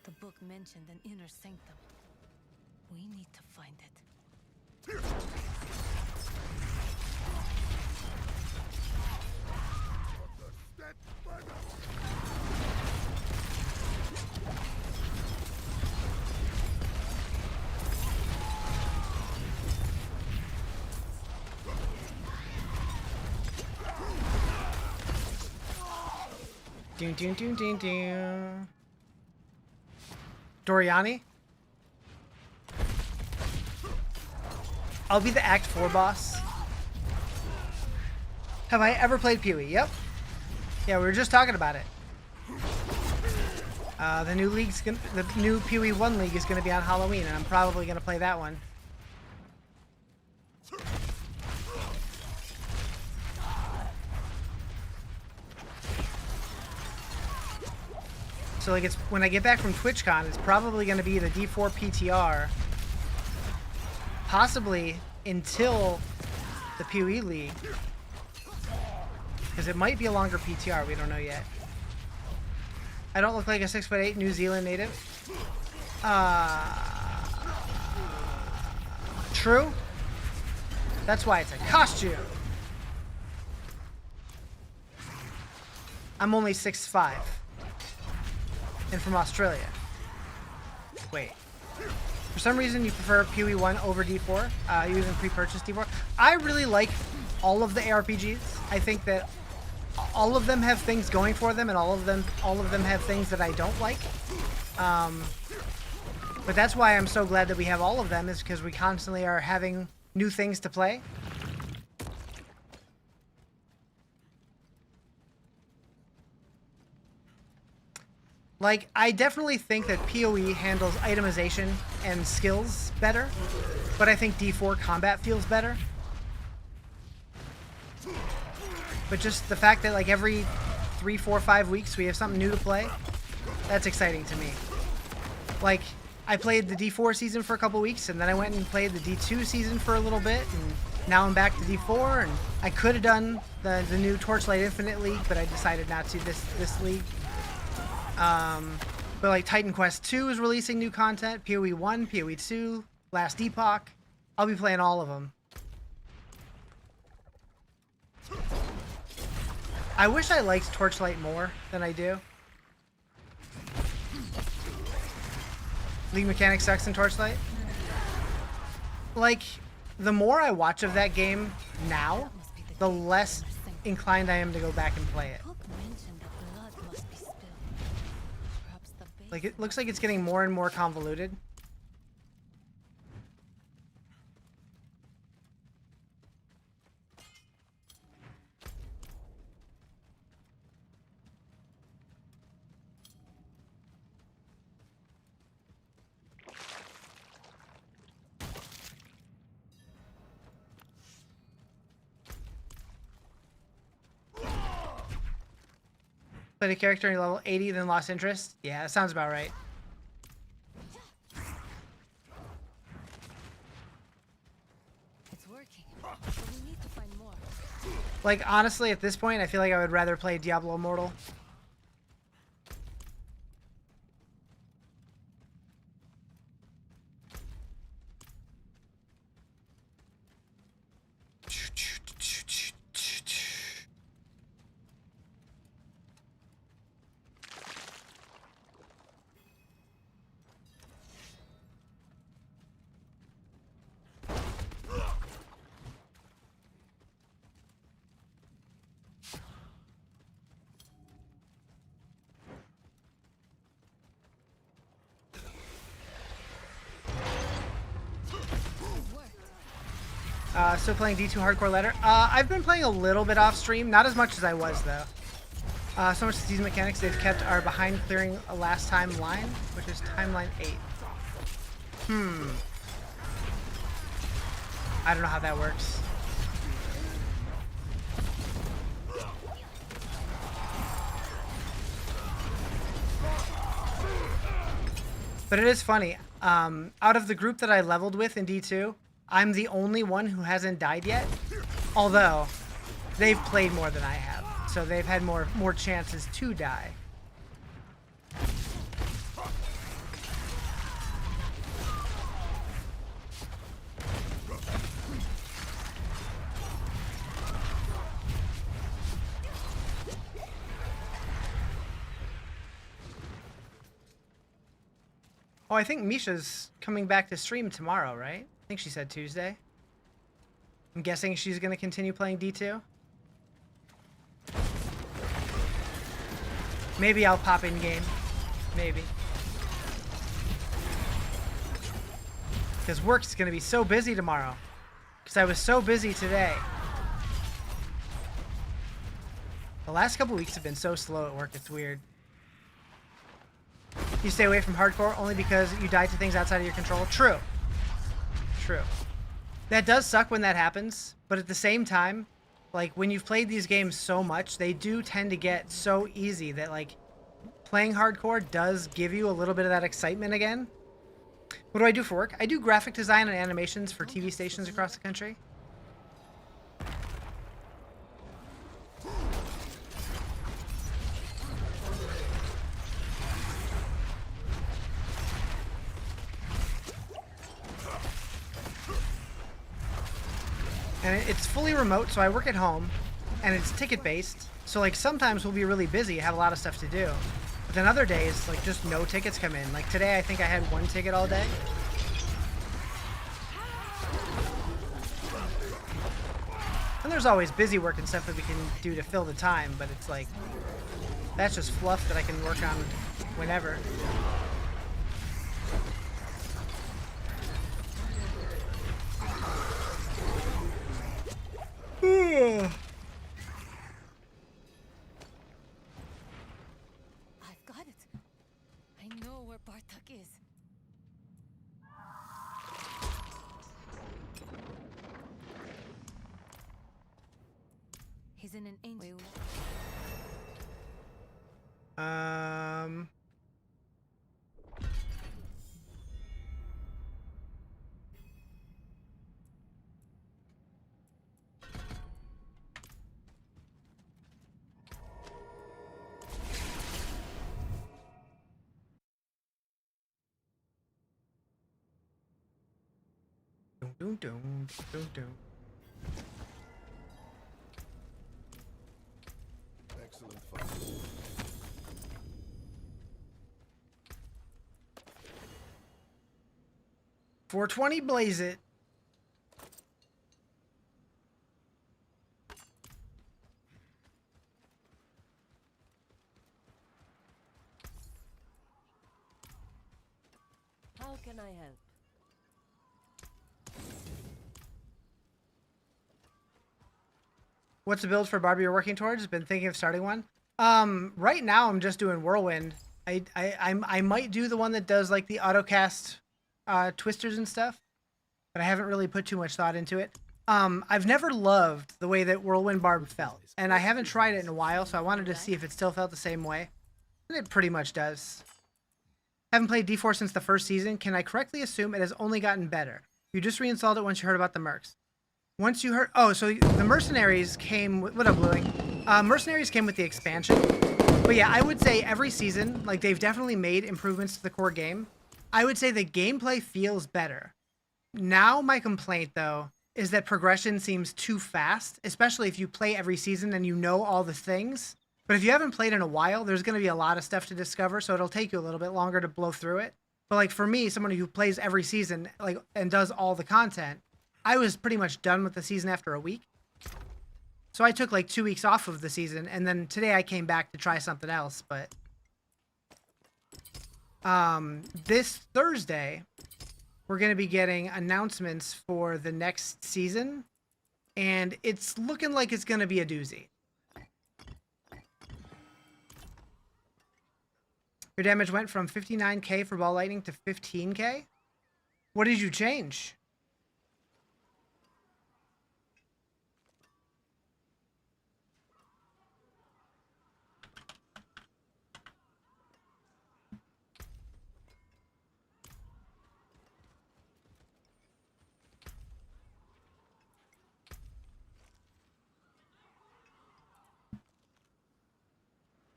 The book mentioned an inner sanctum. We need to find it. Doon, doon, doon, doon, doon. Doriani? I'll be the Act 4 boss. Have I ever played PoE? Yep. Yeah, we were just talking about it. The new PoE 1 league is gonna be on Halloween, and I'm probably gonna play that one. So like it's when I get back from TwitchCon, it's probably going to be the D4 PTR, possibly until the PoE League, because it might be a longer PTR. We don't know yet. I don't look like a 6'8" New Zealand native. True. That's why it's a costume. I'm only 6'5" and from Australia. Wait. For some reason, you prefer PoE 1 over D4. You even pre-purchased D4. I really like all of the ARPGs. I think that all of them have things going for them, and all of them have things that I don't like. But that's why I'm so glad that we have all of them, is because we constantly are having new things to play. Like, I definitely think that PoE handles itemization and skills better, but I think D4 combat feels better. But just the fact that like every 3, 4, 5 weeks we have something new to play, that's exciting to me. Like, I played the D4 season for a couple weeks, and then I went and played the D2 season for a little bit, and now I'm back to D4, and I could have done the new Torchlight Infinite League, but I decided not to this league. But like Titan Quest 2 is releasing new content, PoE 1, PoE 2, Last Epoch. I'll be playing all of them. I wish I liked Torchlight more than I do. League mechanics sucks in Torchlight. Like, the more I watch of that game now, the less inclined I am to go back and play it. Like, it looks like it's getting more and more convoluted. Played a character in level 80, then lost interest. Yeah, that sounds about right. It's working, but we need to find more. Like, honestly, at this point, I feel like I would rather play Diablo Immortal. Still playing D2 Hardcore Ladder. I've been playing a little bit off stream, not as much as I was though. So much to these mechanics, they've kept our behind clearing a last time line, which is timeline 8. I don't know how that works. But it is funny. Out of the group that I leveled with in D2, I'm the only one who hasn't died yet. Although, they've played more than I have. So they've had more chances to die. Oh, I think Misha's coming back to stream tomorrow, right? I think she said Tuesday. I'm guessing she's going to continue playing D2. Maybe I'll pop in game. Maybe. Because work's going to be so busy tomorrow. Because I was so busy today. The last couple weeks have been so slow at work, it's weird. You stay away from hardcore only because you die to things outside of your control. True. True. That does suck when that happens, but at the same time, like, when you've played these games so much, they do tend to get so easy that, like, playing hardcore does give you a little bit of that excitement again. What do I do for work? I do graphic design and animations for TV stations across the country. And it's fully remote, so I work at home, and it's ticket-based. So, like, sometimes we'll be really busy, have a lot of stuff to do. But then other days, like, just no tickets come in. Like, today, I think I had 1 ticket all day. And there's always busy work and stuff that we can do to fill the time, but it's like, that's just fluff that I can work on whenever. I've got it. I know where Bartok is. He's in an ancient. Doom, doom, doom, doom. Excellent fight. 420, blaze it. How can I help? What's the build for Barbie you're working towards? Been thinking of starting one. Right now I'm just doing Whirlwind. I might do the one that does like the autocast twisters and stuff, but I haven't really put too much thought into it. I've never loved the way that Whirlwind Barb felt, and I haven't tried it in a while, so I wanted to see if it still felt the same way. And it pretty much does. Haven't played D4 since the first season. Can I correctly assume it has only gotten better? You just reinstalled it once you heard about the mercs. Once you heard... Oh, so the Mercenaries came... What up, Bluing? Mercenaries came with the expansion. But yeah, I would say every season, like, they've definitely made improvements to the core game. I would say the gameplay feels better. Now, my complaint, though, is that progression seems too fast, especially if you play every season and you know all the things. But if you haven't played in a while, there's going to be a lot of stuff to discover, so it'll take you a little bit longer to blow through it. But, like, for me, someone who plays every season, like, and does all the content, I was pretty much done with the season after a week. So I took like 2 weeks off of the season, and then today I came back to try something else. But this Thursday, we're going to be getting announcements for the next season, and it's looking like it's going to be a doozy. Your damage went from 59k for ball lightning to 15k? What did you change?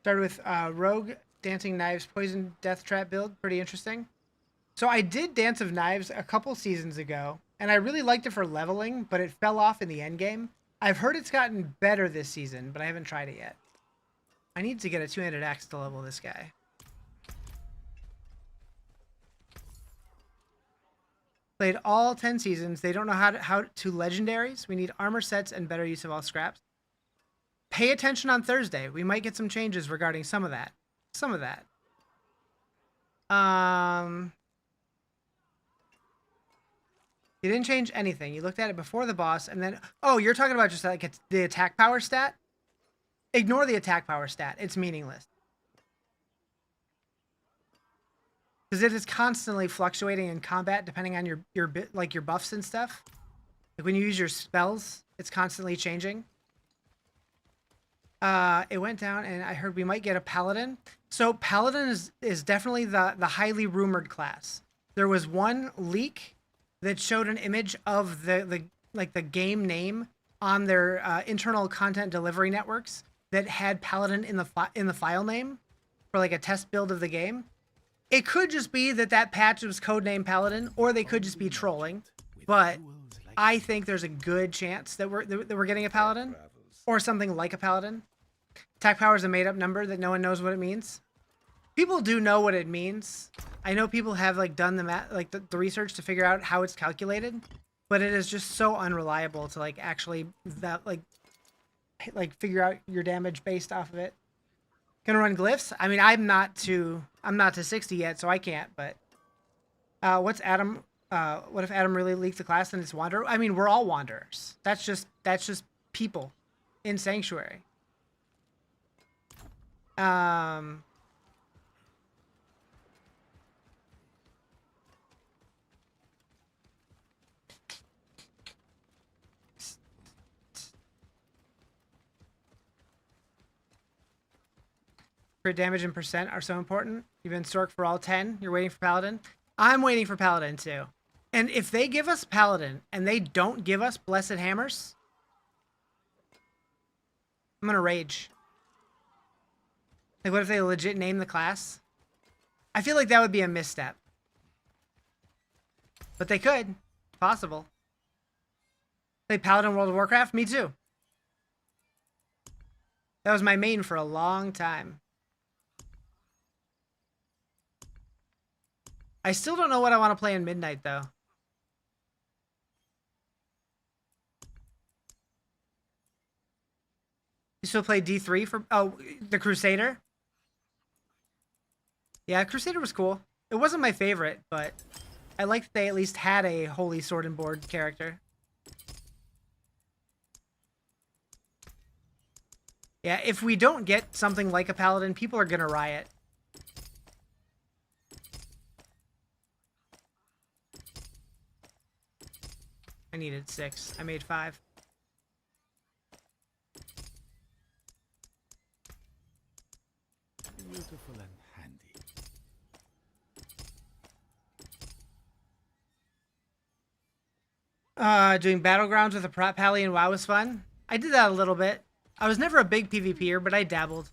Started with Rogue, Dancing Knives, Poison Death Trap build. Pretty interesting. So I did Dance of Knives a couple seasons ago, and I really liked it for leveling, but it fell off in the end game. I've heard it's gotten better this season, but I haven't tried it yet. I need to get a two-handed axe to level this guy. Played all 10 seasons. They don't know how to legendaries. We need armor sets and better use of all scraps. Pay attention on Thursday. We might get some changes regarding some of that. Some of that. You didn't change anything. You looked at it before the boss, and then... Oh, you're talking about just like the attack power stat? Ignore the attack power stat. It's meaningless. Because it is constantly fluctuating in combat depending on your buffs and stuff. Like when you use your spells, it's constantly changing. It went down, and I heard we might get a paladin. So paladin is definitely the highly rumored class. There was one leak that showed an image of the game name on their internal content delivery networks that had paladin in the file name for like a test build of the game. It could just be that patch was codename paladin, or they could just be trolling. But I think there's a good chance that we're getting a paladin or something like a paladin. Attack power is a made-up number that no one knows what it means. People do know what it means. I know people have like done the math, like the research to figure out how it's calculated, but it is just so unreliable to like actually figure out your damage based off of it. Gonna run glyphs? I mean, I'm not to 60 yet, so I can't. But what's Adam? What if Adam really leaked the class and it's Wanderer? I mean, we're all Wanderers. That's just people in Sanctuary. Crit damage and percent are so important. You've been Stork for all 10. You're waiting for Paladin. I'm waiting for Paladin too. And if they give us Paladin and they don't give us Blessed Hammers, I'm gonna rage. Like, what if they legit name the class? I feel like that would be a misstep. But they could. Possible. Play Paladin World of Warcraft? Me too. That was my main for a long time. I still don't know what I want to play in Midnight, though. You still play D3 for... Oh, the Crusader? Yeah, Crusader was cool. It wasn't my favorite, but I liked that they at least had a Holy Sword and Board character. Yeah, if we don't get something like a Paladin, people are gonna riot. I needed 6. I made 5. Beautiful and handy. Doing Battlegrounds with a Prop Pally and WoW was fun. I did that a little bit. I was never a big PvPer, but I dabbled.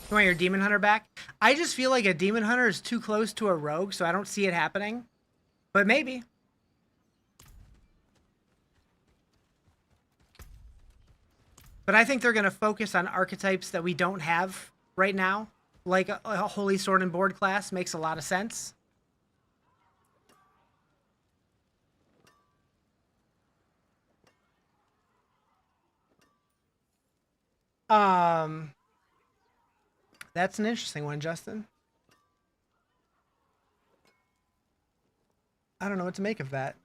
You want your Demon Hunter back? I just feel like a Demon Hunter is too close to a rogue, so I don't see it happening. But maybe. But I think they're going to focus on archetypes that we don't have right now. Like a Holy Sword and Board class makes a lot of sense. That's an interesting one, Justin. I don't know what to make of that.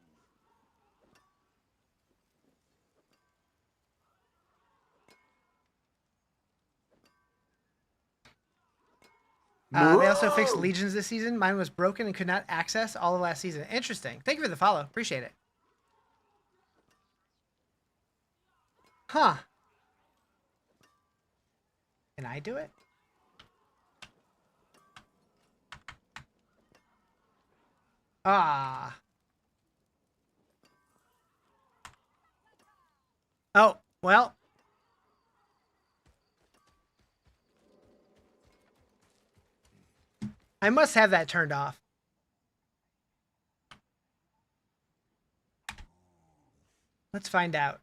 They also fixed Legions this season. Mine was broken and could not access all of last season. Interesting. Thank you for the follow. Appreciate it. Huh. Can I do it? Ah. Oh, well. I must have that turned off. Let's find out.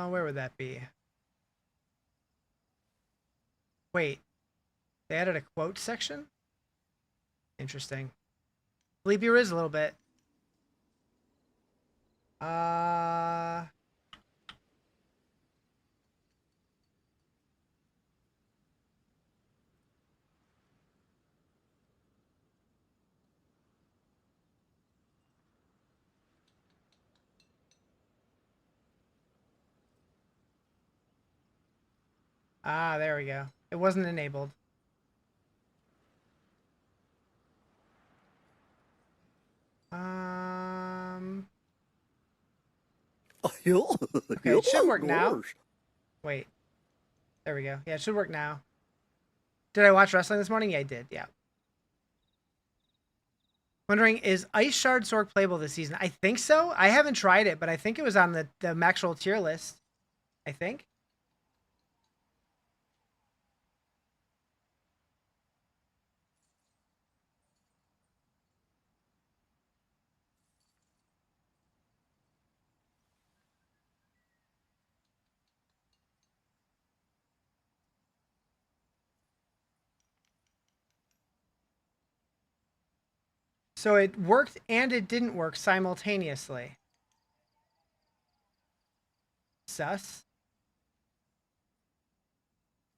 Where would that be? Wait, they added a quote section? Interesting. Sleepy Riz a little bit. Ah, there we go. It wasn't enabled. Okay, it should work now. Wait. There we go. Yeah, it should work now. Did I watch wrestling this morning? Yeah, I did. Yeah. Wondering, is Ice Shard Sork playable this season? I think so. I haven't tried it, but I think it was on the Maxwell tier list. I think. So it worked and it didn't work simultaneously. Sus.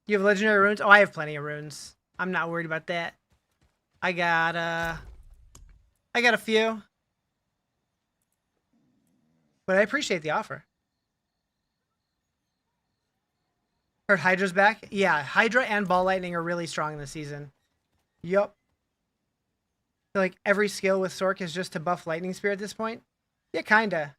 You have legendary runes? Oh, I have plenty of runes. I'm not worried about that. I got a few. But I appreciate the offer. Heard Hydra's back? Yeah, Hydra and Ball Lightning are really strong this season. Yup. Feel like every skill with Sork is just to buff Lightning Spear at this point? Yeah, kinda.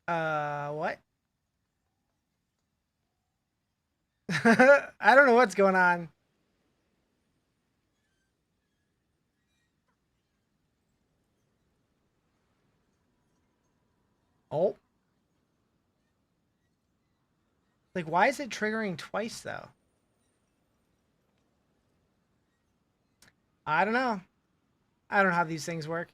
What? I don't know what's going on. Oh. Like, why is it triggering twice, though? I don't know. I don't know how these things work.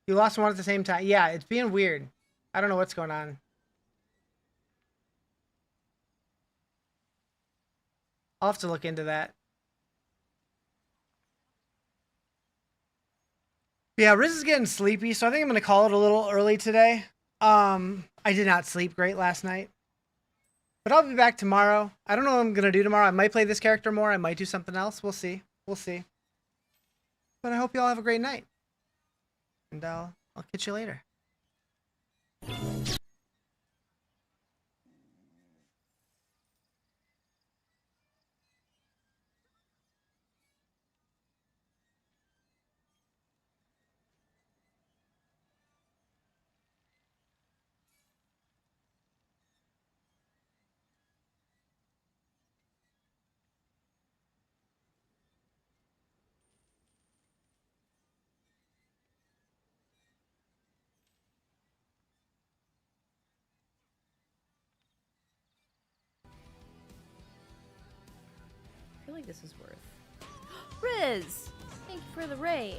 You lost one at the same time. Yeah, it's being weird. I don't know what's going on. I'll have to look into that. Yeah, Riz is getting sleepy, so I think I'm going to call it a little early today. I did not sleep great last night. But I'll be back tomorrow. I don't know what I'm going to do tomorrow. I might play this character more. I might do something else. We'll see. We'll see. But I hope you all have a great night. And I'll catch you later. I feel like this is worth. Riz! Thank you for the raid.